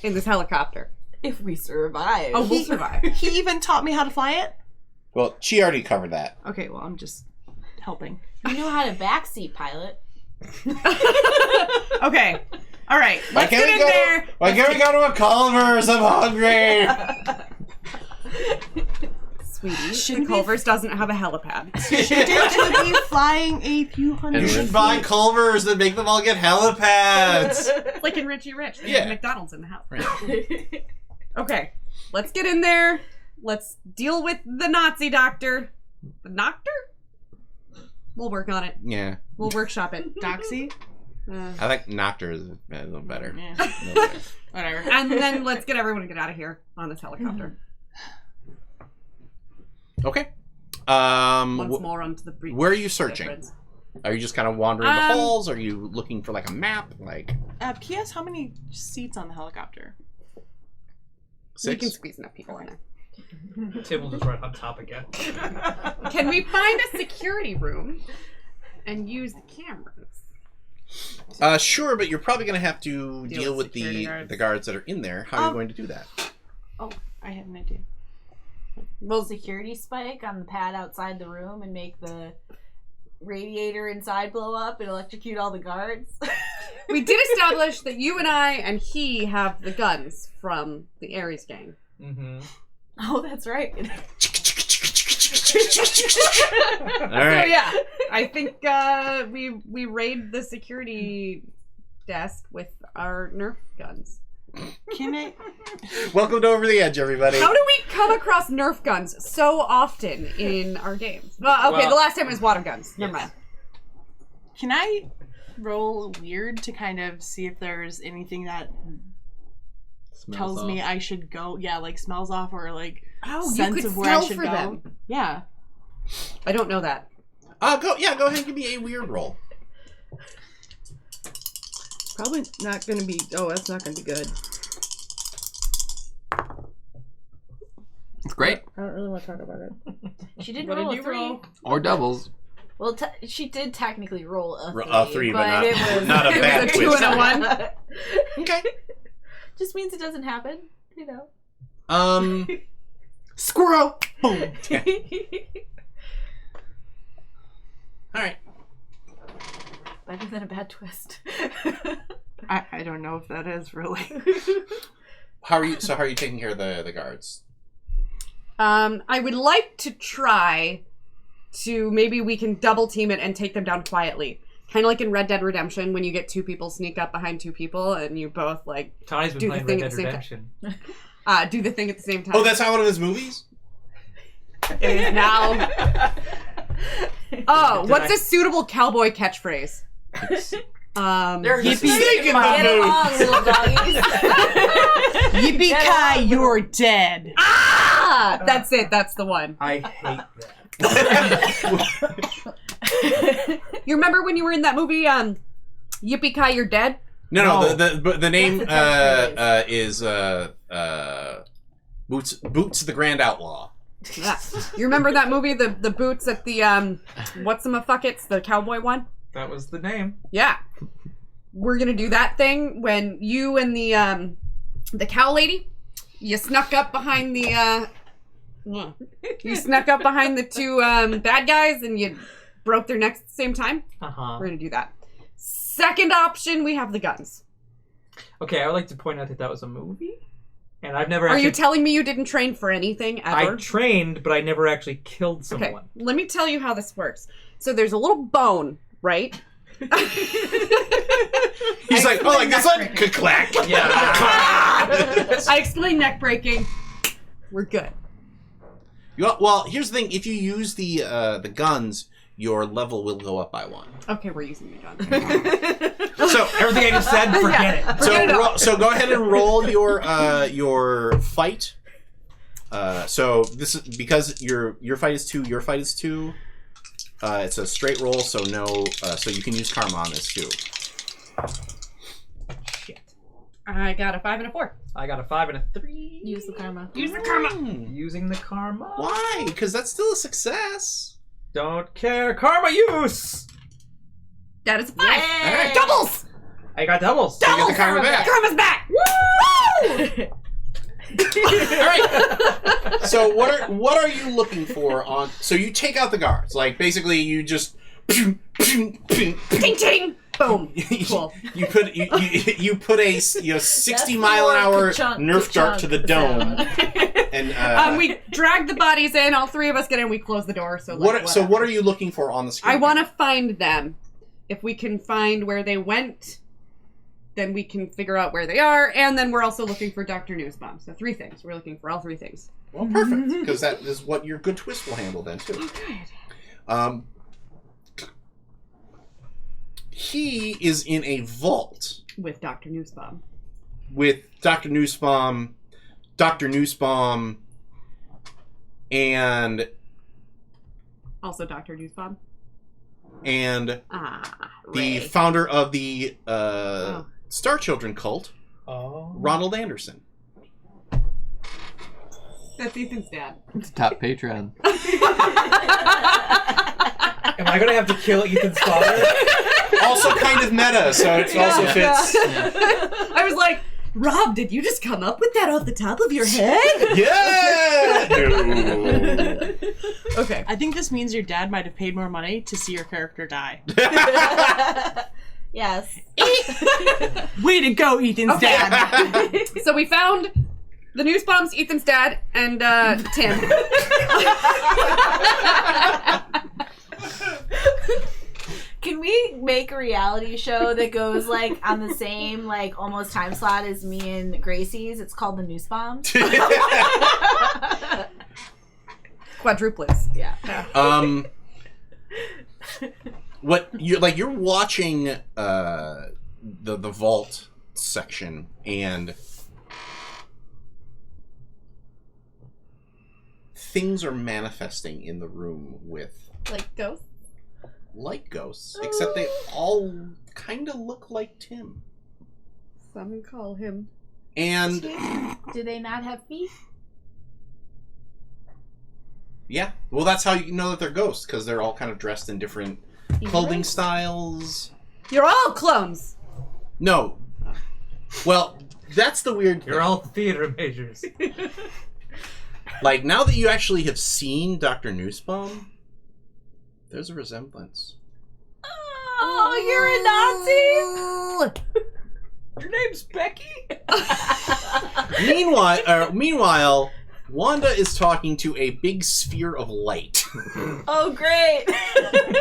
in this helicopter. If we survive. Oh, we'll survive. He even taught me how to fly it. Well, she already covered that. Okay, well, I'm just helping. You know how to backseat pilot. Okay. All right. Let's get in there. Why can't we go to a Culver's? I'm hungry. Sweetie, the Culver's doesn't have a helipad. Shouldn't you be flying a few hundred? You should buy Culver's and make them all get helipads. Like in Richie Rich. They Yeah. have McDonald's in the house. Okay. Let's get in there. Let's deal with the Nazi doctor. The doctor? We'll work on it. Yeah. We'll workshop it. Doxy? I like Noctur is a little better. Yeah. A little better. Whatever. And then let's get everyone to get out of here on this helicopter. Okay. Once more onto the breach. Where are you searching? difference. Are you just kind of wandering the halls? Are you looking for like a map? Like P.S. How many seats on the helicopter? We can 6? squeeze enough people in it. Tim will just right on top again. Can we find a security room and use the cameras? Sure, but you're probably going to have to deal with security guards. the guards that are in there. How are you going to do that? Oh, I have an idea. Well, security spike on the pad outside the room and make the radiator inside blow up and electrocute all the guards. We did establish that you and I and he have the guns from the Ares gang. Mm-hmm. Oh, that's right. All right. So yeah, I think we raid the security desk with our Nerf guns. Can I? Welcome to Over the Edge, everybody. How do we come across Nerf guns so often in our games? Well, okay, the last time it was water guns. Never mind. Can I roll weird to kind of see if there's anything that tells me I should go? Yeah, like smells off or like sense of where I should go. Them. Yeah. I don't know that. Go ahead and give me a weird roll. Probably not gonna be. Oh, that's not gonna be good. It's great. I don't really want to talk about it. She did What roll did a you 3. roll? Or doubles. Well, she did technically roll a 3. A 3, but not, it was, not a bad it was a 2 twist. and a 1. Okay. Just means it doesn't happen, you know. Squirrel. Boom. All right. Better than a bad twist. I don't know if that is really. How are you taking care of the guards? I would like to try to maybe we can double team it and take them down quietly. Kind of like in Red Dead Redemption when you get 2 people sneak up behind 2 people and you both like Tony's been do the playing thing Red at Dead the same Redemption. do the thing at the same time. Oh, that's not one of his movies? It is now. Oh, what's a suitable cowboy catchphrase? Yippee! Get along, little doggies. Yippee-ki, you're dead. Ah! That's it. That's the one. I hate that. You remember when you were in that movie, Yippee-ki, You're Dead? No. The name is Boots the Grand Outlaw. Yeah. You remember that movie, the boots at the, what's-em-a-fuckets, the cowboy one? That was the name. Yeah. We're gonna do that thing when you and the cow lady, you snuck up behind the, you snuck up behind the 2 bad guys and you broke their necks at the same time. Uh-huh. We're gonna do that. Second option, we have the guns. Okay, I would like to point out that that was a movie. And I've never Are actually... you telling me you didn't train for anything ever? I trained, but I never actually killed someone. Okay, let me tell you how this works. So there's a little bone, right? He's like, oh, like this one? Clack. Yeah. I explained neck breaking. We're good. Well, here's the thing. If you use the guns, your level will go up by 1. Okay, we're using the gun. So everything I just said, forget it. So go ahead and roll your fight. So this is because your fight is 2. Your fight is 2. It's a straight roll, so no. So you can use karma on this too. Shit. I got a 5 and a 4. I got a 5 and a 3. Use the karma. Use the karma. Using the karma. Why? Because that's still a success. Don't care. Karma use. That is a 5. Yay! Alright. Doubles. I got doubles. So you get the karma back. Karma's back. Woo! All right. So what are you looking for on? So you take out the guards. Like basically you just Ting ting. Boom. Cool. you put a 60-mile-an-hour Nerf dart to the dome, and we drag the bodies in. All 3 of us get in. We close the door. So what are you looking for on the screen? I want to find them. If we can find where they went, then we can figure out where they are, and then we're also looking for Dr. Newsbomb. So 3 things. We're looking for all 3 things. Well, perfect, because that is what your good twist will handle then too. He is in a vault with Dr. Newsbomb. Dr. Newsbomb, and also Dr. Newsbomb, and Ray. the founder of the Star Children cult, Ronald Anderson. That's Ethan's dad. It's top Patreon. Am I gonna have to kill Ethan's father? Also kind of meta, so it also fits. I was like, Rob, did you just come up with that off the top of your head? Yeah! No. Okay. I think this means your dad might have paid more money to see your character die. Yes. Way to go, Ethan's dad. So we found The news bomb's Ethan's dad and Tim. Can we make a reality show that goes like on the same like almost time slot as me and Gracie's? It's called The Noose Bomb. Quadruplets. Yeah. What you're watching the vault section, and things are manifesting in the room with Like ghosts? like ghosts, except they all kind of look like Tim. Some call him. And Do they not have feet? yeah, well, that's how you know that they're ghosts, because they're all kind of dressed in different clothing styles. You're all clones. No. Well, that's the weird thing. You're all theater majors. Like, now that you actually have seen Dr. Nussbaum, there's a resemblance. Oh, you're a Nazi? Your name's Becky? Meanwhile, Wanda is talking to a big sphere of light. Oh, great.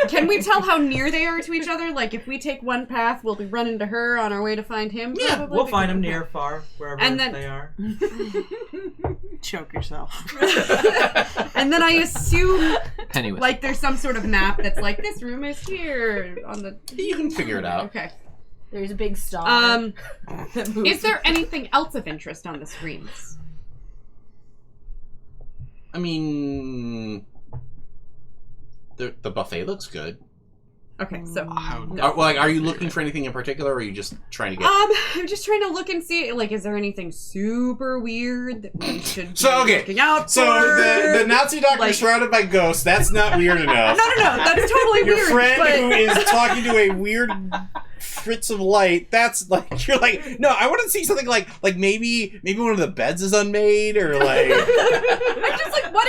Can we tell how near they are to each other? Like, if we take one path, will we run into her on our way to find him? Yeah, Probably, We'll find them because- near, far, wherever And then- they are. Choke yourself. And then I assume, Pennywise. like, there's some sort of map that's like, this room is here on the... You can figure it out. Okay. There's a big star. That moves. Is there anything else of interest on the screens? I mean, the buffet looks good. Okay, so... Are you looking for anything in particular, or are you just trying to get... I'm just trying to look and see, like, is there anything super weird that we should be looking out So for? the Nazi doctor surrounded by ghosts, that's not weird enough. No, that's totally Your weird. friend but... who is talking to a weird fritz of light, that's like, you're like, no, I want to see something like maybe one of the beds is unmade, or like... I'm just like, what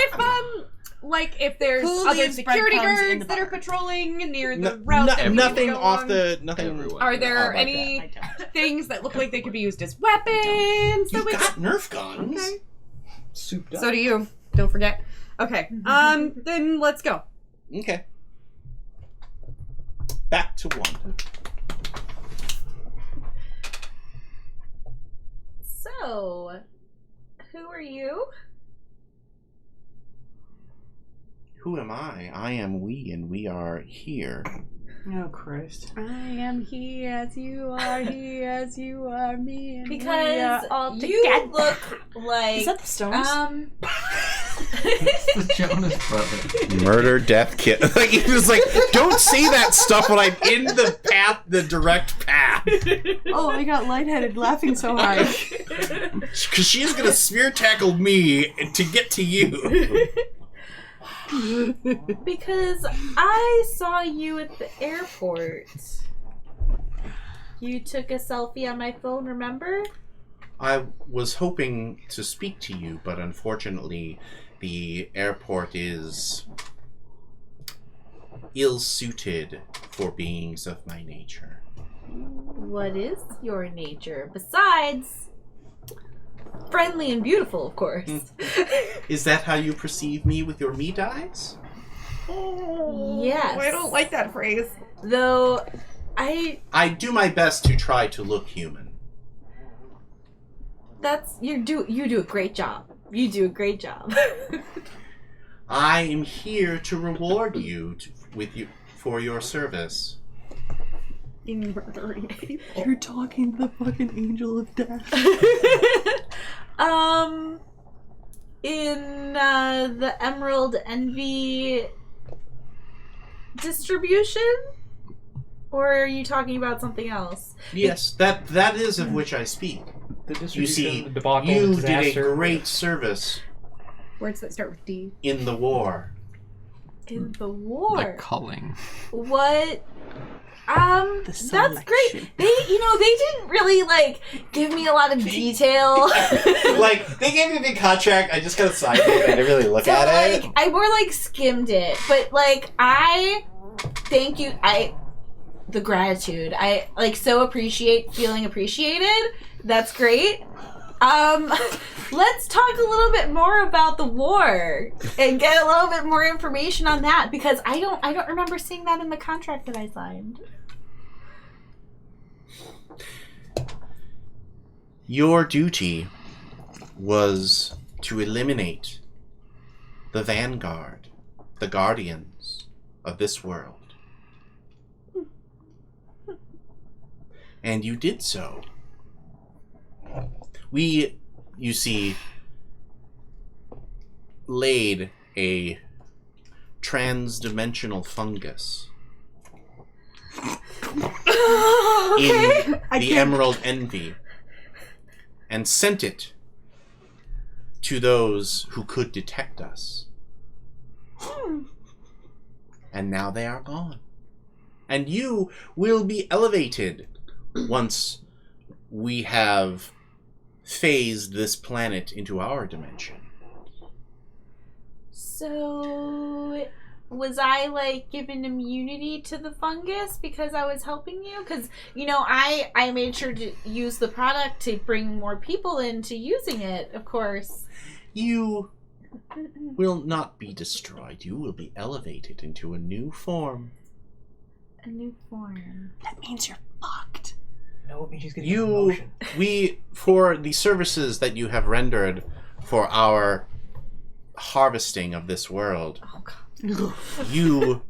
if there's Who other leaves security breadcrumbs in guards the that are bar? patrolling near the route that we nothing need to go off on? nothing. Everyone. Are there about any things that look like they could be used as weapons? You've got Nerf guns. Okay. Souped up. So do you. Don't forget. Okay. Then let's go. Okay. Back to Wanda. So, who are you? Who am I? I am we, and we are here. Oh, Christ. I am he as you are, he as you are, me and we Because are all you together. look like Is that the Stones? It's the Jonas Brothers. Murder, death, kill. Like, he was like, don't say that stuff when I'm in the direct path. Oh, I got lightheaded laughing so hard. Because she is going to smear tackle me to get to you. Because I saw you at the airport. You took a selfie on my phone, remember? I was hoping to speak to you, but unfortunately, the airport is ill-suited for beings of my nature. What is your nature? Besides, friendly and beautiful, of course. Is that how you perceive me with your meat eyes? Yes. I don't like that phrase. Though, I do my best to try to look human. you do a great job. You do a great job. I am here to reward you for your service. In murdering people. You're talking to the fucking angel of death. In the Emerald Envy distribution? Or are you talking about something else? Yes, that is of which I speak. The You distribution, see, the debacle, you the disaster. did a great service Words that start with D. in the war. In the war. The culling. What? That's great. They didn't really, give me a lot of detail. Like, they gave me a big contract, I just got to sign it, I didn't really look at it. I more, skimmed it. But, I thank you. The gratitude. I, so appreciate feeling appreciated. That's great. Let's talk a little bit more about the war and get a little bit more information on that because I don't remember seeing that in the contract that I signed. Your duty was to eliminate the vanguard, the guardians of this world. And you did so. We, you see, laid a trans-dimensional fungus in the Emerald Envy and sent it to those who could detect us. And now they are gone. And you will be elevated once we have phased this planet into our dimension. So, was I, like, given immunity to the fungus because I was helping you? Because, you know, I made sure to use the product to bring more people into using it, of course. You will not be destroyed. You will be elevated into a new form. A new form. That means you're fucked. No, it means she's getting a promotion. For the services that you have rendered for our harvesting of this world, you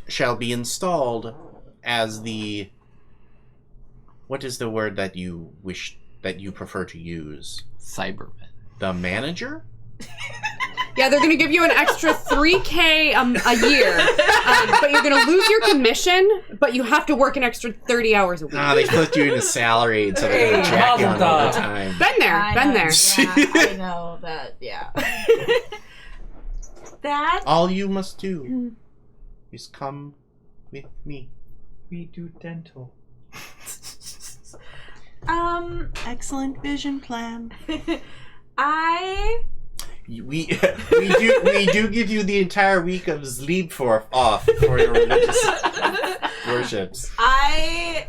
shall be installed as the... What is the word that you prefer to use? Cyberman. The manager? Yeah, they're going to give you an extra $3,000 a year, but you're going to lose your commission, but you have to work an extra 30 hours a week. They put you in a salary, so they're going to jack you on all the time. Been there. Yeah, I know that, yeah. That... All you must do is come with me. We do dental. Excellent vision plan. We do give you the entire week of sleep off for your religious worships. I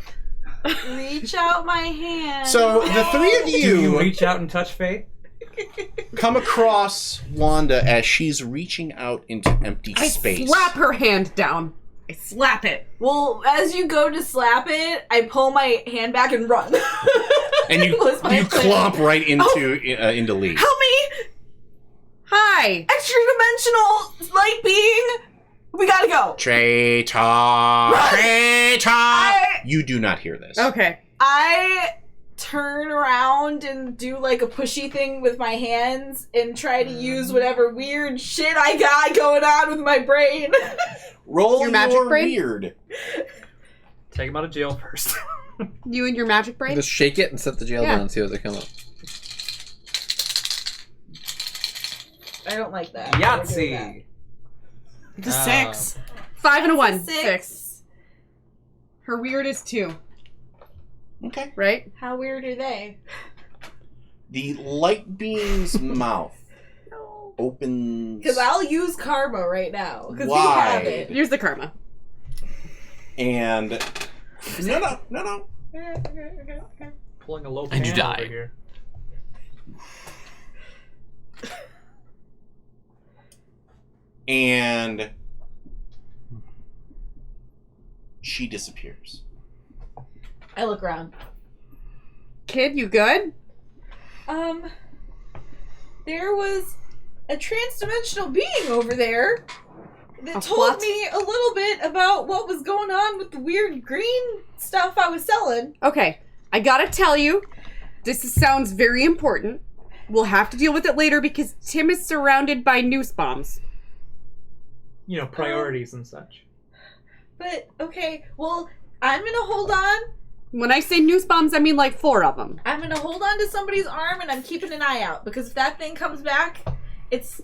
reach out my hand. So the three of Do you reach out and touch Faye? come across Wanda as she's reaching out into empty space. Slap her hand down. I slap it. Well, as you go to slap it, I pull my hand back and run. And you clomp right into Lee. Help me! Hi! Extra-dimensional light being! We gotta go! Traitor! You do not hear this. Okay. I turn around and do like a pushy thing with my hands and try to use whatever weird shit I got going on with my brain. Roll your magic brain? Weird. Take him out of jail first. You and your magic brain? Just shake it and set the jail down and see what they come up. I don't like that. Yahtzee! It's a 6. 5 and a 1. 6. Her weird is 2. Okay. Right? How weird are they? The light beam's mouth opens. Because I'll use karma right now. Because we have it. Use the karma. And no. Okay. Pulling a low And you pan die. over here. And she disappears. I look around. Kid, you good? There was a trans-dimensional being over there that told what? me a little bit about what was going on with the weird green stuff I was selling. Okay. I gotta tell you, this sounds very important. We'll have to deal with it later because Tim is surrounded by noose bombs. You know, priorities and such. But, okay, well, I'm gonna hold on. When I say noose bombs, I mean like 4 of them. I'm gonna hold on to somebody's arm and I'm keeping an eye out because if that thing comes back, it's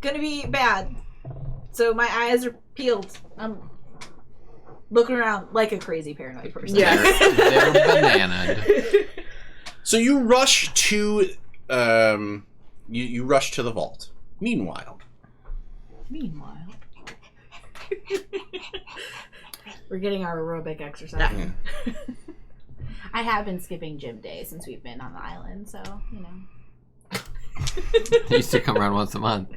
gonna be bad. So my eyes are peeled. I'm looking around like a crazy paranoid person. Yeah. They're bananaed. So you rush to you rush to the vault. Meanwhile, we're getting our aerobic exercise. I have been skipping gym day since we've been on the island, so, you know. He used to come around once a month.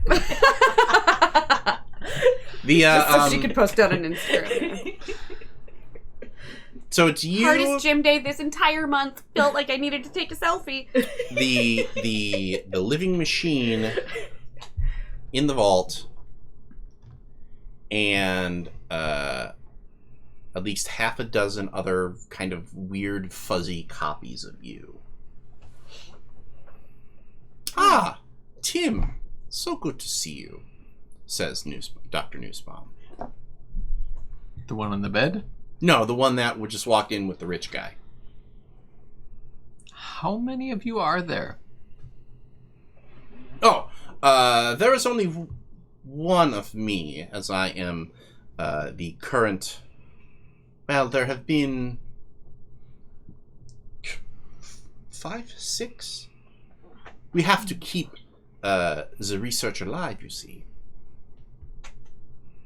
Just so she could post it on Instagram. So it's you. Hardest gym day this entire month. Felt like I needed to take a selfie. The living machine in the vault, and at least half a dozen other kind of weird fuzzy copies of you. Ah, Tim, so good to see you, says Dr. Nussbaum. The one on the bed? No, the one that would just walk in with the rich guy. How many of you are there? Oh, there is only one of me, as I am the current... Well, there have been 5, 6. We have to keep the research alive, you see.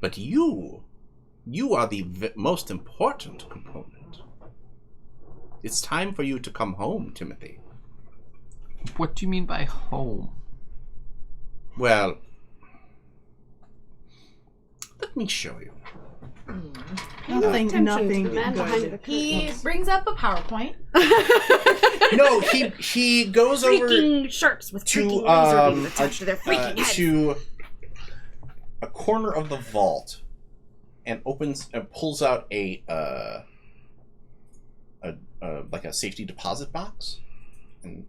But you are the most important component. It's time for you to come home, Timothy. What do you mean by home? Well, let me show you. Nothing to the man behind good. the He curtains. brings up a PowerPoint. No, he goes over Freaking sharks with to freaking laser beams attached to their freaking heads. to a corner of the vault and opens and pulls out a like a safety deposit box and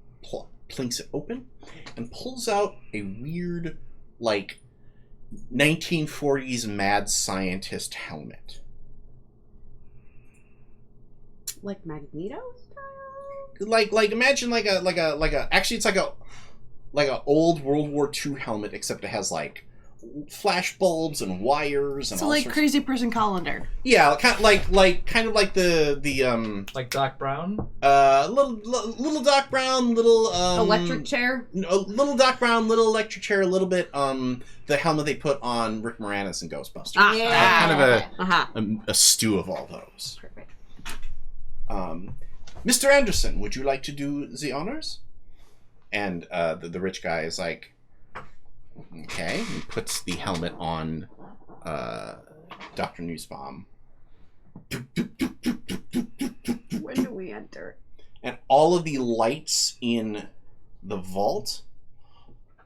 plinks it open and pulls out a weird like 1940s mad scientist helmet. Like Magneto style? Like imagine like a actually it's like a old World War II helmet, except it has like flash bulbs and wires and So all like sorts Crazy Person Colander. yeah, kind of like the Like Doc Brown? little Doc Brown, little Electric chair? little Doc Brown, little electric chair, a little bit the helmet they put on Rick Moranis in Ghostbusters. Ah, Yeah. Kind of Uh-huh. a stew of all those. Perfect. Mr. Anderson, would you like to do the honors? And the rich guy is like, okay. He puts the helmet on Dr. Nussbaum. When do we enter? And all of the lights in the vault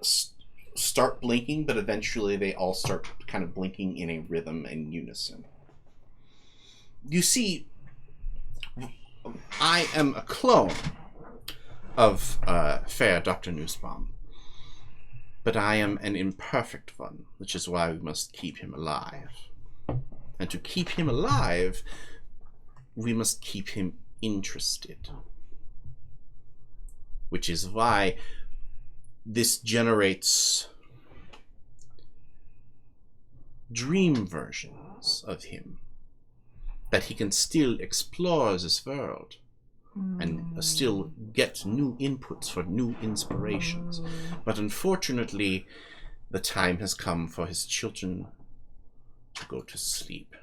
start blinking, but eventually they all start kind of blinking in a rhythm and unison. You see, I am a clone of fair Dr. Nussbaum, but I am an imperfect one, which is why we must keep him alive. And to keep him alive, we must keep him interested. Which is why this generates dream versions of him, that he can still explore this world and still get new inputs for new inspirations. But unfortunately, the time has come for his children to go to sleep.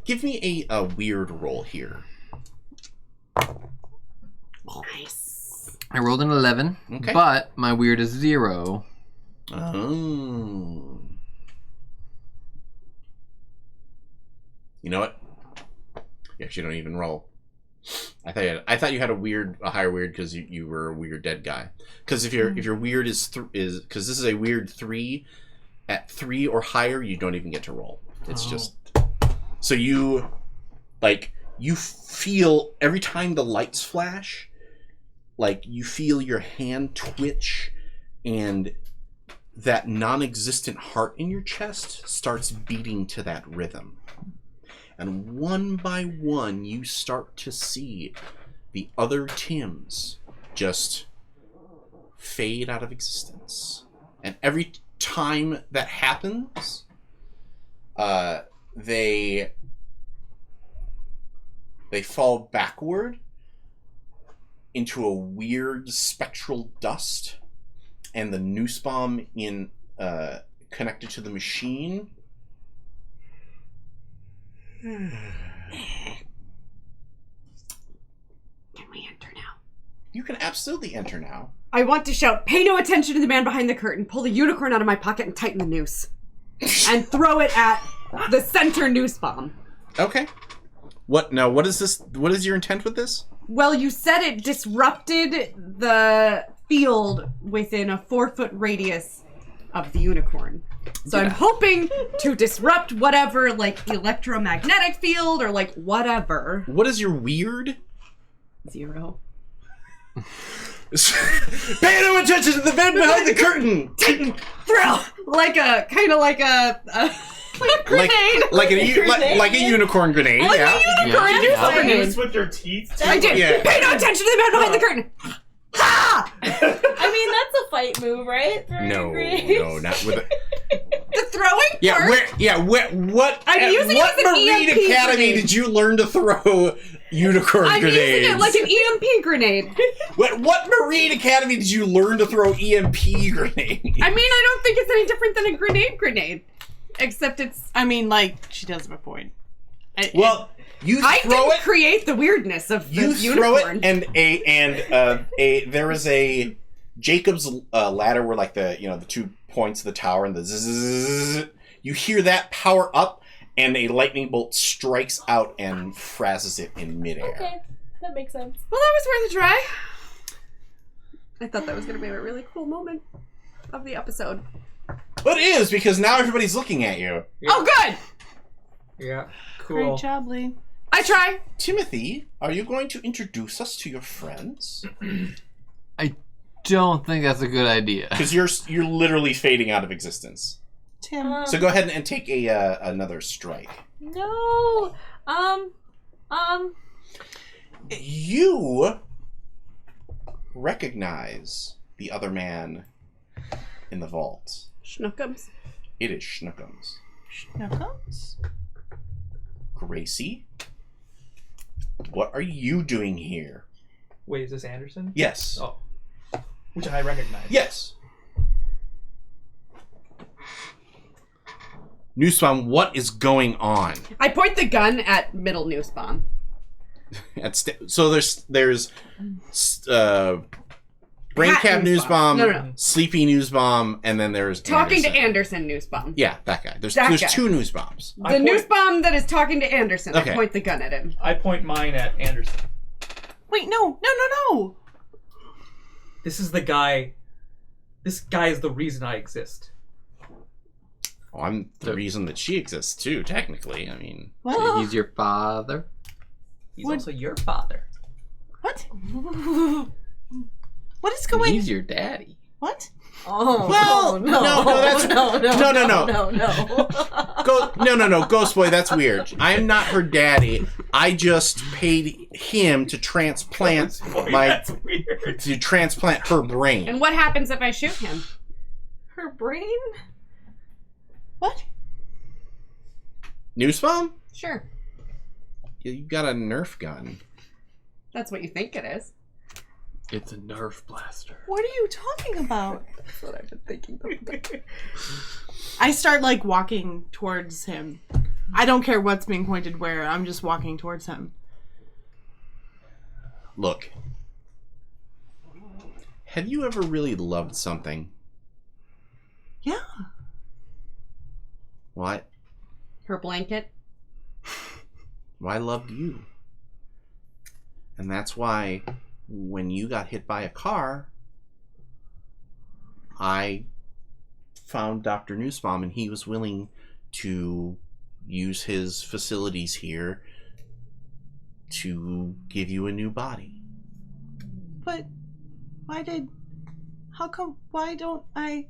Give me a weird roll here. Nice. I rolled an 11, Okay. but my weird is 0. Oh. You know what? You actually don't even roll. I thought you had a higher weird because you were a weird dead guy. Because if your weird is because this is a weird 3, at 3 or higher you don't even get to roll. It's just so you feel every time the lights flash, like you feel your hand twitch and that non-existent heart in your chest starts beating to that rhythm. And one by one, you start to see the other Tims just fade out of existence. And every time that happens, they fall backward into a weird spectral dust, and the Nussbaum in connected to the machine we enter now? You can absolutely enter now. I want to shout, pay no attention to the man behind the curtain, pull the unicorn out of my pocket and tighten the noose. And throw it at the center noose bomb. Okay. What is this? What is your intent with this? Well, you said it disrupted the field within a 4-foot radius of the unicorn. So I'm hoping to disrupt whatever, like, electromagnetic field or, like, whatever. What is your weird? 0. Pay no attention to the man behind the curtain! Thrill! Like a grenade. Like a unicorn grenade, Like yeah. a unicorn Did you grenade. say this with your teeth? I did. Yeah. Pay no attention to the man behind the curtain. Ha! I mean, that's a fight move, right? Throwing No, grenades? no, not with it. The throwing part? What? I'm at using it what as an Marine EMP Academy grenade. did you learn to throw unicorn I'm grenades? using it like an EMP grenade. What Marine Academy did you learn to throw EMP grenades? I mean, I don't think it's any different than a grenade. Except it's... I mean, like, she does have a point. Well, you I throw didn't it. create the weirdness of the You throw unicorn. it, there is a Jacob's ladder where, like, the 2 points of the tower and the zzz. You hear that power up, and a lightning bolt strikes out and frazzes it in midair. Okay, that makes sense. Well, that was worth a try. I thought that was going to be a really cool moment of the episode. But it is, because now everybody's looking at you. Yeah. Oh, good! Yeah, cool. Great job, Lee. I try. Timothy, are you going to introduce us to your friends? I don't think that's a good idea. Because you're literally fading out of existence. Tim. So go ahead and take another strike. No. You recognize the other man in the vault. Schnookums. It is Schnookums. Schnookums? Gracie, what are you doing here? Wait, is this Anderson? Yes. Oh. Which I recognize. Yes. Newspawn, what is going on? I point the gun at middle noose bomb. So there's brain Cat cap news news bomb, No. sleepy news bomb, and then there's Talking Anderson. to Anderson noose bomb. Yeah, that guy. There's That guy. 2 news bombs. The noose bomb that is talking to Anderson. Okay. I point the gun at him. I point mine at Anderson. Wait, no. This is the guy. This guy is the reason I exist. Oh, I'm the reason that she exists too. Technically, I mean, What? He's your father. He's also your father. What? What is going? He's your daddy. What? Oh. Well, no, that's no. no, Ghost Boy, that's weird. I'm not her daddy. I just paid him to transplant That's weird. to transplant her brain. And what happens if I shoot him? Her brain? What? News bomb? Sure. You got a Nerf gun. That's what you think it is. It's a Nerf blaster. What are you talking about? That's what I've been thinking. I start, like, walking towards him. I don't care what's being pointed where. I'm just walking towards him. Look, have you ever really loved something? Yeah. What? Her blanket. Well, I loved you. And that's why when you got hit by a car, I found Dr. Newsbaum, and he was willing to use his facilities here to give you a new body. But why don't I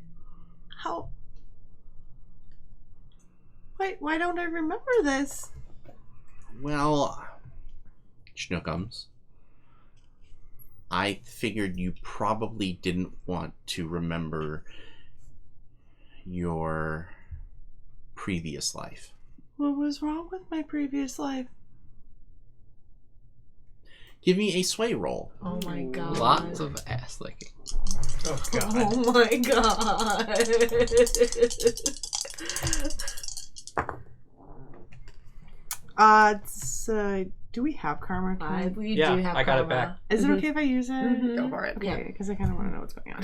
remember this? Well, Schnookums, I figured you probably didn't want to remember your previous life. What was wrong with my previous life? Give me a sway roll. Oh my god. Lots of ass licking. Oh god. Oh my god. It's Do we have karma? We Yeah, do have I got it karma. back. Is it okay if I use it? Mhm. Go for it. Okay, because I kind of want to know what's going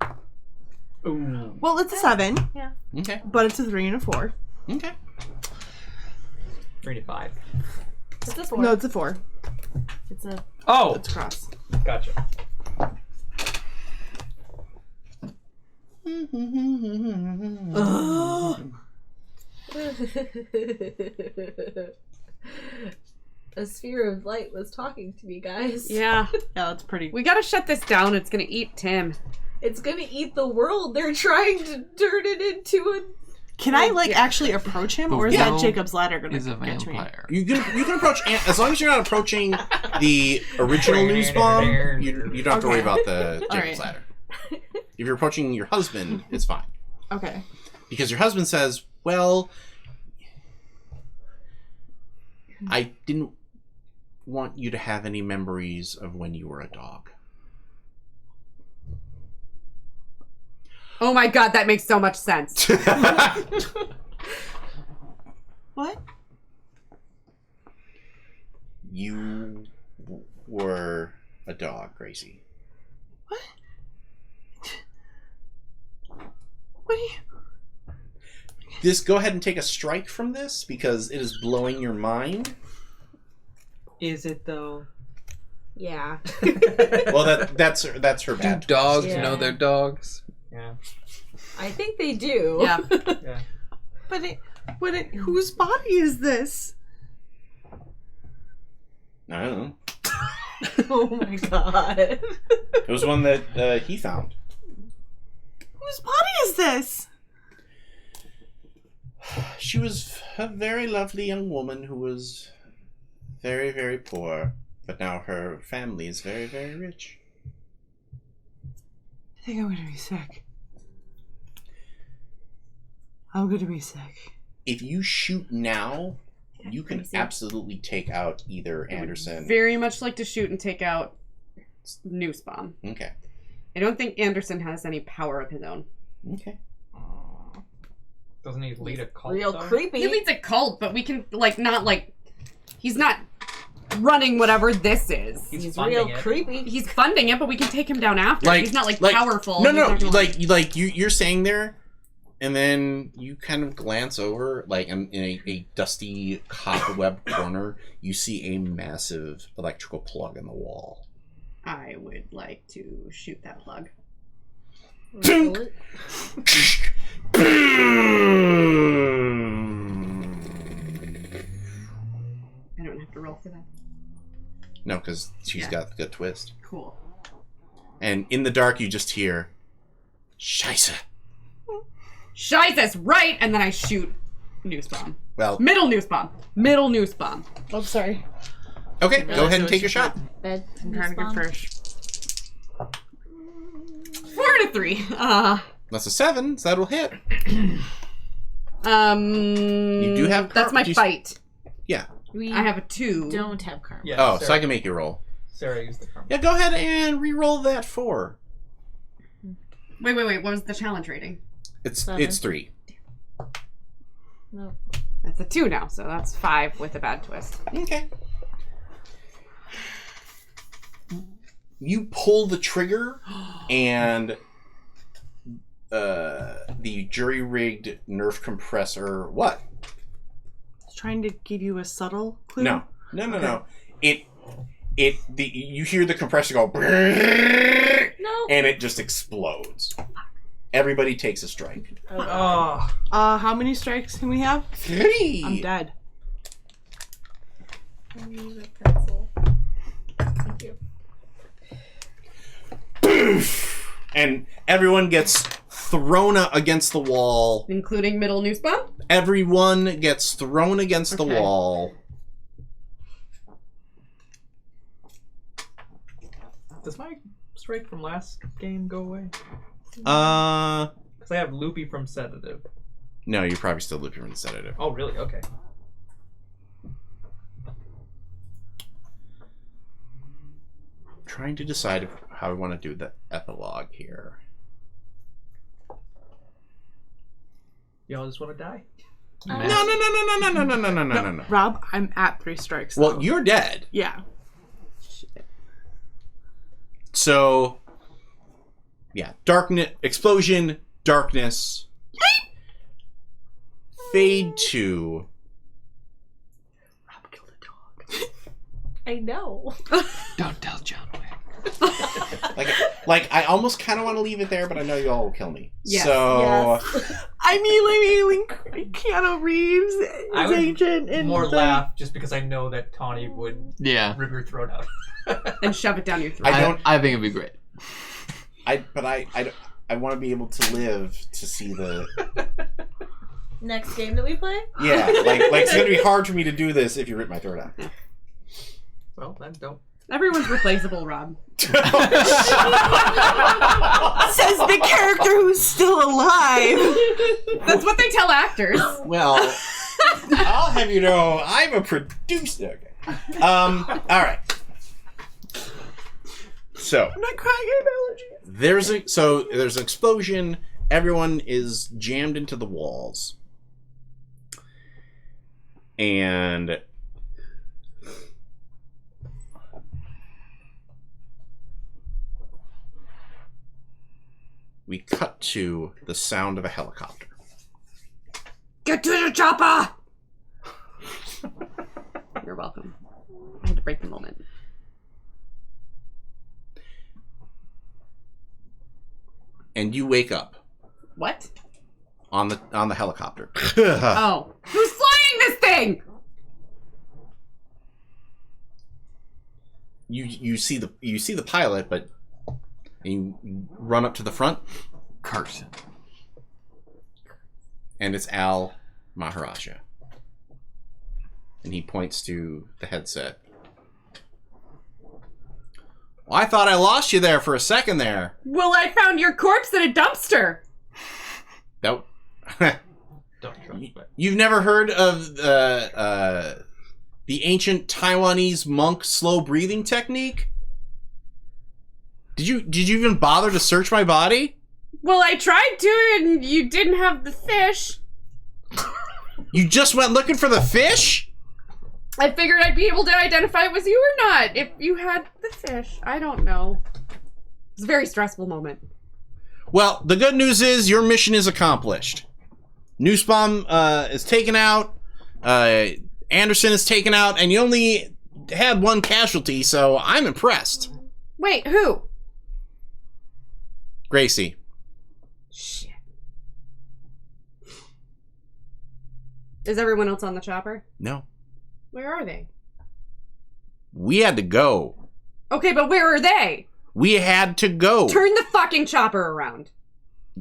on. Ooh. Well, it's a 7. Yeah. Okay. But it's a 3 and a 4. Okay. 3 to 5. It's a 4. No, it's a 4. It's a... Oh! It's cross. Gotcha. A sphere of light was talking to me, guys. Yeah. Yeah, that's pretty. We gotta shut this down. It's gonna eat Tim. It's gonna eat the world. They're trying to turn it into a... Can I, like, actually approach him, or is Yeah. that Jacob's ladder going Is to a get me? vampire. You can approach as long as you're not approaching the original news bomb. You don't have to worry about the Jacob's ladder. If you're approaching your husband, it's fine Okay. because your husband says, "Well, I didn't want you to have any memories of when you were a dog." Oh my god, that makes so much sense. What? You were a dog, Gracie. What? What do you... Go ahead and take a strike from this because it is blowing your mind. Is it though? Yeah. Well, that's her Do bad. dogs Yeah. know they're dogs? Yeah. I think they do. Yeah. Yeah. But whose body is this? I don't know. Oh my god. It was one that he found. Whose body is this? She was a very lovely young woman who was very, very poor, but now her family is very, very rich. I think I'm going to be sick. I'm going to be sick. If you shoot now, you can absolutely take out either Anderson. Very much like to shoot and take out Newspawn. Okay. I don't think Anderson has any power of his own. Okay. Doesn't he lead a cult? Real though? creepy. He leads a cult, but we can, he's not running whatever this is. He's real funding it. creepy. He's funding it, but we can take him down after. He's not, powerful. No, He's not gonna, you're saying there, and then you kind of glance over, in a dusty cobweb corner, you see a massive electrical plug in the wall. I would like to shoot that plug. Roll it. I don't have to roll for that. No, because she's got the twist. Cool. And in the dark, you just hear, "Scheisse." Scheiße's right, and then I shoot Newspawn. Well, Middle Newspawn. Middle Newspawn. Oh, sorry. okay, go ahead and take your shot. Bed. I'm trying to go first. 4 to 3. That's a 7, so that'll hit. You do have that's my do you- fight. Yeah. We I have a 2. don't have karma. Yeah, Oh, Sarah, so I can make you roll. Sarah used the karma. Yeah, go ahead and re-roll that 4. Wait. What was the challenge rating? It's 3. No. That's a 2 now, so that's 5 with a bad twist. Okay. You pull the trigger, and the jury-rigged Nerf compressor. What? Trying to give you a subtle clue. No. You hear the compressor go, No. and it just explodes. Everybody takes a strike. Oh. How many strikes can we have? 3. I'm dead. I need a pencil. Thank you. And everyone gets thrown against the wall. Including Middle Newspawn? Everyone gets thrown against the Okay. wall. Does my strike from last game go away? No, Because I have Loopy from Sedative. you're probably still looping from the sedative. Oh, really? Okay. Trying to decide how I want to do the epilogue here. Y'all just want to die? No. Rob, I'm at 3 strikes. Well, though. you're dead. Yeah. So, yeah, darkness, explosion, darkness. Fade to. Rob killed a dog. I know. Don't tell John Wick. Like I almost kind of want to leave it there, but I know you all will kill me. Yes. So, I mean, Keanu Reeves I is would ancient and more laugh just because I know that Tawny would rip your throat out. And shove it down your throat. I think it'd be great. I want to be able to live to see the. Next game that we play? Yeah, like it's gonna be hard for me to do this if you rip my throat out. Well, then don't. Everyone's replaceable, Rob. says the character who's still alive. That's what they tell actors. Well, I'll have you know, I'm a producer. Okay. All right. So I'm not crying. I have allergies. there's an explosion. Everyone is jammed into the walls, and we cut to the sound of a helicopter. Get to the chopper! You're welcome. I had to break the moment. And you wake up What? on the helicopter. Oh. Who's flying this thing? You see the pilot, but you run up to the front. Carson. And it's Al Maharaja. And he points to the headset. Well, I thought I lost you there for a second there. Well, I found your corpse in a dumpster. That. Don't trust me. You've never heard of the ancient Taiwanese monk slow breathing technique? Did you even bother to search my body? Well, I tried to, and you didn't have the fish. You just went looking for the fish? I figured I'd be able to identify it was you or not if you had the fish. I don't know. It's a very stressful moment. Well, the good news is your mission is accomplished. Nussbaum is taken out. Anderson is taken out, and you only had one casualty, so I'm impressed. Wait, who? Gracie. Shit. Is everyone else on the chopper? No. Where are they? We had to go. Okay, but where are they? We had to go. Turn the fucking chopper around.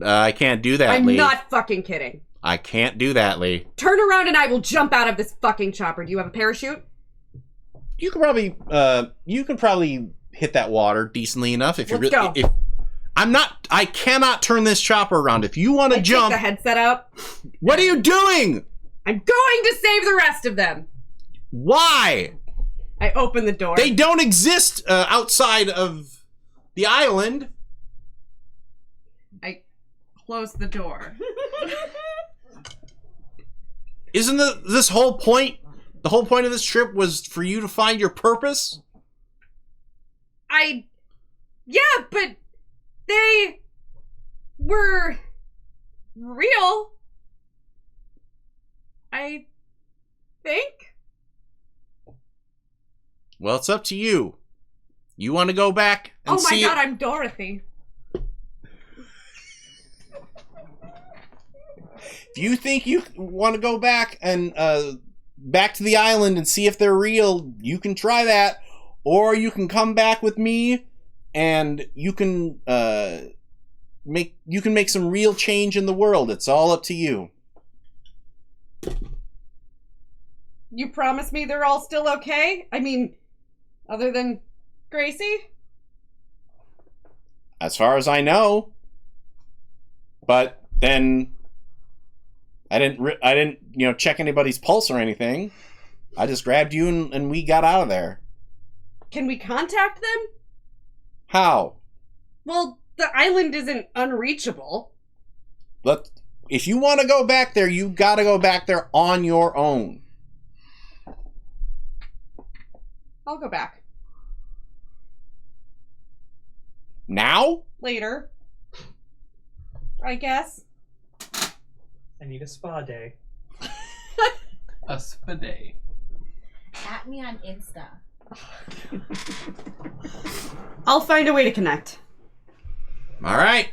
I can't do that, I'm Lee. not fucking kidding. I can't do that, Lee. Turn around and I will jump out of this fucking chopper. Do you have a parachute? You can probably hit that water decently enough if you really. Let's go. I cannot turn this chopper around. If you want to jump, take the headset out. What are you doing? I'm going to save the rest of them. Why? I open the door. They don't exist outside of the island. I close the door. Isn't this whole point? The whole point of this trip was for you to find your purpose? Yeah, but they were real. I think. Well, it's up to you. You want to go back and see? Oh my god, I'm Dorothy. If you think you want to go back and back to the island and see if they're real, you can try that, or you can come back with me, and you can make some real change in the world. It's all up to you. You promise me they're all still okay? I mean, other than Gracie? As far as I know. But then I didn't check anybody's pulse or anything. I just grabbed you and we got out of there. Can we contact them? How? Well, the island isn't unreachable. if you want to go back there, you got to go back there on your own. I'll go back. Now? Later. I guess. I need a spa day. A spa day. At me on Insta. I'll find a way to connect. All right.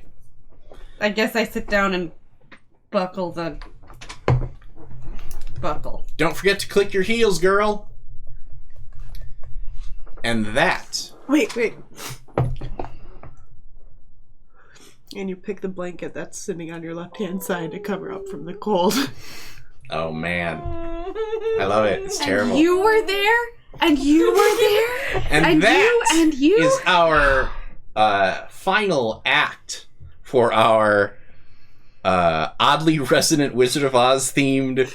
I guess I sit down and buckle the buckle. Don't forget to click your heels, girl. And that. Wait. And you pick the blanket that's sitting on your left-hand side to cover up from the cold. Oh, man. I love it. It's terrible. You were there? And you were there? And that you? is our final act for our oddly resonant Wizard of Oz themed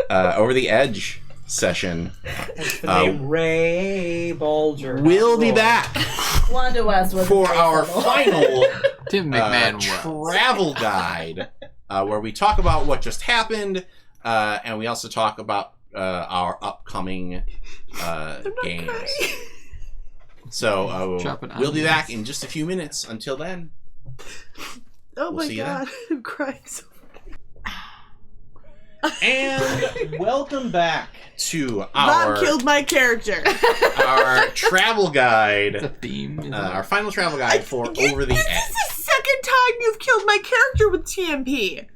Over the Edge session. That's the name Ray Bulger. We'll be back Wanda West was for our final Tim McMahon travel guide, where we talk about what just happened, and we also talk about our upcoming games. So we'll be back in just a few minutes. Until then, Oh We'll my see you god, I'm crying so and welcome back to Bob killed my character. our travel guide. The theme. Our final travel guide for Over the Edge. This is the second time you've killed my character with TMP.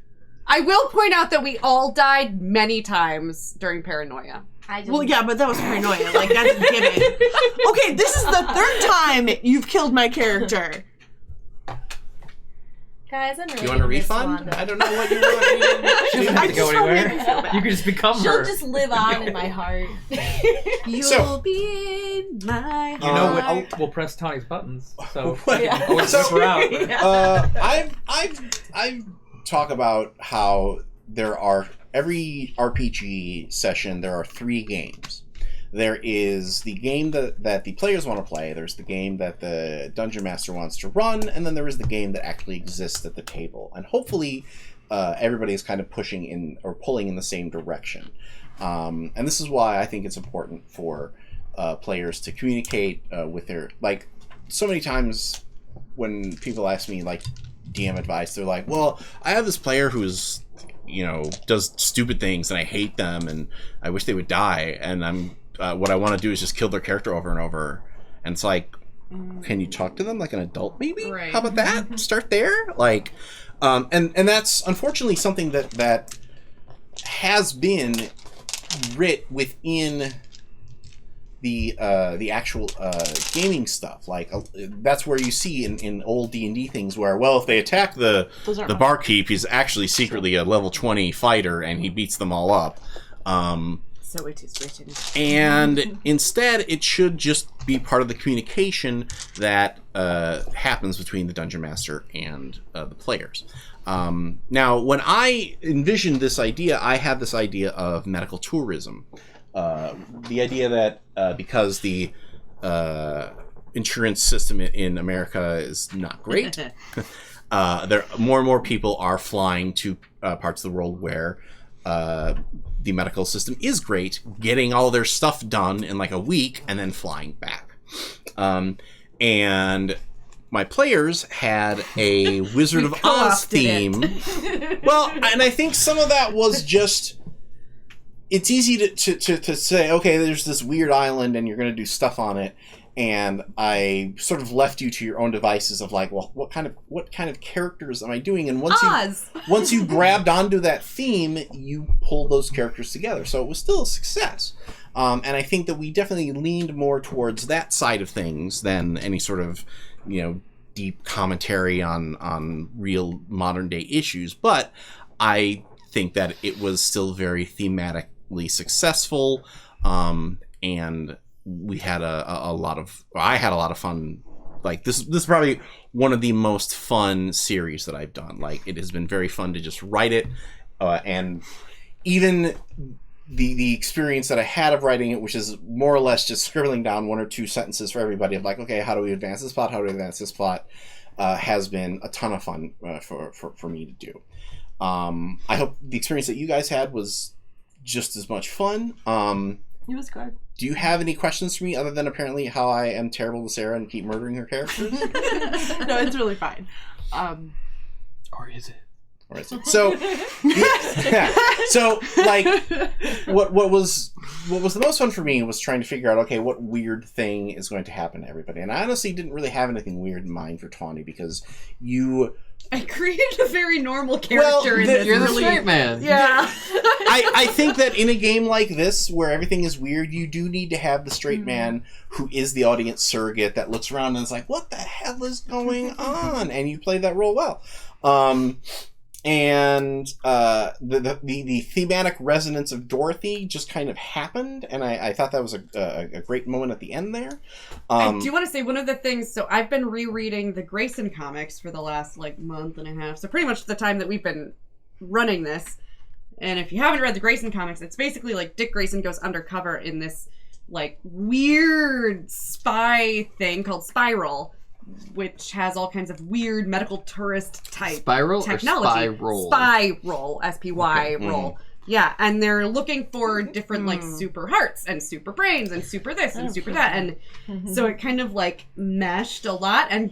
I will point out that we all died many times during paranoia. Well, yeah, but that was paranoia. Like, that's a given. Okay, this is the third time you've killed my character. Guys, I'm really You want a gonna miss refund? Wanda. I don't know what you want. She doesn't have to go anywhere. You can just become She'll her. just live on in my heart. You'll So- be in my heart. You know what? We'll press Tawny's buttons. So Yeah. always So- flip her out. I've talk about how there are every RPG session there are 3 games. There is the game that the players want to play, there's the game that the Dungeon Master wants to run, and then there is the game that actually exists at the table. And hopefully everybody is kind of pushing in or pulling in the same direction. And this is why I think it's important for players to communicate with their, like, so many times when people ask me, like, DM advice, they're like, well, I have this player who's, does stupid things and I hate them and I wish they would die, and I'm what I want to do is just kill their character over and over. And it's like, can you talk to them like an adult maybe? Right. How about that? Start there? Like, and that's unfortunately something that has been writ within the actual gaming stuff. Like, that's where you see in old D&D things where, well, if they attack the barkeep, he's actually secretly a level 20 fighter and he beats them all up. So it is written. And instead, it should just be part of the communication that happens between the Dungeon Master and the players. Now, when I envisioned this idea, I had this idea of medical tourism. The idea that because the insurance system in America is not great, there more and more people are flying to parts of the world where the medical system is great, getting all their stuff done in like a week and then flying back. And my players had a Wizard of Oz theme. Well, and I think some of that was just, it's easy to say, okay, there's this weird island and you're going to do stuff on it. And I sort of left you to your own devices of like, well, what kind of characters am I doing? And once you grabbed onto that theme, you pulled those characters together. So it was still a success. And I think that we definitely leaned more towards that side of things than any sort of, deep commentary on real modern day issues. But I think that it was still very thematically successful. And we had I had a lot of fun. Like, this is probably one of the most fun series that I've done. Like, it has been very fun to just write it, and even the experience that I had of writing it, which is more or less just scribbling down 1 or 2 sentences for everybody of like, okay, how do we advance this plot? How do we advance this plot? Has been a ton of fun for me to do. I hope the experience that you guys had was just as much fun. It was good. Do you have any questions for me other than apparently how I am terrible to Sarah and keep murdering her characters? No, it's really fine. Or is it? Or is it? So, so like, what was the most fun for me was trying to figure out, okay, what weird thing is going to happen to everybody. And I honestly didn't really have anything weird in mind for Tawny because I created a very normal character in this. You're the straight man. Yeah. I think that in a game like this, where everything is weird, you do need to have the straight man who is the audience surrogate that looks around and is like, what the hell is going on? And you play that role well. And the thematic resonance of Dorothy just kind of happened, and I thought that was a great moment at the end there. I do want to say one of the things, so I've been rereading the Grayson comics for the last month and a half, so pretty much the time that we've been running this. And if you haven't read the Grayson comics, it's basically Dick Grayson goes undercover in this weird spy thing called Spiral, which has all kinds of weird medical tourist type Spiral technology. Or Spyroll? Spyroll, S-P-Y Okay. roll. Yeah, and they're looking for different super hearts and super brains and super this and super that, and so it kind of meshed a lot. And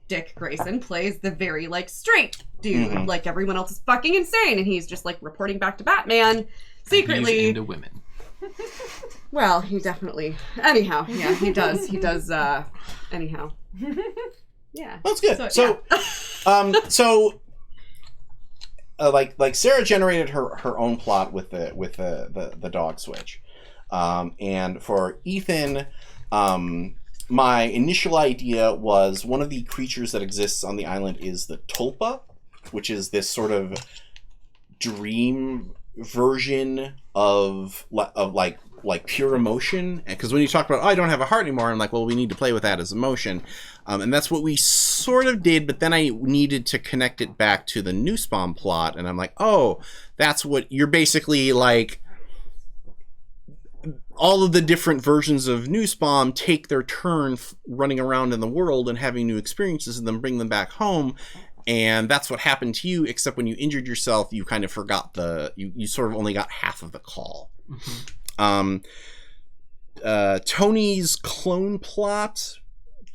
Dick Grayson plays the very straight dude, everyone else is fucking insane, and he's just reporting back to Batman secretly. He's into women. Well, he definitely. Anyhow, yeah, he does. He does. Anyhow. Yeah. That's good. Like Sarah generated her own plot with the dog switch, and for Ethan, my initial idea was one of the creatures that exists on the island is the tulpa, which is this sort of dream version of pure emotion. Because when you talk about, I don't have a heart anymore, I'm like, well, we need to play with that as emotion. And that's what we sort of did, but then I needed to connect it back to the New Spawn plot, and I'm like, oh, that's what you're basically all of the different versions of New Spawn take their turn running around in the world and having new experiences and then bring them back home. And that's what happened to you, except when you injured yourself, you kind of forgot you sort of only got half of the call. Tony's clone plot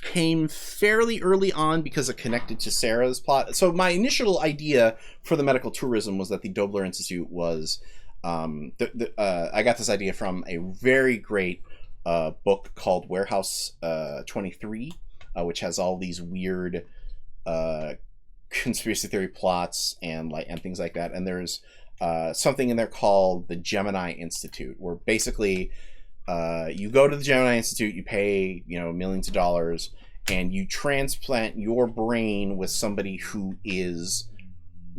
came fairly early on because it connected to Sarah's plot. So my initial idea for the medical tourism was that the Dobler Institute was I got this idea from a very great book called Warehouse 23, which has all these weird conspiracy theory plots and things like that. And there's something in there called the Gemini Institute, where basically you go to the Gemini Institute, you pay millions of dollars, and you transplant your brain with somebody who is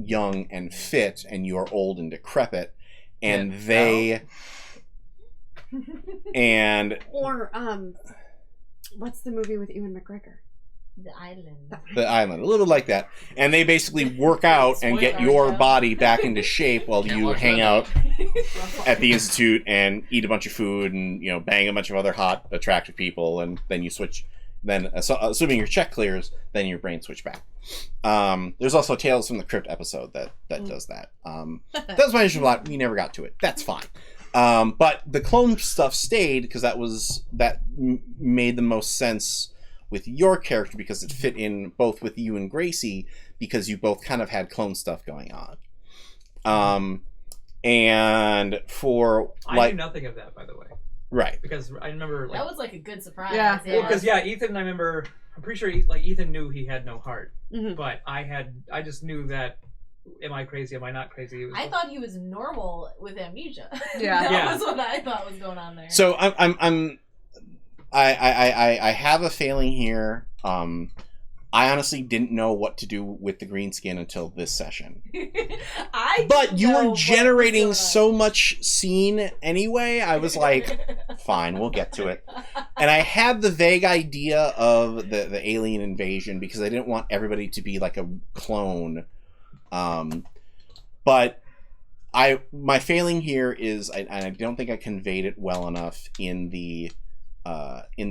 young and fit, and you are old and decrepit, and or what's the movie with Ewan McGregor? The Island. The Island, a little like that. And they basically work out and get your body back into shape while you hang out at the Institute and eat a bunch of food and, bang a bunch of other hot, attractive people, and then you switch. Then, assuming your check clears, then your brain switch back. There's also a Tales from the Crypt episode that does that. That was my initial plot. We never got to it. That's fine. But the clone stuff stayed because that made the most sense with your character, because it fit in both with you and Gracie, because you both kind of had clone stuff going on. And for I knew nothing of that, by the way. Right. Because I remember that was a good surprise. Yeah. Well, because Ethan, I remember, I'm pretty sure Ethan knew he had no heart, but I just knew that. Am I crazy? Am I not crazy? I thought he was normal with amnesia. Yeah. That was what I thought was going on there. So I have a failing here. I honestly didn't know what to do with the green skin until this session. But you were generating so much scene anyway. I was like, fine, we'll get to it. And I had the vague idea of the alien invasion because I didn't want everybody to be like a clone. But my failing here is I don't think I conveyed it well enough in the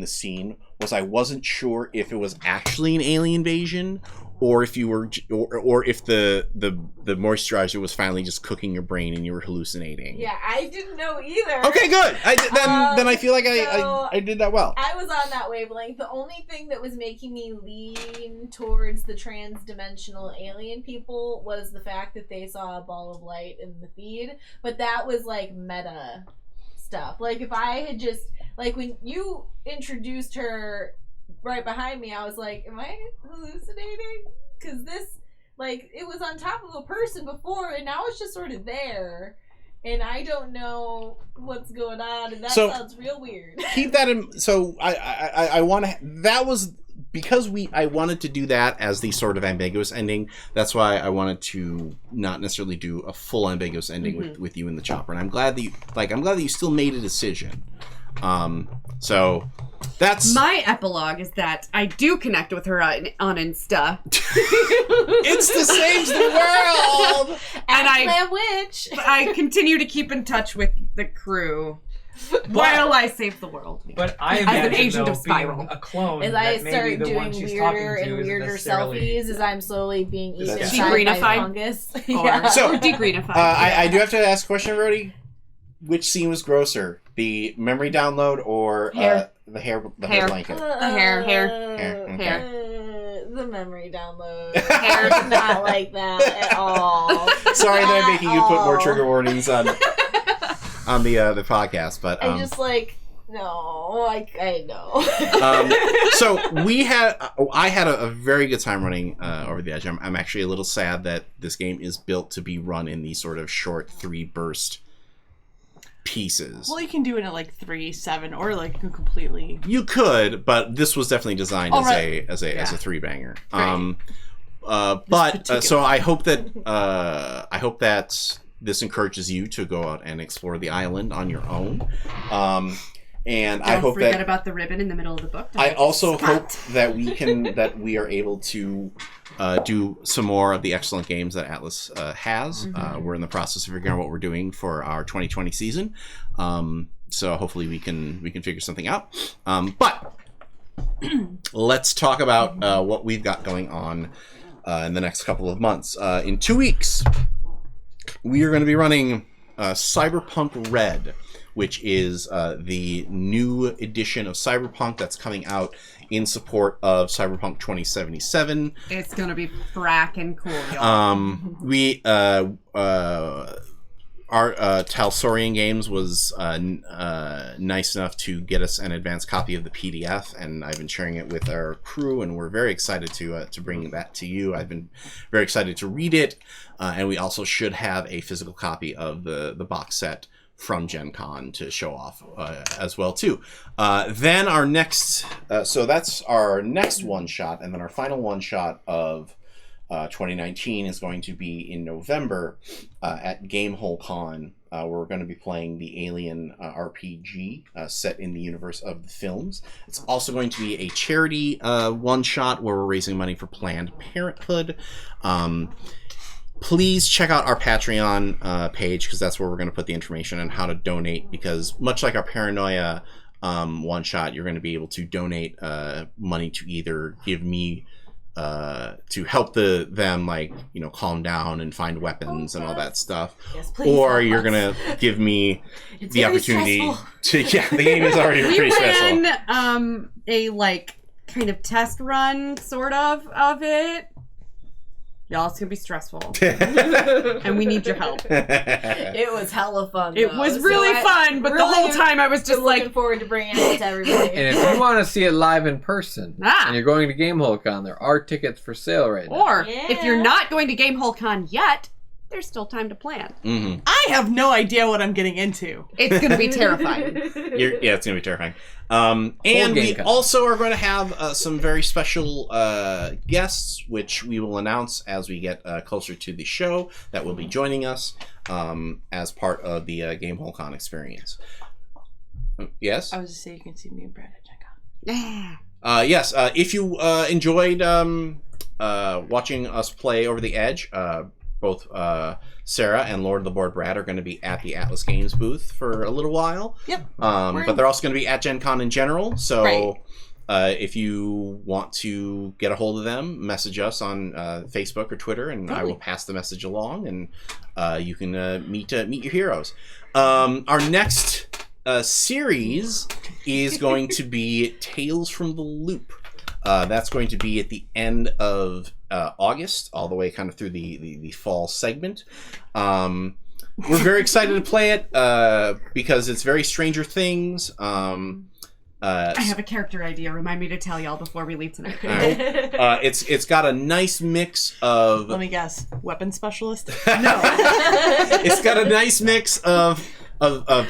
scene, was I wasn't sure if it was actually an alien invasion or if you were, or if the moisturizer was finally just cooking your brain and you were hallucinating. Yeah, I didn't know either. Okay, good. Then I feel like I did that well. I was on that wavelength. The only thing that was making me lean towards the trans-dimensional alien people was the fact that they saw a ball of light in the feed, but that was like meta stuff. Like if I had just, like when you introduced her right behind me, I was like, am I hallucinating? Because this, like, it was on top of a person before, and now it's just sort of there, and I don't know what's going on, and that sounds real weird. Keep that in. So I want to. That was because I wanted to do that as the sort of ambiguous ending. That's why I wanted to not necessarily do a full ambiguous ending with you in the chopper, and I'm glad that you still made a decision. So that's my epilogue is that I do connect with her on Insta. It's the saves the world, and I continue to keep in touch with the crew while I save the world. But I as an agent though, of Spiral, a clone. As I start doing weirder and weirder selfies, as I'm slowly being eaten by fungus. Yeah. So degreenify. I do have to ask a question, Rody. Which scene was grosser, the memory download or the hair blanket? The hair. Okay. The memory download. Hair's not like that at all. Sorry that I'm making you put more trigger warnings on the podcast, but I just no, I know. So I had a very good time running Over the Edge. I'm actually a little sad that this game is built to be run in these sort of short 3 burst pieces. Well, you can do it at like 3, 7, or like completely. You could, but this was definitely designed as a 3-banger. So I hope that this encourages you to go out and explore the island on your own. And I hope forget about the ribbon in the middle of the book. I also hope that we are able to do some more of the excellent games that Atlas has. We're in the process of figuring out what we're doing for our 2020 season. So hopefully we can figure something out. But let's talk about what we've got going on in the next couple of months. In 2 weeks, we are going to be running Cyberpunk Red, which is the new edition of Cyberpunk that's coming out in support of Cyberpunk 2077. It's gonna be frackin' cool, y'all. Our Talsorian Games was nice enough to get us an advanced copy of the PDF, and I've been sharing it with our crew, and we're very excited to bring that to you. I've been very excited to read it, and we also should have a physical copy of the box set from Gen Con to show off as well too. Then our next, so that's our next one shot, and then our final one shot of 2019 is going to be in November at Gamehole Con, where we're going to be playing the Alien RPG set in the universe of the films. It's also going to be a charity one shot where we're raising money for Planned Parenthood. Please check out our Patreon page, because that's where we're going to put the information on how to donate, because much like our Paranoia one shot, you're going to be able to donate money to either give me to help them, like, calm down and find weapons and all that stuff. Yes, please, or you're going to give me the opportunity to, the game is already pretty stressful. We ran a kind of test run sort of it. Y'all, it's gonna be stressful. And we need your help. It was hella fun, though. It was really fun, but really, the whole time I was just looking forward to bringing it to everybody. And if you want to see it live in person, and you're going to Gamehole Con, there are tickets for sale right now. Or, if you're not going to Gamehole Con yet, there's still time to plan. Mm-hmm. I have no idea what I'm getting into. It's going to be terrifying. It's going to be terrifying. And we also are going to have some very special guests, which we will announce as we get closer to the show, that will be joining us as part of the Gamehole Con experience. Yes? I was just saying you can see me and Brad at Gen Con. Yes, if you enjoyed watching us play Over the Edge, both Sarah and Lord of the Board Brad are going to be at the Atlas Games booth for a little while. Yep. But they're also going to be at Gen Con in general. So if you want to get a hold of them, message us on Facebook or Twitter, and I will pass the message along, and you can meet your heroes. Our next series is going to be Tales from the Loop. That's going to be at the end of August, all the way kind of through the fall segment. We're very excited to play it because it's very Stranger Things. I have a character idea. Remind me to tell y'all before we leave tonight. It's got a nice mix of... Let me guess. Weapon specialist? No. It's got a nice mix of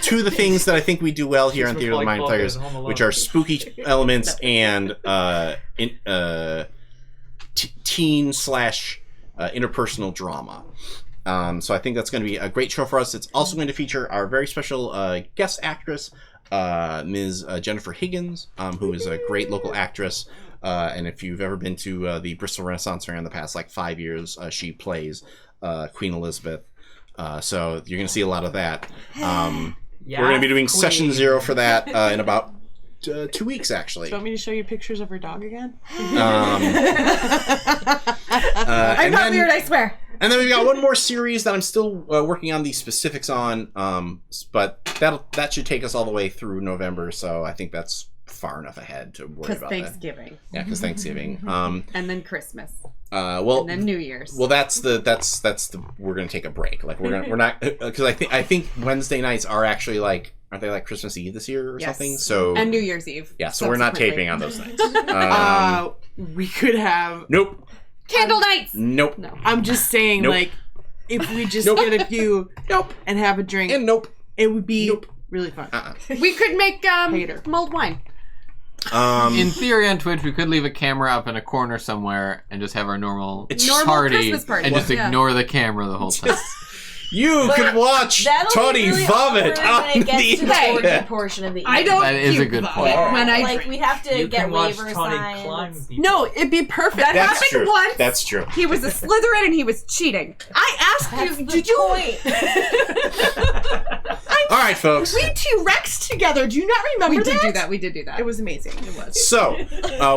two of the things that I think we do well here on Theater of the Mind Players, which are spooky elements and teen/interpersonal drama. So I think that's going to be a great show for us. It's also going to feature our very special guest actress, Ms. Jennifer Higgins, who is a great local actress. And if you've ever been to the Bristol Renaissance Fair in the past 5 years, she plays Queen Elizabeth. So you're going to see a lot of that. We're going to be doing Session 0 for that in about 2 weeks, actually. Do you want me to show you pictures of her dog again? I'm not weird, I swear. And then we've got one more series that I'm still working on the specifics on, but that should take us all the way through November, so I think that's far enough ahead to worry about Thanksgiving. that. Yeah, because Thanksgiving. And then Christmas. Well, and then New Year's. Well, that's the we're gonna take a break. We're not because I think Wednesday nights are actually aren't they Christmas Eve this year or something? So and New Year's Eve. Yeah, so we're not taping on those nights. We could have Nope. Candle nights. Nope. No. I'm just saying, if we just get a few and have a drink, and it would be really fun. We could make mulled wine. In theory, on Twitch, we could leave a camera up in a corner somewhere and just have our normal party, Christmas party, and just ignore the camera the whole time. You could watch Tony vomit on the portion of the I don't. That is a good point. When I we have to get waiver signs. No, it'd be perfect. That happened once. That's true. He was a Slytherin and he was cheating. I asked you, did you? All right, folks. We T-Rex together. Do you not remember We did do that. It was amazing. It was. So,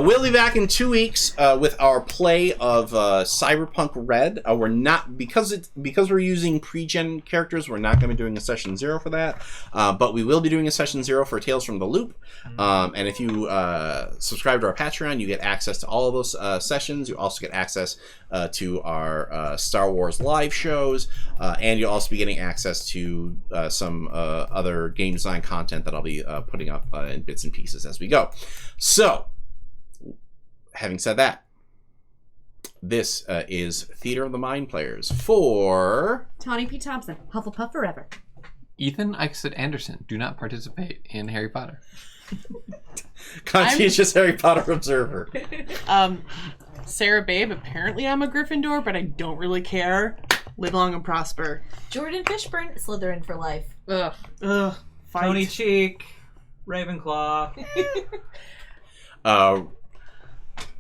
we'll be back in 2 weeks with our play of Cyberpunk Red. We're not because we're using pre-gen characters. We're not going to be doing a Session 0 for that, but we will be doing a Session 0 for Tales from the Loop. And if you subscribe to our Patreon, you get access to all of those sessions. You also get access to our Star Wars live shows, and you'll also be getting access to some other game design content that I'll be putting up in bits and pieces as we go. So, having said that, this is Theater of the Mind Players for Tawny P. Thompson, Hufflepuff forever. Ethan Exit Anderson, do not participate in Harry Potter. Conscientious Harry Potter observer. Sarah Babe, apparently I'm a Gryffindor, but I don't really care. Live long and prosper. Jordan Fishburne, Slytherin for life. Ugh. Fight. Tony Cheek, Ravenclaw.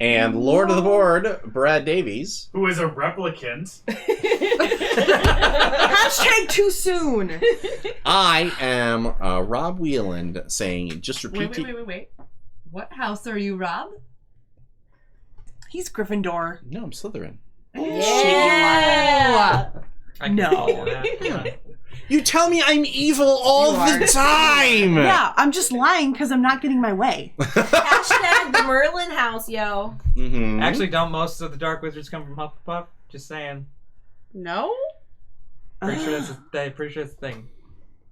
And Lord of the Board, Brad Davies. Who is a replicant. Hashtag too soon. I am Rob Wieland saying, just repeat. Wait. What house are you, Rob? He's Gryffindor. No, I'm Slytherin. Yeah. No. You tell me I'm evil all the time. Yeah, I'm just lying because I'm not getting my way. Hashtag the Merlin house, yo. Mm-hmm. Actually, don't most of the Dark Wizards come from Hufflepuff? Just saying. No? Pretty sure that's a thing.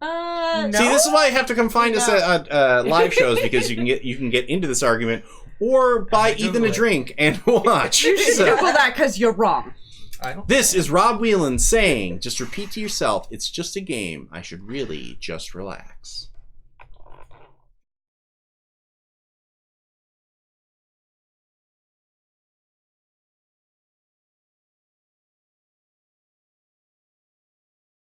No? See, this is why I have to come find us at live shows, because you can get into this argument or buy Ethan a drink and watch. You should Google that because you're wrong. This is Rob Wieland saying, just repeat to yourself, it's just a game. I should really just relax.